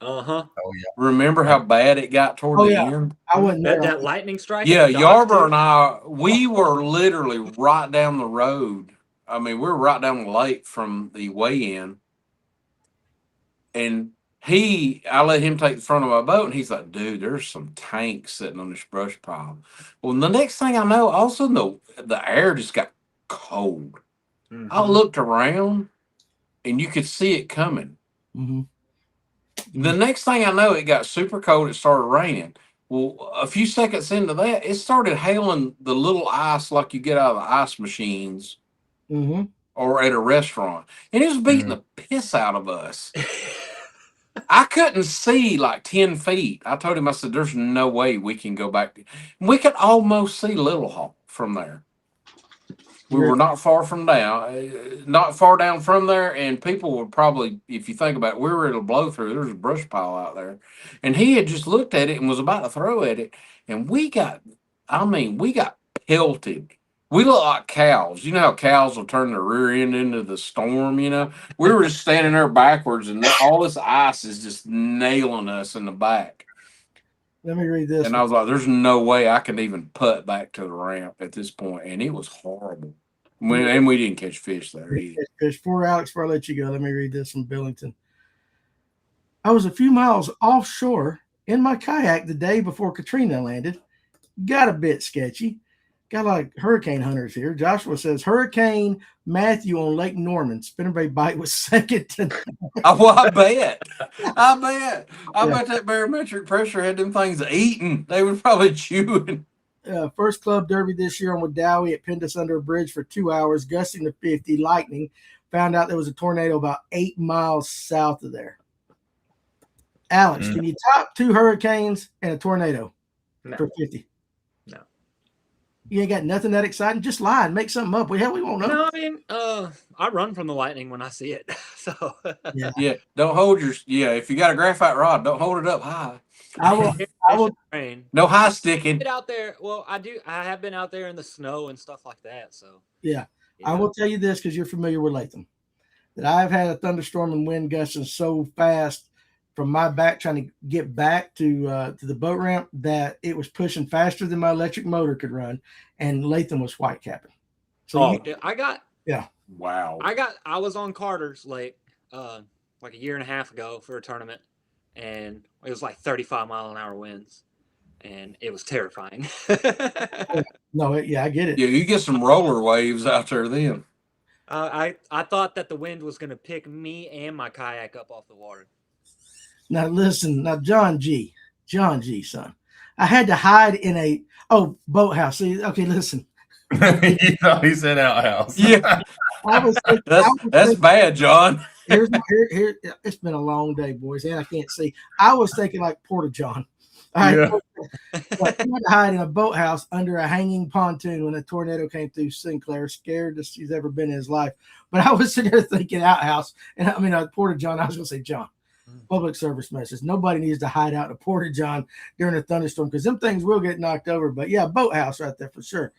Uh-huh. Oh yeah. Remember how bad it got toward the end? I wasn't there. That lightning strike. Yeah, Yarber and I, we were literally right down the road. I mean, we were right down the lake from the weigh-in, and I let him take the front of my boat, and he's like, dude, there's some tanks sitting on this brush pile. Well, the next thing I know, all of a sudden the air just got cold. Mm-hmm. I looked around, and you could see it coming. Mm-hmm. The next thing I know, it got super cold. It started raining. Well, a few seconds into that, it started hailing the little ice like you get out of the ice machines or at a restaurant. And it was beating the piss out of us. I couldn't see like 10 feet. I told him, I said, there's no way we can go back. We could almost see Little Hawk from there. We were not far down from there, and people would probably, if you think about it, we were at a blow through. There was a brush pile out there, and he had just looked at it and was about to throw at it, and we got pelted. We look like cows. You know how cows will turn their rear end into the storm, We were just standing there backwards, and all this ice is just nailing us in the back. Let me read this. And I was like, there's no way I can even putt back to the ramp at this point, and it was horrible. And we didn't catch fish there either. Fish for Alex, before I let you go, let me read this from Billington. I was a few miles offshore in my kayak the day before Katrina landed. Got a bit sketchy. Got like hurricane hunters here. Joshua says Hurricane Matthew on Lake Norman. Spinnerbait bite was second to Well, I bet. I bet that barometric pressure had them things eating. They were probably chewing. First club derby this year on Wadowee. It pinned us under a bridge for 2 hours, gusting to 50, lightning. Found out there was a tornado about 8 miles south of there. Alex, can you top 2 hurricanes and a tornado for 50? No. You ain't got nothing that exciting. Just lie and make something up. Hell, we won't know. No, I mean, I run from the lightning when I see it. So Yeah, don't hold your. Yeah, if you got a graphite rod, don't hold it up high. I will. I will. Rain. No high sticking. Get out there. Well, I have been out there in the snow and stuff like that. So Yeah, I will tell you this because you're familiar with Latham. That I've had a thunderstorm and wind gusting so fast from my back trying to get back to the boat ramp that it was pushing faster than my electric motor could run, and Latham was white capping. So Wow. I was on Carter's Lake like a year and a half ago for a tournament, and it was like 35-mile-an-hour winds, and it was terrifying. No, I get it. Yeah, you get some roller waves out there then. I thought that the wind was going to pick me and my kayak up off the water. Now listen, John G, son, I had to hide in a boathouse. See, okay, listen. You thought he said outhouse. Yeah, that's bad, John. Here. It's been a long day, boys, and I can't see. I was thinking like Porta John. I had to hide in a boathouse under a hanging pontoon when a tornado came through Sinclair, scared as he's ever been in his life. But I was sitting there thinking outhouse, and I mean, Porta John. I was going to say John. Public service message. Nobody needs to hide out in a Porta John during a thunderstorm because them things will get knocked over. But yeah, boathouse right there for sure.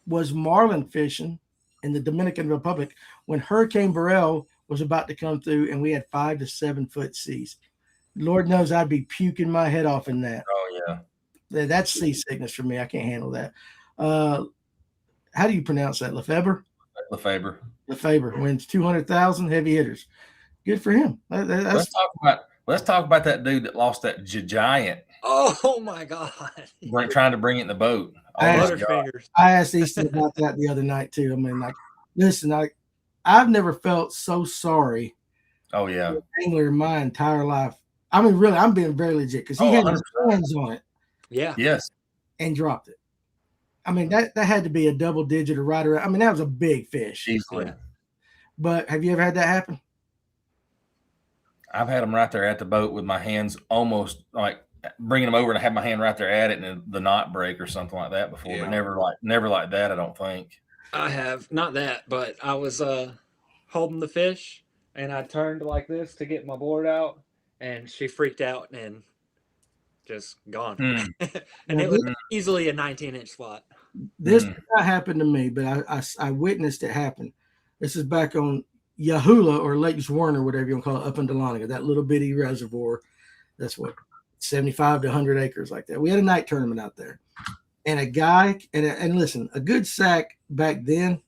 Was marlin fishing in the Dominican Republic when Hurricane Beryl was about to come through, and we had 5 to 7 foot seas. Lord knows I'd be puking my head off in that. Oh yeah, that's seasickness for me. I can't handle that. How do you pronounce that? Lefebvre. Lefebvre wins 200,000 heavy hitters. Good for him. Let's talk about that dude that lost that giant. Oh my God! Trying to bring it in the boat. I asked Easton about that the other night too. I mean, like, listen, I've never felt so sorry. Oh yeah, for an angler in my entire life. I mean, really, I'm being very legit because he had 100%. His hands on it. Yeah. Yes. And dropped it. I mean, that had to be a double digit or right around. I mean, that was a big fish. Easily. Yeah. But have you ever had that happen? I've had them right there at the boat with my hands almost like bringing them over and I have my hand right there at it and the knot break or something like that before, but never like that. I don't think I have not that, but I was holding the fish and I turned like this to get my board out and she freaked out and just gone. And it was easily a 19-inch spot. This did not happen to me, but I witnessed it happen. This is back on Yahula or Lake Zwerner, whatever you want to call it, up in Dahlonega, that little bitty reservoir. That's what 75 to 100 acres like that. We had a night tournament out there, and a guy and listen, a good sack back then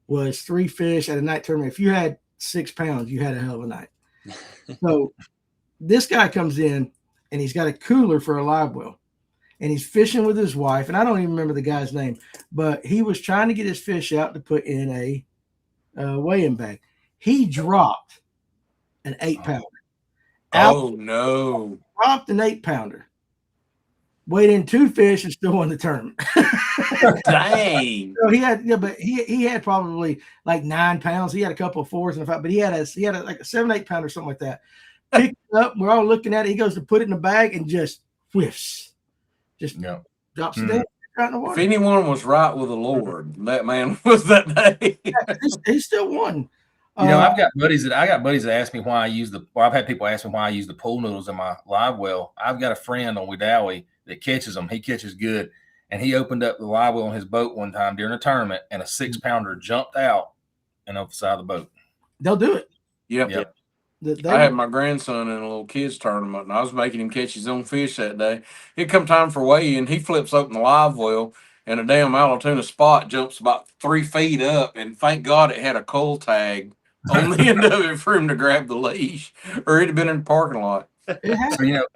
was 3 fish at a night tournament. If you had 6 pounds, you had a hell of a night. So this guy comes in and he's got a cooler for a live well, and he's fishing with his wife, and I don't even remember the guy's name, but he was trying to get his fish out to put in a weigh-in bag. He dropped an 8-pounder. Oh no! Dropped an 8-pounder. Weighed in 2 fish and still won the tournament. Dang! So he had probably like 9 pounds. He had a couple of 4s and a 5, but he had like a 7-8 pounder, something like that. Picked it up. We're all looking at it. He goes to put it in the bag and just whiffs. Just drops it in. If anyone was right with the Lord, that man was that day. He still won. You know, I've got buddies that ask me why I use I've had people ask me why I use the pool noodles in my live well. I've got a friend on Wedowee that catches them. He catches good. And he opened up the live well on his boat one time during a tournament and a 6-pounder jumped out and off the side of the boat. They'll do it. Yep. I had my grandson in a little kids tournament and I was making him catch his own fish that day. It come time for weigh-in. He flips open the live well and a damn Alatoona spot jumps about 3 feet up. And thank God it had a coal tag on the end of it for him to grab the leash, or it'd have been in the parking lot. So, you know,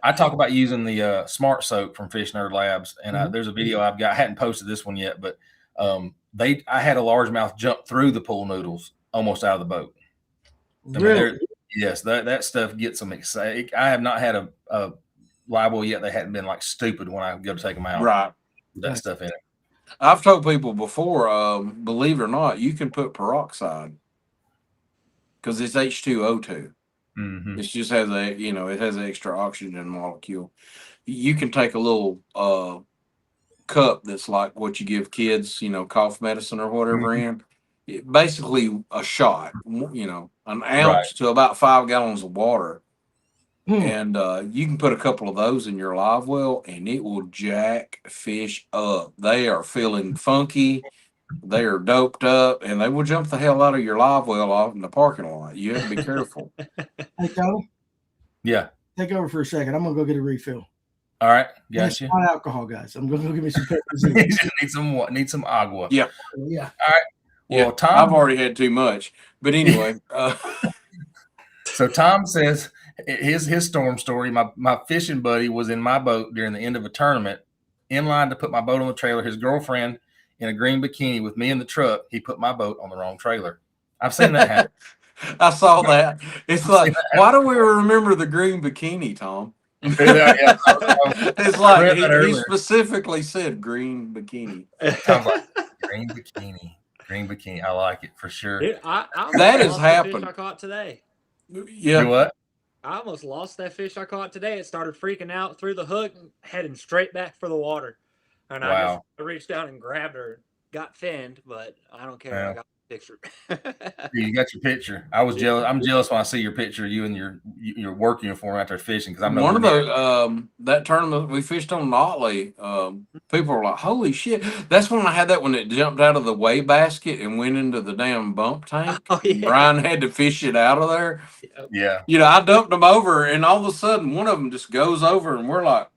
I talk about using the Smart Soak from Fish Nerd Labs, and there's a video I've got. I hadn't posted this one yet, but I had a largemouth jump through the pool noodles almost out of the boat. Really? Yes, that stuff gets them excited. I have not had a live well yet. They hadn't been like stupid when I go to take them out. Right. With that stuff in it. I've told people before, believe it or not, you can put peroxide. Because it's H2O2. Mm-hmm. It just has it has an extra oxygen molecule. You can take a little cup that's like what you give kids, cough medicine or whatever in. Basically a shot, an ounce to about 5 gallons of water. And you can put a couple of those in your live well, and it will jack fish up. They are feeling funky. They are doped up, and they will jump the hell out of your live well off in the parking lot. You have to be careful. Hey, Tony? Yeah. Take over for a second. I'm going to go get a refill. All right. Gotcha. It's not alcohol, guys. I'm going to go get me some Pepsi. Need some agua. Yeah. Yeah. All right. Well, yeah, Tom, I've already had too much. But anyway. So Tom says his storm story, my fishing buddy was in my boat during the end of a tournament, in line to put my boat on the trailer. His girlfriend in a green bikini with me in the truck. He put my boat on the wrong trailer. I've seen that happen. I saw that. It's like, why do we remember the green bikini, Tom? It's like he specifically said green bikini. Tom's like, green bikini. I like it for sure. That has happened. Fish I caught today. Yeah. You what? I almost lost that fish I caught today. It started freaking out, threw the hook, and heading straight back for the water. And I reached down and grabbed her, got finned, but I don't care. I got the picture. You got your picture. I was jealous. I'm jealous when I see your picture of you in your work uniform out there fishing, because I'm one of those that tournament we fished on Notley. People were like, "Holy shit!" That's when I had that when it jumped out of the weigh basket and went into the damn bump tank. Oh, yeah. Brian had to fish it out of there. Yeah. I dumped them over, and all of a sudden one of them just goes over, and we're like,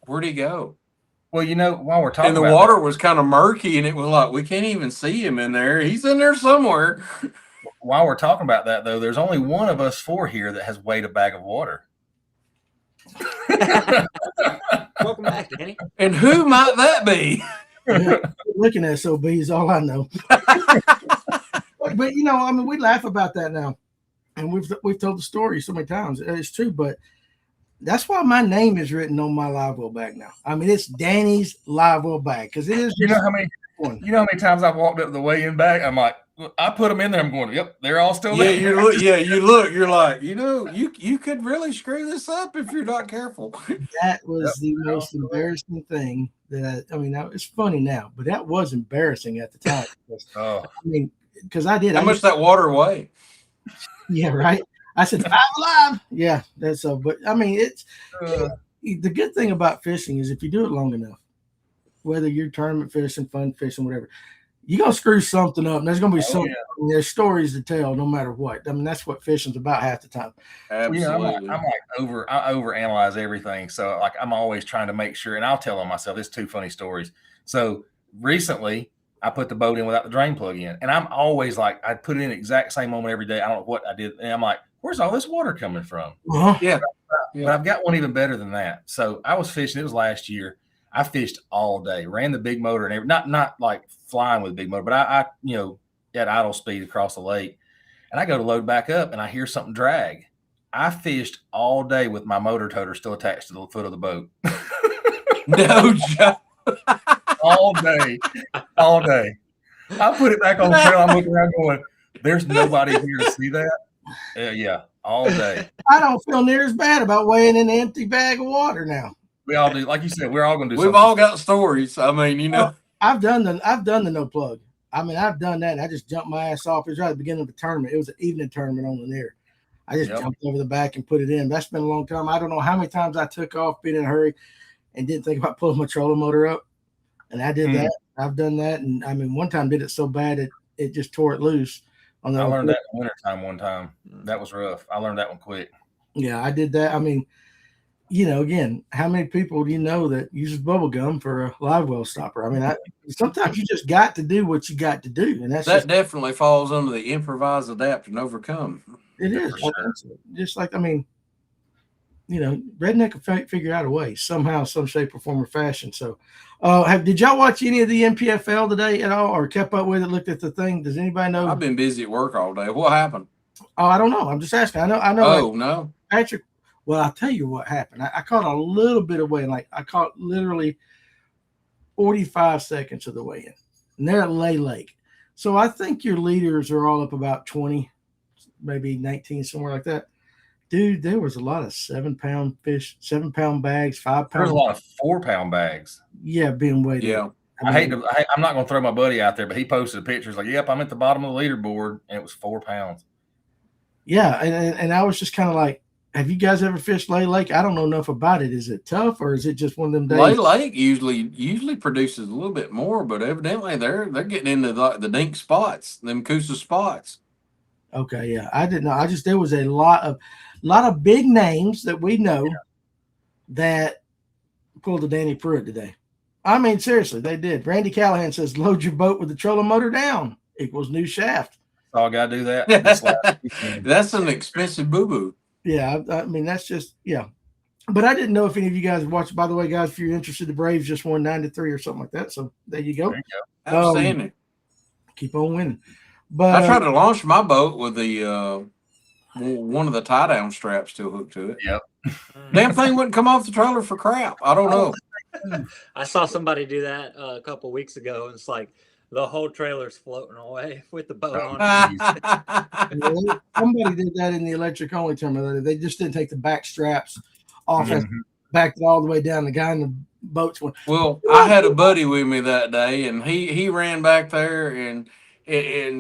"Where'd he go?" Well, while we're talking, and the water was kind of murky, and it was like we can't even see him in there. He's in there somewhere. While we're talking about that, though, there's only one of us four here that has weighed a bag of water. Welcome back, Danny. And who might that be? Looking at SOB is all I know. But we laugh about that now, and we've told the story so many times. It's true, but that's why my name is written on my live well bag now. I mean, it's Danny's live well bag, because it is. You know how many times I've walked up the weigh-in bag? I'm like, I put them in there. I'm going, yep, they're all still there. You look. You're like, you could really screw this up if you're not careful. That was the most embarrassing thing it's funny now, but that was embarrassing at the time. Because I did. How much that water weigh? Yeah, right. I said, 5 alive. Yeah, that's so. But it's the good thing about fishing is if you do it long enough, whether you're tournament fishing, fun fishing, whatever, you're gonna screw something up. And there's gonna be something. Yeah. There's stories to tell, no matter what. I mean, that's what fishing's about half the time. Absolutely. I overanalyze everything. So I'm always trying to make sure, and I'll tell on myself. It's 2 funny stories. So recently, I put the boat in without the drain plug in, and I'm always like, I put it in the exact same moment every day. I don't know what I did, and I'm like, where's all this water coming from? Yeah. But I've got one even better than that. So I was fishing. It was last year. I fished all day, ran the big motor, and not like flying with a big motor, but I at idle speed across the lake. And I go to load back up, and I hear something drag. I fished all day with my motor toter still attached to the foot of the boat. No joke. All day. I put it back on the trail. I'm looking around going, there's nobody here to see that. Yeah, all day. I don't feel near as bad about weighing an empty bag of water now. We all do. Like you said, we're all going to do We've all got stories. I mean, I've done the no plug. I mean, I've done that. And I just jumped my ass off. It was right at the beginning of a tournament. It was an evening tournament on Lanier. I just jumped over the back and put it in. That's been a long time. I don't know how many times I took off, being in a hurry, and didn't think about pulling my trolling motor up. And I did that. I've done that. And I mean, one time did it so bad it just tore it loose. I learned that in wintertime one time. That was rough. I learned that one quick. Yeah, I did that. I mean, again, how many people do you know that uses bubble gum for a live well stopper? I mean, sometimes you just got to do what you got to do. And that definitely falls under the improvise, adapt, and overcome. It is. Sure. Just like, redneck will figure out a way somehow, some shape or form or fashion. So did y'all watch any of the NPFL today at all, or kept up with it, looked at the thing? Does anybody know? I've been busy at work all day. What happened? Oh, I don't know. I'm just asking. I know. Oh, no. Patrick, well, I'll tell you what happened. I caught a little bit of weigh-in. I caught literally 45 seconds of the weigh-in. And they're at Lay Lake. So I think your leaders are all up about 20, maybe 19, somewhere like that. Dude, there was a lot of 7-pound fish, 7-pound bags, 5 There's a pound. lot of 4-pound bags. Yeah, being weighed. Yeah. I'm not going to throw my buddy out there, but he posted a picture. He's like, "Yep, I'm at the bottom of the leaderboard, and it was 4 pounds." Yeah, and I was just kind of like, have you guys ever fished Lay Lake? I don't know enough about it. Is it tough, or is it just one of them days? Lay Lake usually produces a little bit more, but evidently they're getting into the dink spots, them Coosa spots. Okay, yeah, I didn't know. There was a lot of big names that we know that pulled the Danny Pruitt today. I mean, seriously, they did. Randy Callahan says, "Load your boat with the trolling motor down equals new shaft." Oh, I got to do that. That's an expensive boo boo. Yeah, I mean that's just But I didn't know if any of you guys watched. By the way, guys, if you're interested, the Braves just won 9-3 or something like that. So there you go. Outstanding. Keep on winning. But I tried to launch my boat with the one of the tie down straps still hooked to it. Yep. Damn thing wouldn't come off the trailer for crap. I don't know. I saw somebody do that a couple weeks ago, and it's like the whole trailer's floating away with the boat on. Somebody did that in the electric only tournament. They just didn't take the back straps off and backed it all the way down. The guy in the boats went. Well, I had a buddy with me that day, and he ran back there and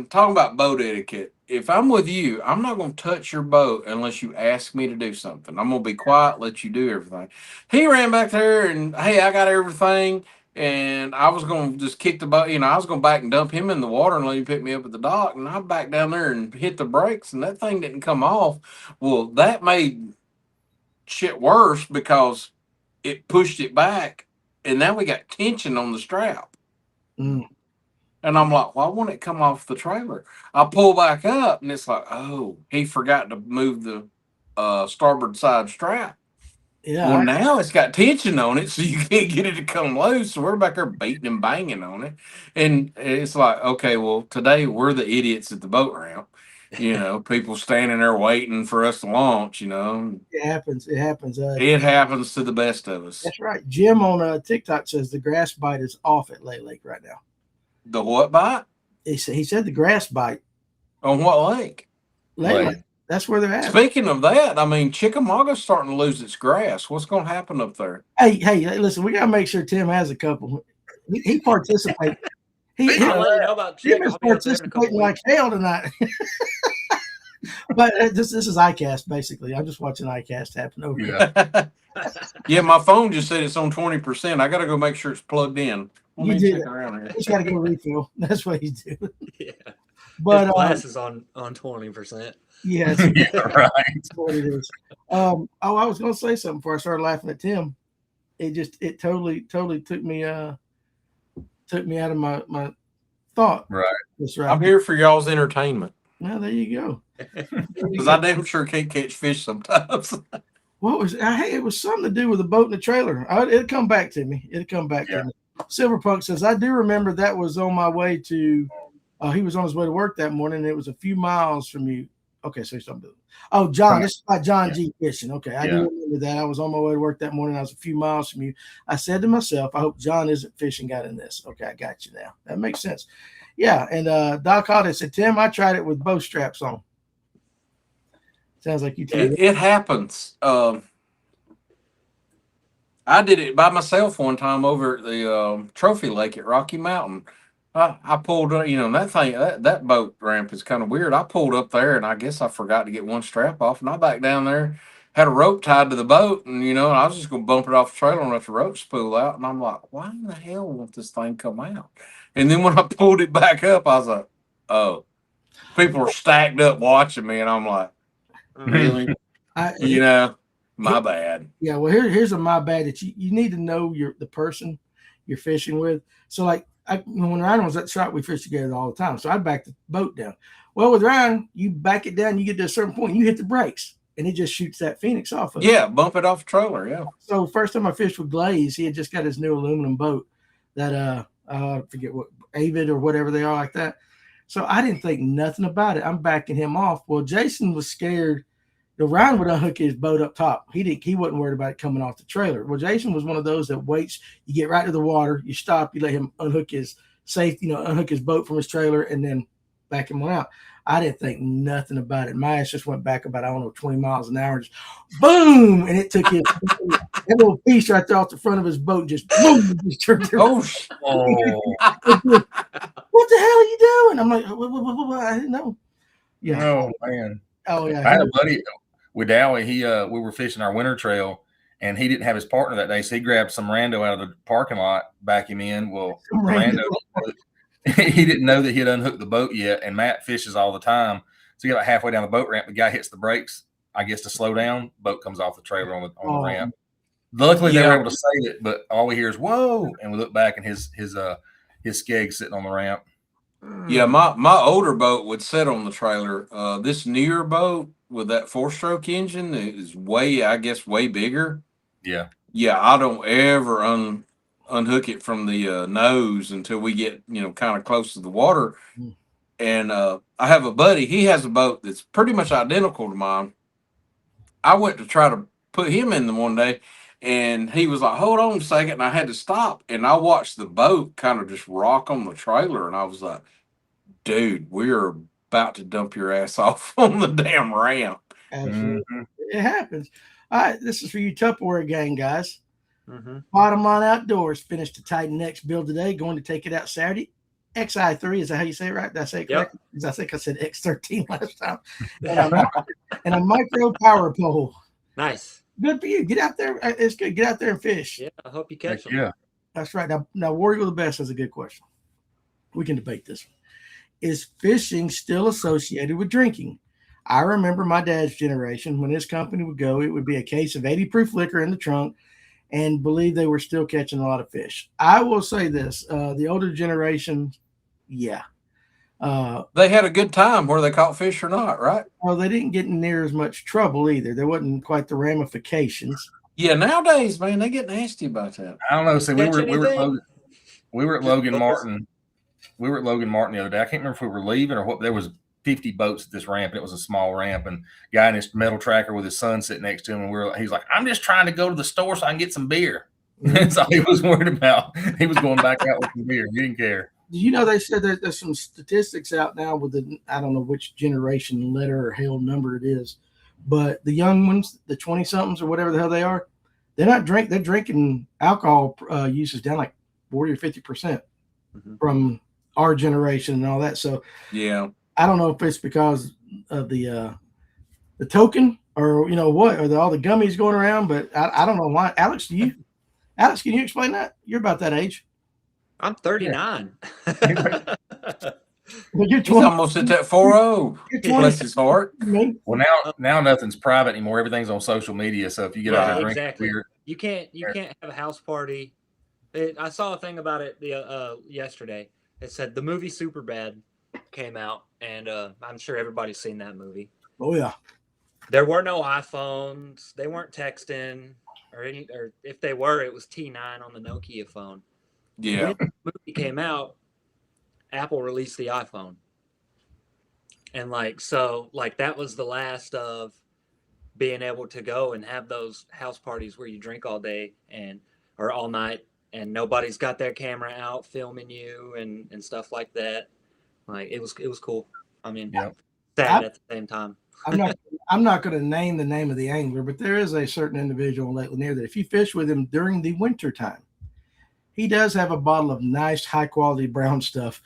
talking about boat etiquette. If I'm with you, I'm not going to touch your boat unless you ask me to do something. I'm going to be quiet, let you do everything. He ran back there and, hey, I got everything. And I was going to just kick the boat. I was going to back and dump him in the water and let him pick me up at the dock. And I backed down there and hit the brakes, and that thing didn't come off. Well, that made shit worse because it pushed it back. And now we got tension on the strap. Mm. And I'm like, why won't it come off the trailer? I pull back up, and it's like, oh, he forgot to move the starboard side strap. Yeah. Well, now it's got tension on it, so you can't get it to come loose. So we're back there beating and banging on it. And it's like, okay, well, today we're the idiots at the boat ramp. People standing there waiting for us to launch, It happens. It happens. It happens to the best of us. That's right. Jim on TikTok says the grass bite is off at Lay Lake right now. The what bite? He said the grass bite. On what lake? Lay Lake. That's where they're at. Speaking of that, I mean, Chickamauga's starting to lose its grass. What's going to happen up there? Hey, listen, we got to make sure Tim has a couple. He participates. I'll let you know about Chick. He participating like hell tonight. But this is iCast, basically. I'm just watching iCast happen over here. Yeah, my phone just said it's on 20%. I got to go make sure it's plugged in. You did. He's got to go refill. That's what he's doing. Yeah. But his glass is on 20%. Yes. Yeah, right. That's what it is. I was going to say something before I started laughing at Tim. It totally took me out of my thought. Right. That's right. I'm here for y'all's entertainment. Well, there you go. Because I damn sure can't catch fish sometimes. What was it was something to do with the boat and the trailer. It'll come back to me. To me. Silverpunk says, I do remember that was on my way to he was on his way to work that morning, and it was a few miles from you. Okay, so something. Oh, John, this is by John G. Fishing. Okay, I do remember that. I was on my way to work that morning. I was a few miles from you. I said to myself, I hope John isn't fishing got in this. Okay, I got you now. That makes sense. Yeah, and Doc Holiday said, Tim, I tried it with bow straps on. Sounds like you did. It happens. I did it by myself one time over at the Trophy Lake at Rocky Mountain. I pulled, that thing, that boat ramp is kind of weird. I pulled up there, and I guess I forgot to get one strap off, and I back down there, had a rope tied to the boat, and, I was just going to bump it off the trailer and let the rope spool out, and I'm like, why in the hell won't this thing come out? And then when I pulled it back up, I was like, oh, people are stacked up watching me, and I'm like, really? My bad. Yeah, well, here's a my bad that you need to know the person you're fishing with. So, like, when Ryan was at the shop, we fished together all the time. So I backed the boat down. Well, with Ryan, you back it down, you get to a certain point, you hit the brakes, and it just shoots that Phoenix off of it. Yeah, bump it off the trailer, yeah. So first time I fished with Glaze, he had just got his new aluminum boat that I forget what, Avid or whatever they are like that. So I didn't think nothing about it. I'm backing him off. Well, Jason was scared. Ryan would unhook his boat up top. He wasn't worried about it coming off the trailer. Well, Jason was one of those that waits. You get right to the water, you stop, you let him unhook his boat from his trailer, and then backing one out. I didn't think nothing about it. My ass just went back about, I don't know, 20 miles an hour, just boom, and it took his that little piece right there off the front of his boat, just boom, just turned around. Oh, What the hell are you doing? I'm like, what? I didn't know. Yeah. oh man. Oh yeah. I had a buddy with Dowie. We were fishing our winter trail, and he didn't have his partner that day, so he grabbed some rando out of the parking lot, back him in. Well, the rando, he didn't know that he had unhooked the boat yet, and Matt fishes all the time. So he got about halfway down the boat ramp, the guy hits the brakes, I guess, to slow down. Boat comes off the trailer on the ramp. Luckily, they were able to save it, but all we hear is "whoa," and we look back, and his skeg sitting on the ramp. Yeah, my older boat would sit on the trailer. This newer boat with that 4-stroke engine is I guess, way bigger. Yeah. Yeah, I don't ever unhook it from the nose until we get, kind of close to the water. And I have a buddy. He has a boat that's pretty much identical to mine. I went to try to put him in the one day, and he was like, "Hold on a second," and I had to stop, and I watched the boat kind of just rock on the trailer, and I was like, "Dude, we're about to dump your ass off on the damn ramp." Absolutely. It happens. All right, this is for you Tupperware gang, guys. Bottom Line Outdoors finished the Titan X build today. Going to take it out Saturday. XI3, is that how you say it right? Did I say it correctly? Because I think I said X13 last time. And a micro power pole. Nice. Good for you. Get out there. It's good. Get out there and fish. Yeah, I hope you catch them. Yeah. That's right. Now, Warrior the Best has a good question. We can debate this one. Is fishing still associated with drinking? I remember my dad's generation, when his company would go, it would be a case of 80 proof liquor in the trunk, and believe they were still catching a lot of fish. I will say this, the older generation, yeah. They had a good time whether they caught fish or not, right? Well, they didn't get near as much trouble either. There wasn't quite the ramifications. Yeah, nowadays, man, they get nasty about that. I don't know. See, we were at Logan Martin. We were at Logan Martin the other day. I can't remember if we were leaving or what. There was 50 boats at this ramp, and it was a small ramp. And guy in his metal tracker with his son sitting next to him, and he's like, "I'm just trying to go to the store so I can get some beer." That's all he was worried about. He was going back out with some beer. He didn't care. You know, they said that there's some statistics out now with I don't know which generation letter or hell number it is, but the young ones, the 20-somethings or whatever the hell they are, they're drinking alcohol usage down like 40 or 50% from our generation and all that. So yeah, I don't know if it's because of the token or what, or all the gummies going around, but I don't know why. Alex, can you explain that? You're about that age. I'm 39. He's almost at that 4-0. Bless his heart. Well, now nothing's private anymore. Everything's on social media. So if you get out there drinking beer, you can't have a house party. I saw a thing about it yesterday. It said the movie Superbad came out, and I'm sure everybody's seen that movie. Oh yeah. There were no iPhones. They weren't texting or if they were, it was T9 on the Nokia phone. Yeah. When the movie came out, Apple released the iPhone. And that was the last of being able to go and have those house parties where you drink all day or all night, and nobody's got their camera out filming you and stuff like that. Like it was cool. I mean, sad at the same time. I'm not going to name the name of the angler, but there is a certain individual in Lake Lanier that if you fish with him during the winter time, he does have a bottle of nice, high-quality brown stuff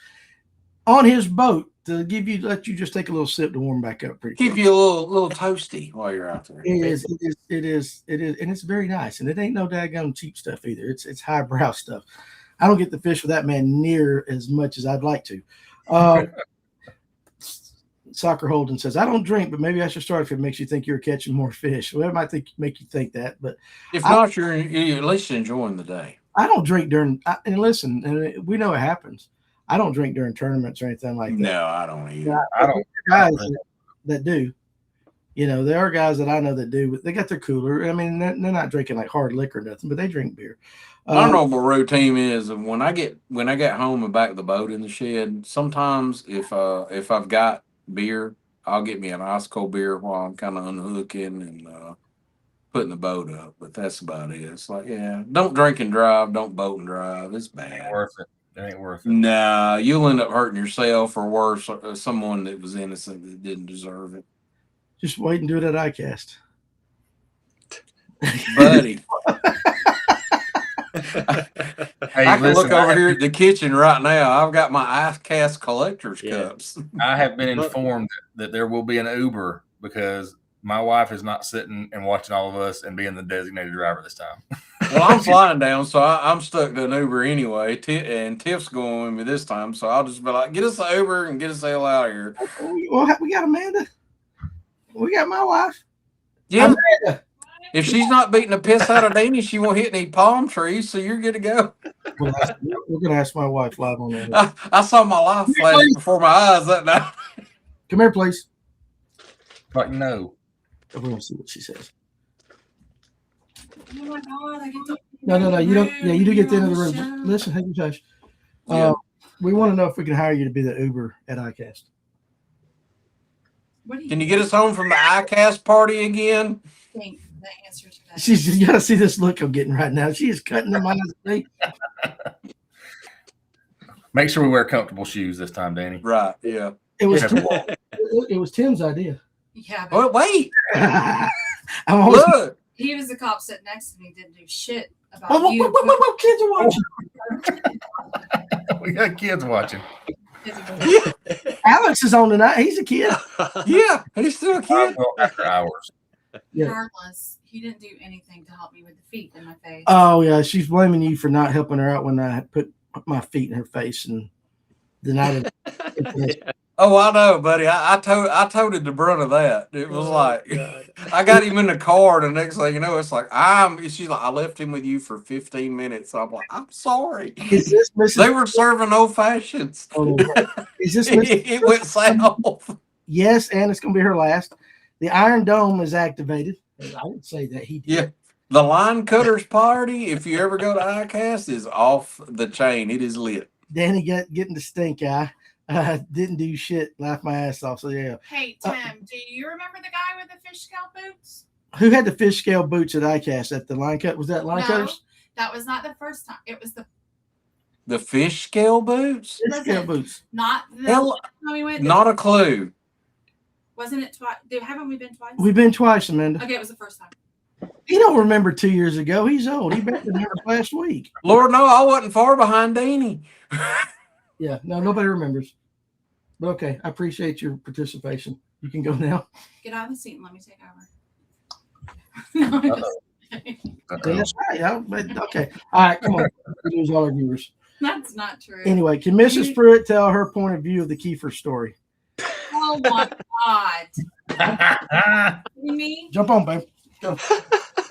on his boat to let you just take a little sip to warm back up. Keep you a little toasty while you're out there. It is, and it's very nice. And it ain't no daggone cheap stuff either. It's highbrow stuff. I don't get to fish with that man near as much as I'd like to. Soccer Holden says, I don't drink, but maybe I should start if it makes you think you're catching more fish. Well, it might make you think that, but if not, you're at least enjoying the day. I don't drink during, and listen, and we know it happens. I don't drink during tournaments or anything like that. No, I don't either. I don't. Guys that do. There are guys that I know that do, but they got their cooler. I mean, they're not drinking like hard liquor or nothing, but they drink beer. My normal routine is when I get home and back to the boat in the shed. Sometimes if I've got beer, I'll get me an ice cold beer while I'm kind of unhooking and putting the boat up. But that's about it. It's like, don't drink and drive, don't boat and drive. It's bad. Worth it. It ain't worth it. Nah, you'll end up hurting yourself or worse, someone that was innocent that didn't deserve it. Just wait and do it at ICAST. Buddy. Hey, I can listen, look over here at the kitchen right now. I've got my ICAST collector's cups. I have been informed that there will be an Uber because my wife is not sitting and watching all of us and being the designated driver this time. Well, I'm flying down, so I'm stuck to an Uber anyway. And Tiff's going with me this time, so I'll just be like, get us an Uber and get us the hell out of here. Well, we got Amanda. We got my wife. Yeah. Amanda. If she's not beating the piss out of Danny, she won't hit any palm trees, so you're good to go. We're going to ask my wife live on that. I saw my life flash before my eyes that night. Come here, please. Like, no. We're going to see what she says. Oh my God, I get to No. You don't. Yeah, you do get the end of the room. Listen, hey, Josh. We want to know if we can hire you to be the Uber at ICAST. Can you get us home from the ICAST party again? think the answer to that? You got to see this look I'm getting right now. She is cutting them eyes at me. Make sure we wear comfortable shoes this time, Danny. Right. Yeah. It was Tim's idea. Yeah, But wait. I'm always, Look. he was the cop sitting next to me, didn't do shit about whoa, you. kids are watching. We got kids watching. Alex is on tonight. He's a kid. Yeah, he's still a kid. After hours. Yeah. Regardless, he didn't do anything to help me with the feet in my face. Oh yeah, she's blaming you for not helping her out when I put my feet in her face, and then I didn't. Oh, I know, buddy. I toted the brunt of that. It was I got him in the car. The next thing you know, it's like she's like, I left him with you for 15 minutes. I'm like, I'm sorry. Is this Mrs. They were serving old fashions. Oh, is this Mrs. It went south. Yes, and it's gonna be her last. The Iron Dome is activated. I would say that he did. Yeah. The line cutters party, if you ever go to ICAST, is off the chain. It is lit. Danny getting the stink eye. Didn't do shit. Laughed my ass off. So yeah. Hey Tim, do you remember the guy with the fish scale boots? Who had the fish scale boots at ICAST at the line cut? Was that line cutters? That was not the first time. It was The fish scale boots? Fish scale boots. not the Hell, time we went. not a clue. Wasn't it twice? Haven't we been twice? We've been twice, Amanda. Okay, it was the first time. He don't remember 2 years ago. He's old. He better remember last week. Lord, no, I wasn't far behind Danny. Yeah, no, nobody remembers. But okay, I appreciate your participation. You can go now. Get out of the seat and let me take over. No, I'm just kidding. Yeah, that's right. Okay. All right, come on. We lose all our viewers. That's not true. Anyway, can Mrs. Pruitt tell her point of view of the Kiefer story? Oh my God. You mean? Jump on, babe. Go.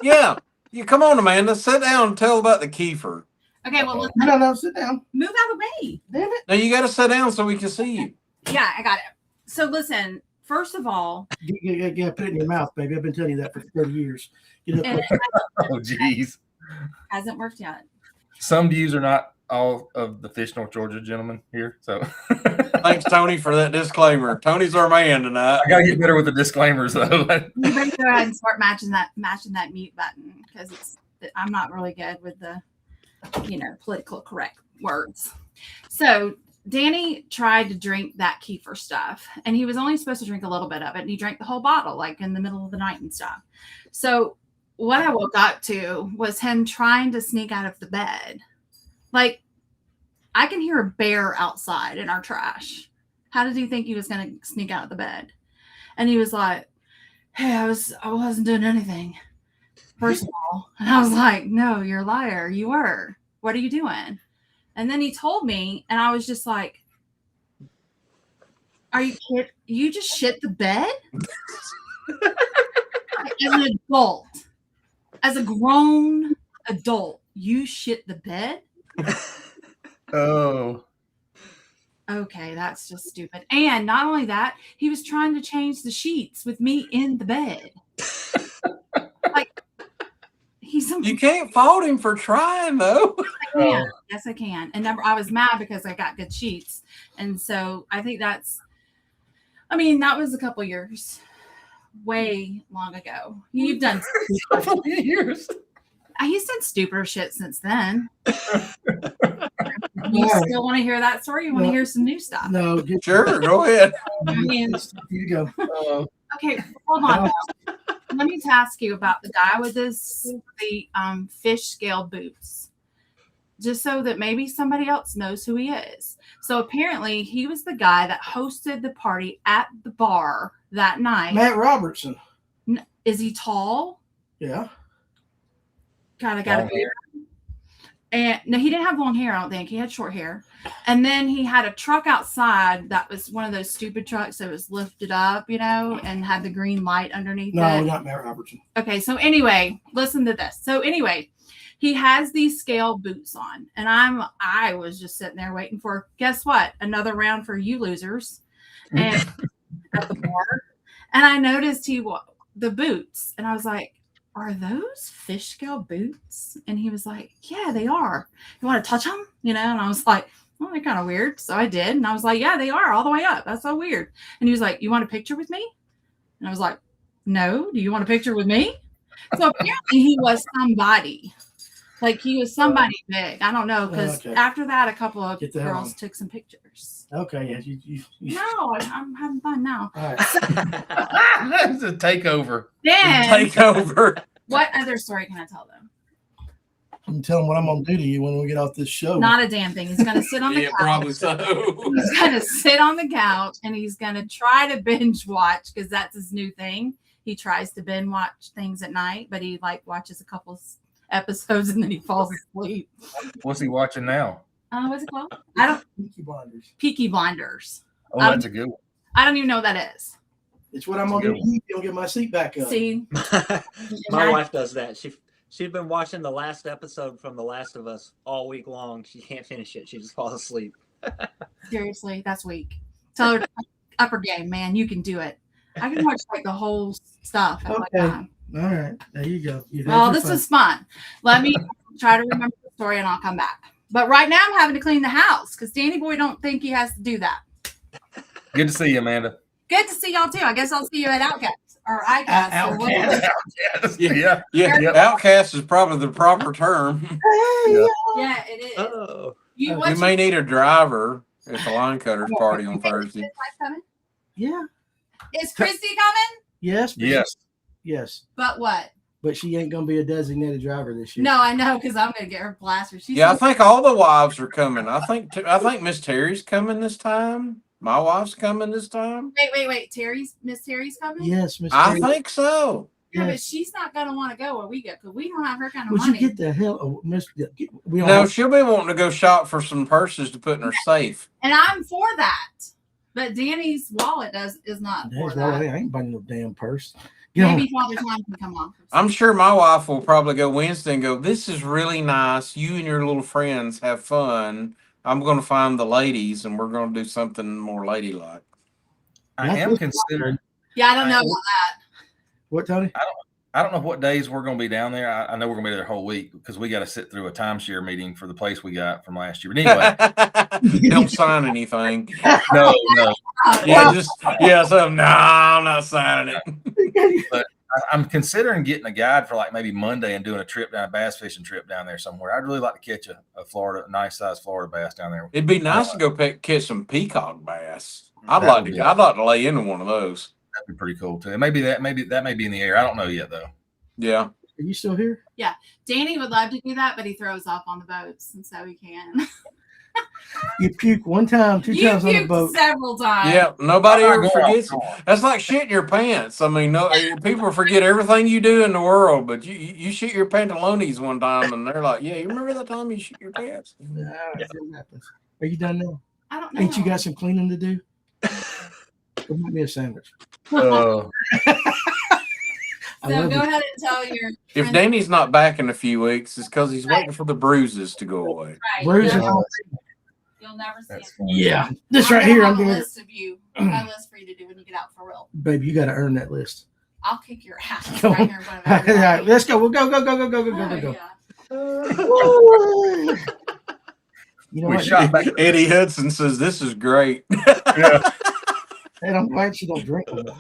Yeah. You come on, Amanda. Sit down and tell about the Kiefer. Okay, well, let's No, sit down. move out of the way. Damn it. Now you got to sit down so we can see you. Yeah, I got it. So listen, first of all, Yeah, put it in your mouth, baby. I've been telling you that for 30 years. and it Oh, jeez. hasn't worked yet. Some views are not all of the Fish North Georgia gentlemen here, so Thanks, Tony, for that disclaimer. Tony's our man tonight. I gotta get better with the disclaimers, though. You better go ahead and start matching that mute button because I'm not really good with the, political correct words. So Danny tried to drink that kefir stuff, and he was only supposed to drink a little bit of it, and he drank the whole bottle, like in the middle of the night and stuff. So what I woke up to was him trying to sneak out of the bed. Like, I can hear a bear outside in our trash. How did he think he was going to sneak out of the bed? And he was like, hey, I wasn't doing anything. First of all. And I was like, no, you're a liar. You were. What are you doing? And then he told me, and I was just like, are you kidding? You just shit the bed? As an adult, as a grown adult, you shit the bed? Oh. Okay, that's just stupid. And not only that, he was trying to change the sheets with me in the bed. Like, You can't fault him for trying, though. I can. Yes, I can. And I was mad because I got good sheets. And so I think that was a couple years, way long ago. You've done A couple of years. He's done stupider shit since then. you still want to hear that story? You want to hear some new stuff? No, Sure, go ahead. I mean, you go. okay, hold on. Let me ask you about the guy with the fish scale boots, just so that maybe somebody else knows who he is. So apparently, he was the guy that hosted the party at the bar that night. Matt Robertson. Is he tall? Yeah. Kind of got a beard. And no, he didn't have long hair, I don't think. He had short hair. And then he had a truck outside that was one of those stupid trucks that was lifted up, and had the green light underneath it. No, not Matt Robertson. Okay, so anyway, listen to this. So anyway, he has these scale boots on. And I was just sitting there waiting for, guess what? Another round for you losers. And at the bar. And I noticed the boots. And I was like, are those fish scale boots? And he was like, yeah, they are. You want to touch them? And I was like, well, they're kind of weird. So I did. And I was like, yeah, they are all the way up. That's so weird. And he was like, you want a picture with me? And I was like, no. Do you want a picture with me? So apparently he was somebody. Like he was somebody big. I don't know. Because after that, a couple of girls took some pictures. Okay. Yeah. You. No, I'm having fun now. All right. That's a takeover. Then, Takeover. What other story can I tell them? You can tell them what I'm going to do to you when we get off this show. Not a damn thing. He's going to sit on the couch. Probably so. He's going to sit on the couch and he's going to try to binge watch because that's his new thing. He tries to binge watch things at night, but he watches a couple episodes and then he falls asleep. What's he watching now? What's it called? I don't. Peaky Blinders. Oh, that's a good one. I don't even know what that is. It's what I'm going to do. You don't get my seat back up. See, my wife does that. She'd been watching the last episode from The Last of Us all week long. She can't finish it. She just falls asleep. Seriously, that's weak. Tell her to up her game, man. You can do it. I can watch the whole stuff. Okay. All right. There you go. Well, this was fun. Let me try to remember the story and I'll come back. But right now I'm having to clean the house because Danny Boy don't think he has to do that. Good to see you, Amanda. Good to see y'all too. I guess I'll see you at Outcast or ICAST. Outcast. Yeah. Outcast is probably the proper term. Yeah, it is. Oh. You may need a driver at the line cutters party on Thursday. Yeah. Is Christy coming? Yes. Yes. But what? But she ain't going to be a designated driver this year. No, I know because I'm going to get her plastered. I think all the wives are coming. I think Miss Terry's coming this time. My wife's coming this time. Wait. Miss Terry's coming? Yes, Miss Terry. I think so. Yeah, but she's not going to want to go where we go because we don't have her kind of Would money. you get the hell? She'll be wanting to go shop for some purses to put in her safe. And I'm for that. But Danny's wallet is not for that. I ain't buying no damn purse. Maybe Father Time can come off. I'm sure my wife will probably go Wednesday and go, this is really nice. You and your little friends have fun. I'm going to find the ladies and we're going to do something more ladylike. I am considering. Yeah, I don't know about that. What, Tony? I don't know what days we're going to be down there. I know we're going to be there the whole week because we got to sit through a timeshare meeting for the place we got from last year. But anyway, don't sign anything. No. No, I'm not signing it. But I'm considering getting a guide for maybe Monday and doing a bass fishing trip down there somewhere. I'd really like to catch a nice size Florida bass down there. It'd be nice to go catch some peacock bass. I'd like to lay into one of those. That'd be pretty cool too. And maybe that may be in the air. I don't know yet though. Yeah. Are you still here? Yeah. Danny would love to do that, but he throws up on the boats, and so he can. You puke one time, two times on the boat. Several times. Yeah, nobody ever forgets it. That's like shitting your pants. I mean, people forget everything you do in the world, but you shit your pantalones one time, and they're like, "Yeah, you remember that time you shit your pants?" Yeah, it happens. Are you done now? I don't know. Ain't you got some cleaning to do? Go make me a sandwich. So go ahead and tell your. If Danny's not back in a few weeks, it's because he's waiting for the bruises to go away. Right. Bruises. You'll never see it. Yeah, this right here. I'm going doing a list of you. My list for you to do when you get out for real. Baby, you got to earn that list. I'll kick your ass Come right on. here. All right, let's go. We'll go. You know what? Eddie Hudson says this is great. Yeah. And I'm glad she don't drink no more.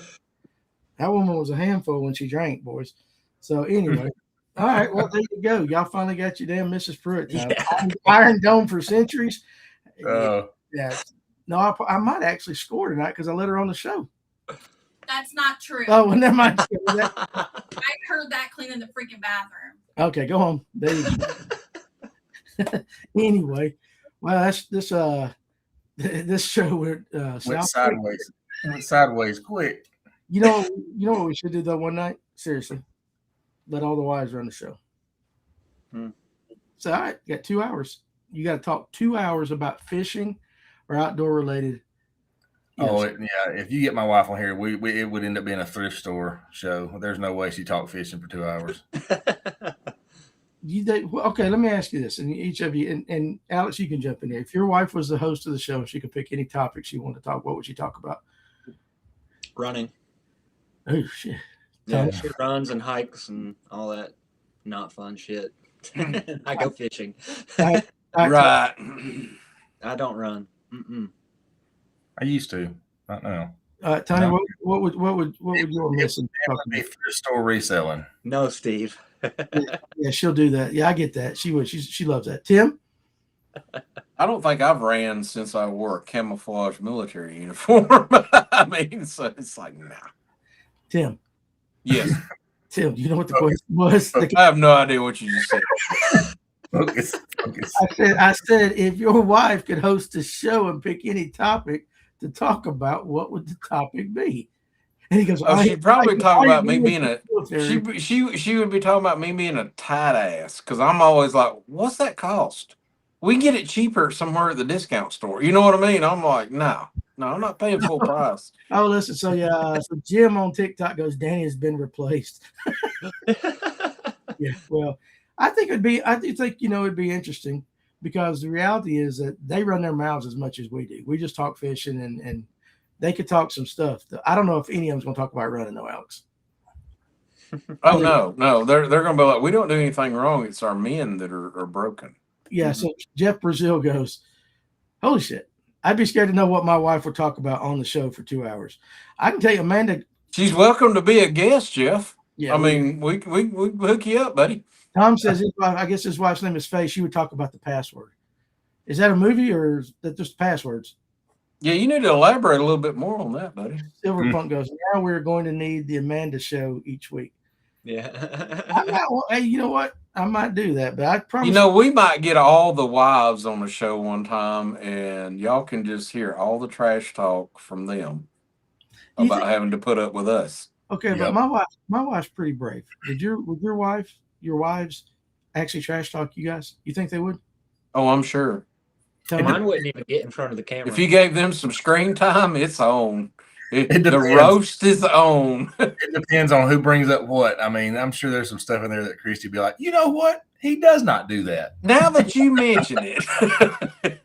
That woman was a handful when she drank, boys. So anyway, all right. Well, there you go. Y'all finally got your damn Mrs. Pruitt. Iron Dome for centuries. Yeah. No, I might actually score tonight because I let her on the show. That's not true. Oh, well, never mind. I heard that cleaning the freaking bathroom. Okay, go home. There you go. Anyway, well, that's this show went sideways. Went sideways quick. You know what we should do though one night? Seriously. Let all the wives run the show. So all right, you got 2 hours. You got to talk 2 hours about fishing or outdoor related. Yeah. If you get my wife on here, it would end up being a thrift store show. There's no way she talked fishing for 2 hours. Okay, let me ask you this, and each of you, and Alex, you can jump in here. If your wife was the host of the show and she could pick any topic she wanted to talk, what would she talk about? Running. Oh shit! Yeah, she runs and hikes and all that not fun shit. I go fishing. Right. I don't run. I used to. Not now. Tony, no. what would you miss? Thrift store reselling. No, Steve. Yeah, she'll do that. Yeah, I get that. She would. She loves that. Tim? I don't think I've ran since I wore a camouflage military uniform. I mean, so it's like, nah. Tim. Yes. Tim, do you know what the question was? I have no idea what you just said. Focus. I said, if your wife could host a show and pick any topic to talk about, what would the topic be? And he goes, she'd probably talk about me being she would be talking about me being a tight ass, because I'm always like, what's that cost? We get it cheaper somewhere at the discount store. You know what I mean? I'm like, no, I'm not paying full price. Oh, listen. So so Jim on TikTok goes, Danny has been replaced. Yeah. Well, I think it'd be interesting, because the reality is that they run their mouths as much as we do. We just talk fishing and they could talk some stuff. I don't know if any of them's going to talk about running though, Alex. Oh no, they're going to be like, we don't do anything wrong. It's our men that are broken. Yeah. Mm-hmm. So Jeff Brazil goes, holy shit. I'd be scared to know what my wife would talk about on the show for 2 hours. I can tell you, Amanda. She's welcome to be a guest, Jeff. Yeah. I mean, we hook you up, buddy. Tom says I guess his wife's name is Faye. She would talk about the password. Is that a movie or is that just passwords? Yeah, you need to elaborate a little bit more on that, buddy. Silverpunk goes, now we're going to need the Amanda show each week. Yeah. Hey, you know what? I might do that, but I promise. You know, we might get all the wives on the show one time, and y'all can just hear all the trash talk from them about having to put up with us. Okay, yep. But my wife's pretty brave. Would your wives actually trash talk you guys? You think they would? Oh, I'm sure. Mine wouldn't even get in front of the camera. If you gave them some screen time, it's on. The roast is on. It depends on who brings up what. I mean, I'm sure there's some stuff in there that Christy would be like, you know what? He does not do that. Now that you mention it.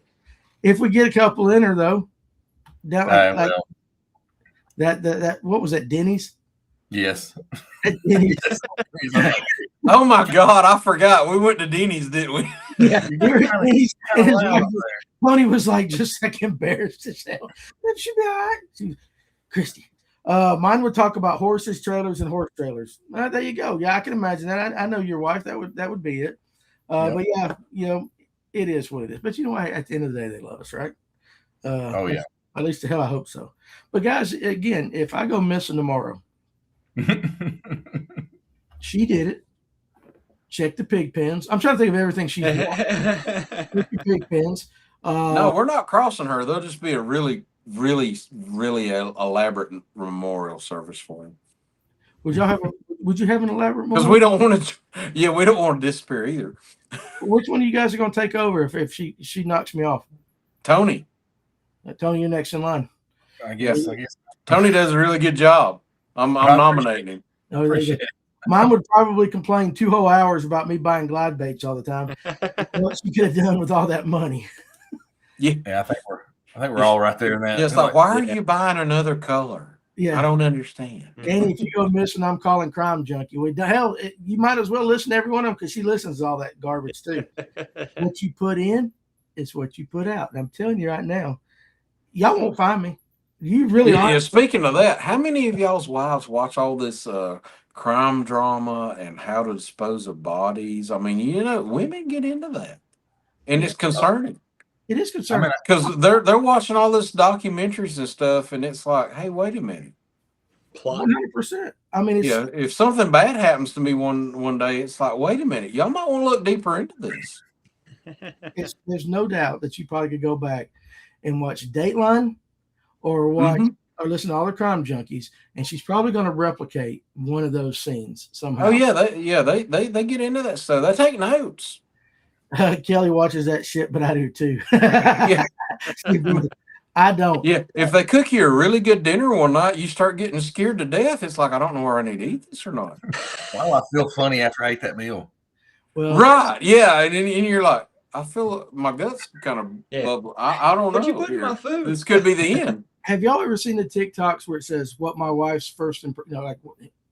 If we get a couple in her, though, that what was that, Denny's? Yes. Denny's. Oh my God, I forgot. We went to Denny's, didn't we? Yeah. Tony was like just like embarrassed to say, that should be all right. Christy. Mine would talk about horses, trailers, and horse trailers. There you go. Yeah, I can imagine that. I know your wife. That would be it. Yep. But yeah, it is what it is. But you know what? At the end of the day, they love us, right? Oh yeah. At least the hell I hope so. But guys, again, if I go missing tomorrow, she did it. Check the pig pens. I'm trying to think of everything she did. Pig pens. No, we're not crossing her. There'll just be a really, really, really elaborate memorial service for him. Would you have an elaborate memorial? Because we don't want to. Yeah, we don't want to disappear either. Which one of you guys are going to take over if she knocks me off? Tony. Tony, you're next in line. I guess. Tony does a really good job. I'm nominating him. Appreciate it. Mine would probably complain 2 whole hours about me buying glide baits all the time. What she could have done with all that money. Yeah, I think we're all right there in that. Yeah, it's like, why are you buying another color? Yeah, I don't understand. Danny, if you go missing, I'm calling Crime Junkie. You might as well listen to every one of them, because she listens to all that garbage too. What you put in is what you put out. And I'm telling you right now, y'all won't find me. You really are. Yeah, speaking of that, how many of y'all's wives watch all this crime drama and how to dispose of bodies? I mean, women get into that, and it's concerning. It is concerning. Because they're watching all this documentaries and stuff, and it's like, hey, wait a minute. 100%. I mean, it's, If something bad happens to me one day, it's like, wait a minute, y'all might want to look deeper into this. there's no doubt that you probably could go back and watch Dateline or watch or listen to all the crime junkies, and she's probably going to replicate one of those scenes somehow. Oh yeah, they get into that stuff. They take notes. Kelly watches that shit, but I do too. Yeah. I don't. Yeah, if they cook you a really good dinner one night, you start getting scared to death. It's like, I don't know where I need to eat this or not. Why do I feel funny after I ate that meal? Well, Right, yeah, and you're like, I feel my guts kind of bubble. I don't know. What you put in my food? This could be the end. Have y'all ever seen the TikToks where it says what my wife's first, like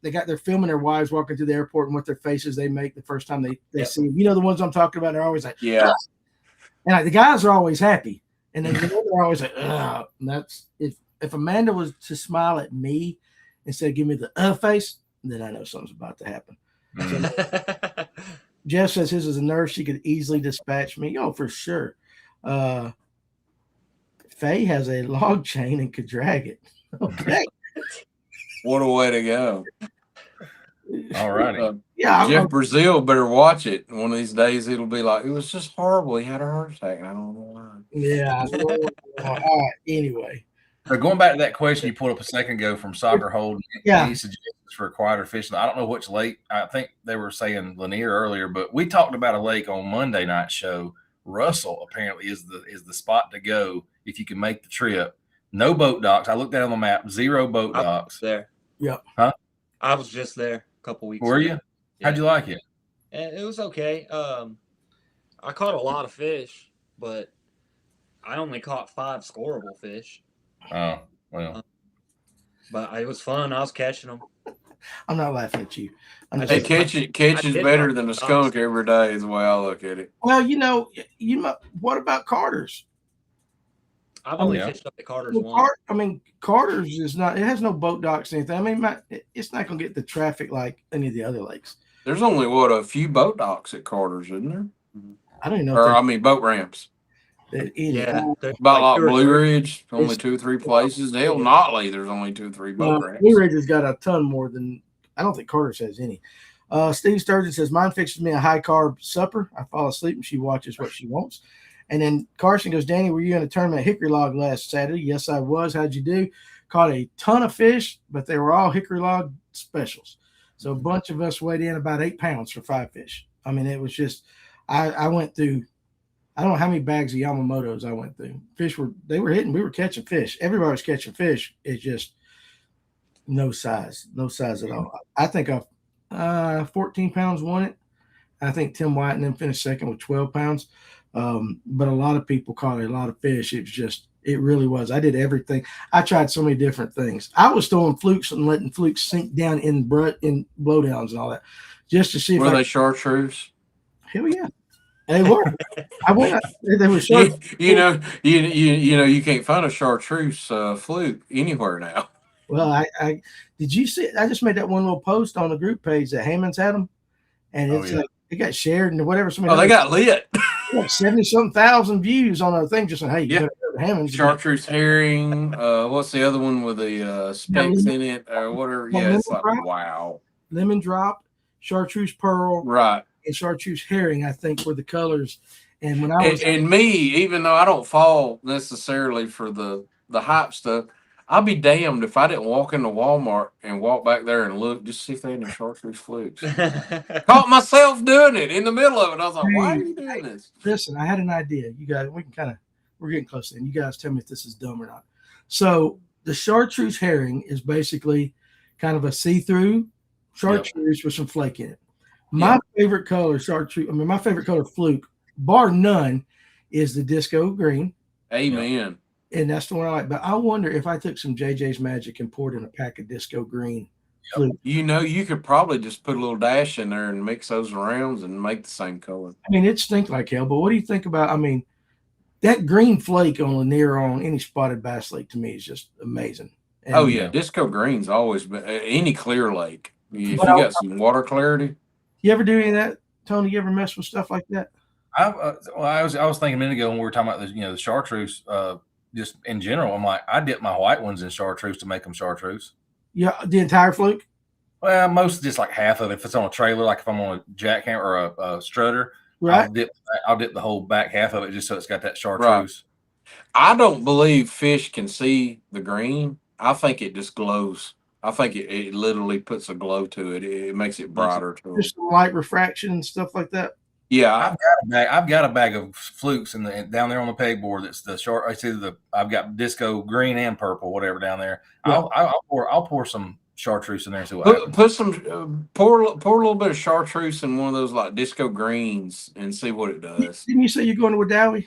they're filming their wives walking through the airport and what their faces they make the first time they see them. You know the ones I'm talking about. They're always like, yeah, and like, the guys are always happy, and then they're always like, ugh. And that's if Amanda was to smile at me instead of giving me the face, then I know something's about to happen. So, Jeff says his is a nurse. She could easily dispatch me. Oh, for sure. Faye has a log chain and could drag it. Okay. What a way to go. All righty. Yeah. Jeff Brazil better watch it. One of these days it'll be like, it was just horrible. He had a heart attack. And I don't know why. Yeah. All right. Anyway. So going back to that question you pulled up a second ago from Soccer Hold, any suggestions for quieter fishing? I don't know which lake. I think they were saying Lanier earlier, but we talked about a lake on Monday night show. Russell apparently is the spot to go if you can make the trip. No boat docks. I looked at it on the map. 0 boat docks. There. Yep. Huh? I was just there a couple weeks Were ago. you? How'd you like it? And it was okay. I caught a lot of fish, but I only caught 5 scoreable fish. Oh, well. But it was fun. I was catching them. I'm not laughing at you. Hey, catch is better than a skunk every day is the way I look at it. Well, what about Carter's? I've only fished up at Carter's once. Carter's is not. It has no boat docks or anything. I mean, it's not going to get the traffic like any of the other lakes. There's only a few boat docks at Carter's, isn't there? I don't even know. Boat ramps. Yeah, about like Blue Ridge, only 2 or 3 places. Hell, Notley, there's only 2 or 3 boat ramps. Blue Ridge has got a ton more than. I don't think Carter's has any. Steve Sturgeon says mine fixes me a high carb supper. I fall asleep and she watches what she wants. And then Carson goes, Danny, were you in a tournament at Hickory Log last Saturday? Yes, I was. How'd you do? Caught a ton of fish, but they were all Hickory Log specials. So a bunch of us weighed in about 8 pounds for 5 fish. I mean, it was just, I went through, I don't know how many bags of Yamamotos I went through. They were hitting, we were catching fish. Everybody was catching fish. It's just no size at all. I think 14 pounds won it. I think Tim White and then finished second with 12 pounds. But a lot of people caught a lot of fish. It really was. I did everything. I tried so many different things. I was throwing flukes and letting flukes sink down in blowdowns and all that, just to see if they chartreuse. Hell yeah, they were. I went. They were chartreuse. You can't find a chartreuse fluke anywhere now. Well, I did you see? I just made that one little post on the group page that Hammond's had them, and it's like it got shared and whatever. They got lit. 70-something thousand views on our thing. Just like, hey, you better go to Hammond's. Chartreuse herring. What's the other one with the specks in it or whatever? Yeah, it's like wow. Lemon drop, chartreuse pearl, right, and chartreuse herring. I think were the colors. And when I was and me, even though I don't fall necessarily for the hype stuff, I'll be damned if I didn't walk into Walmart and walk back there and look just see if they had any chartreuse flukes. Caught myself doing it in the middle of it. I was like, why are you doing this? Listen, I had an idea. You guys, we're getting close to it. You guys tell me if this is dumb or not. So the chartreuse herring is basically kind of a see-through chartreuse with some flake in it. My favorite color my favorite color fluke, bar none, is the disco green. Amen. And that's the one I like. But I wonder if I took some JJ's Magic and poured in a pack of disco green. Fluke. You could probably just put a little dash in there and mix those around and make the same color. I mean, it stinks like hell. But what do you think about? I mean, that green flake on Lanier on any spotted bass lake to me is just amazing. And, disco green's always been any clear lake. If you got some water clarity. You ever do any of that, Tony? You ever mess with stuff like that? I was thinking a minute ago when we were talking about the chartreuse, just in general. I'm like, I dip my white ones in chartreuse to make them chartreuse. Yeah, the entire fluke. Well, most just like half of it. If it's on a trailer, like if I'm on a jackhammer or a strutter, Right. I'll dip the whole back half of it just so it's got that chartreuse. Right. I don't believe fish can see the green. I think it just glows. I think it literally puts a glow to it. It makes it brighter to them. Just some light refraction and stuff like that. Yeah, I've got a bag of flukes down there on the pegboard. That's the short. I've got disco green and purple, whatever down there. Yeah. I'll pour some chartreuse in there and see what happens. put some pour a little bit of chartreuse in one of those like disco greens and see what it does. Didn't you say you're going to Wadowee?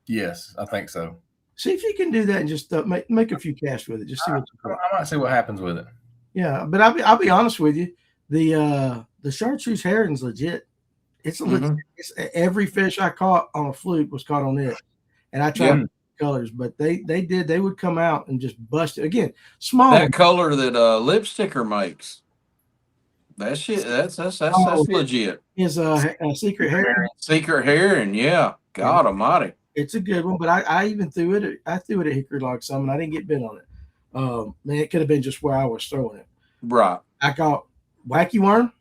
Yes, I think so. See if you can do that and just make a few casts with it. Just see what you got. I might see what happens with it. Yeah, but I'll be honest with you. The chartreuse herring's legit. It's a legit. It's, every fish I caught on a fluke was caught on it, and I tried colors, but they would come out and just bust it again. Small that color that lipsticker makes. That shit. That's legit. Is a secret herring. Secret herring, yeah. God Almighty. It's a good one, but I even threw it. I threw it at hickory log some, and I didn't get bit on it. Man, it could have been just where I was throwing it. Right. I caught wacky worm,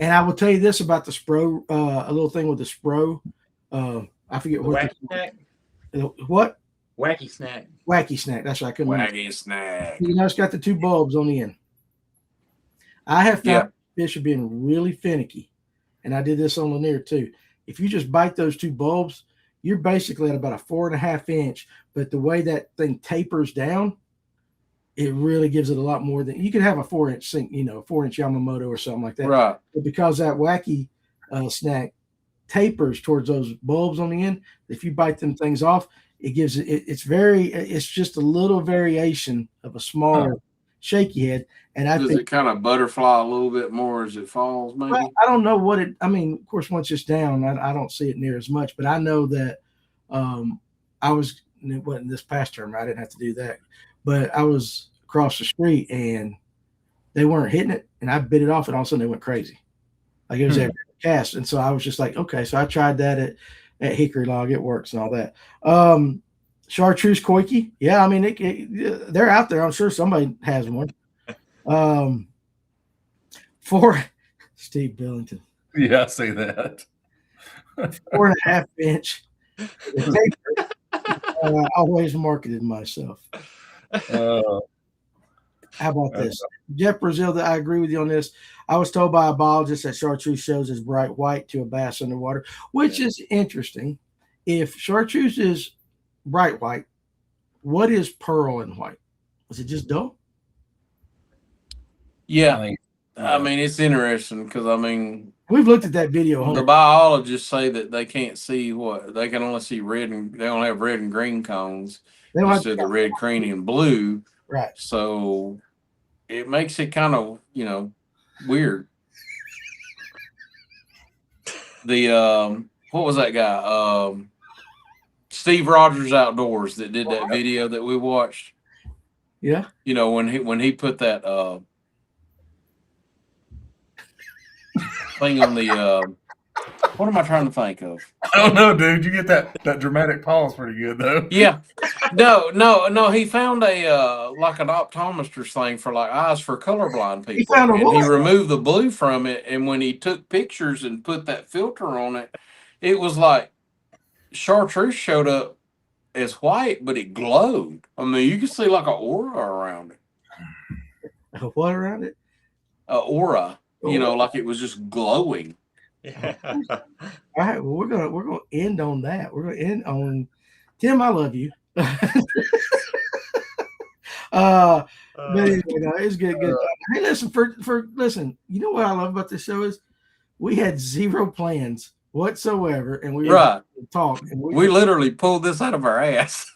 and I will tell you this about the spro. A little thing with the spro. I forget what. Wacky snack. What? Wacky snack. Wacky snack. That's right. I couldn't remember. Wacky snack. You know, it's got the two bulbs on the end. I have found fish are being really finicky, and I did this on Lanier too. If you just bite those two bulbs, you're basically at about a 4.5 inch. But the way that thing tapers down, it really gives it a lot more than you could have a 4-inch sink, 4-inch Yamamoto or something like that. Right. But because that wacky snack tapers towards those bulbs on the end, if you bite them things off, it gives it. It's just a little variation of a smaller shaky head. And does it kind of butterfly a little bit more as it falls, maybe? Well, I don't know what it. I mean, of course, once it's down, I don't see it near as much. But I know that I was. It wasn't this past term. I didn't have to do that. But I was across the street and they weren't hitting it, and I bit it off, and all of a sudden they went crazy, like it was every cast. And so I was just like, okay. So I tried that at hickory log. It works and all that. Chartreuse koiki, yeah. I mean, they're out there. I'm sure somebody has one. For Steve Billington. Yeah, I see that. 4.5 inch. I always marketed myself. How about this? Jeff Brazil, I agree with you on this. I was told by a biologist that chartreuse shows as bright white to a bass underwater, which is interesting. If chartreuse is bright white, what is pearl and white? Is it just dull? Yeah. I mean, it's interesting because, we've looked at that video. The biologists say that they can't see they can only see red, and they don't have red and green cones. They don't have the red, green, and blue. Right. So it makes it kind of, weird. The what was that guy? Steve Rogers Outdoors that did that video that we watched. Yeah. When he put that thing on the what am I trying to think of? I don't know, dude. You get that dramatic pause pretty good though. Yeah. No. He found a like an optometrist thing for like eyes for colorblind people. He removed the blue from it, and when he took pictures and put that filter on it, it was like chartreuse showed up as white, but it glowed. I mean, you could see like an aura around it. What around it? Aura. Like it was just glowing. Yeah. All right. Well, we're gonna end on that. We're gonna end on Tim. I love you. But anyway, it's good. Hey, listen. Listen. You know what I love about this show is we had zero plans whatsoever, and we talk. And we literally pulled this out of our ass.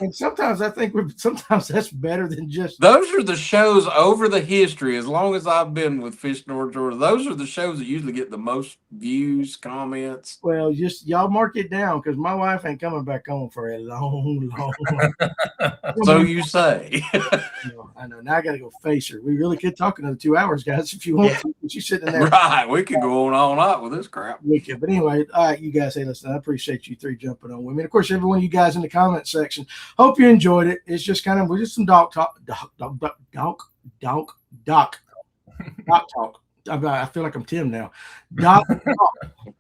And sometimes I think sometimes that's better than just. Those are the shows over the history, as long as I've been with Fish North Georgia. Those are the shows that usually get the most views, comments. Well, just y'all mark it down because my wife ain't coming back on for a long. So you say. I know. Now I got to go face her. We really could talk another 2 hours, guys, if you want to. with you sitting there. Right. We could go on all night with this crap. We could. But anyway, all right, you guys, hey, listen, I appreciate you three jumping on with me. And of course, every one of you guys in the comment section, hope you enjoyed it. It's just we're just some dog talk. I feel like I'm Tim now. Doc talk.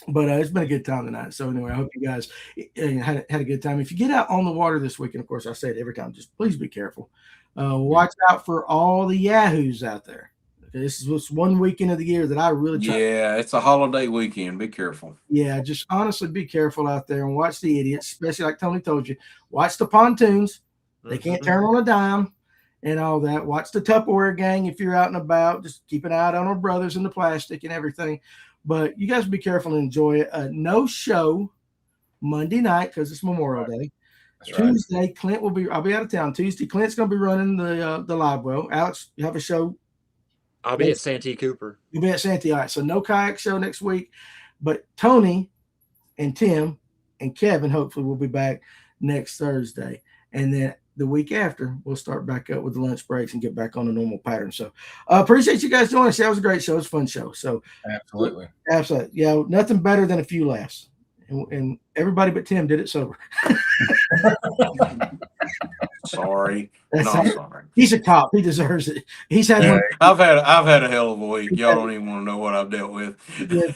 But it's been a good time tonight. So anyway, I hope you guys had a good time. If you get out on the water this weekend, of course, I say it every time, just please be careful. Watch out for all the yahoos out there. This is one weekend of the year that I really try. Yeah, it's a holiday weekend. Be careful. Yeah, just honestly be careful out there and watch the idiots, especially like Tony told you. Watch the pontoons. They can't turn on a dime and all that. Watch the Tupperware gang if you're out and about. Just keep an eye out on our brothers in the plastic and everything. But you guys be careful and enjoy it. No show Monday night because it's Memorial Day. That's Tuesday, right. Clint will be. I'll be out of town Tuesday. Clint's going to be running the live well. Alex, you have a show. I'll be at Santee Cooper. You'll be at Santee. All right. So no kayak show next week, but Tony and Tim and Kevin hopefully will be back next Thursday, and then the week after we'll start back up with the lunch breaks and get back on a normal pattern. So appreciate you guys joining us. That was a great show. It was a fun show. So absolutely. Yeah, nothing better than a few laughs, and everybody but Tim did it sober. Sorry. Sorry. He's a cop. He deserves it. He's had. I've had a hell of a week. Y'all don't even want to know what I've dealt with.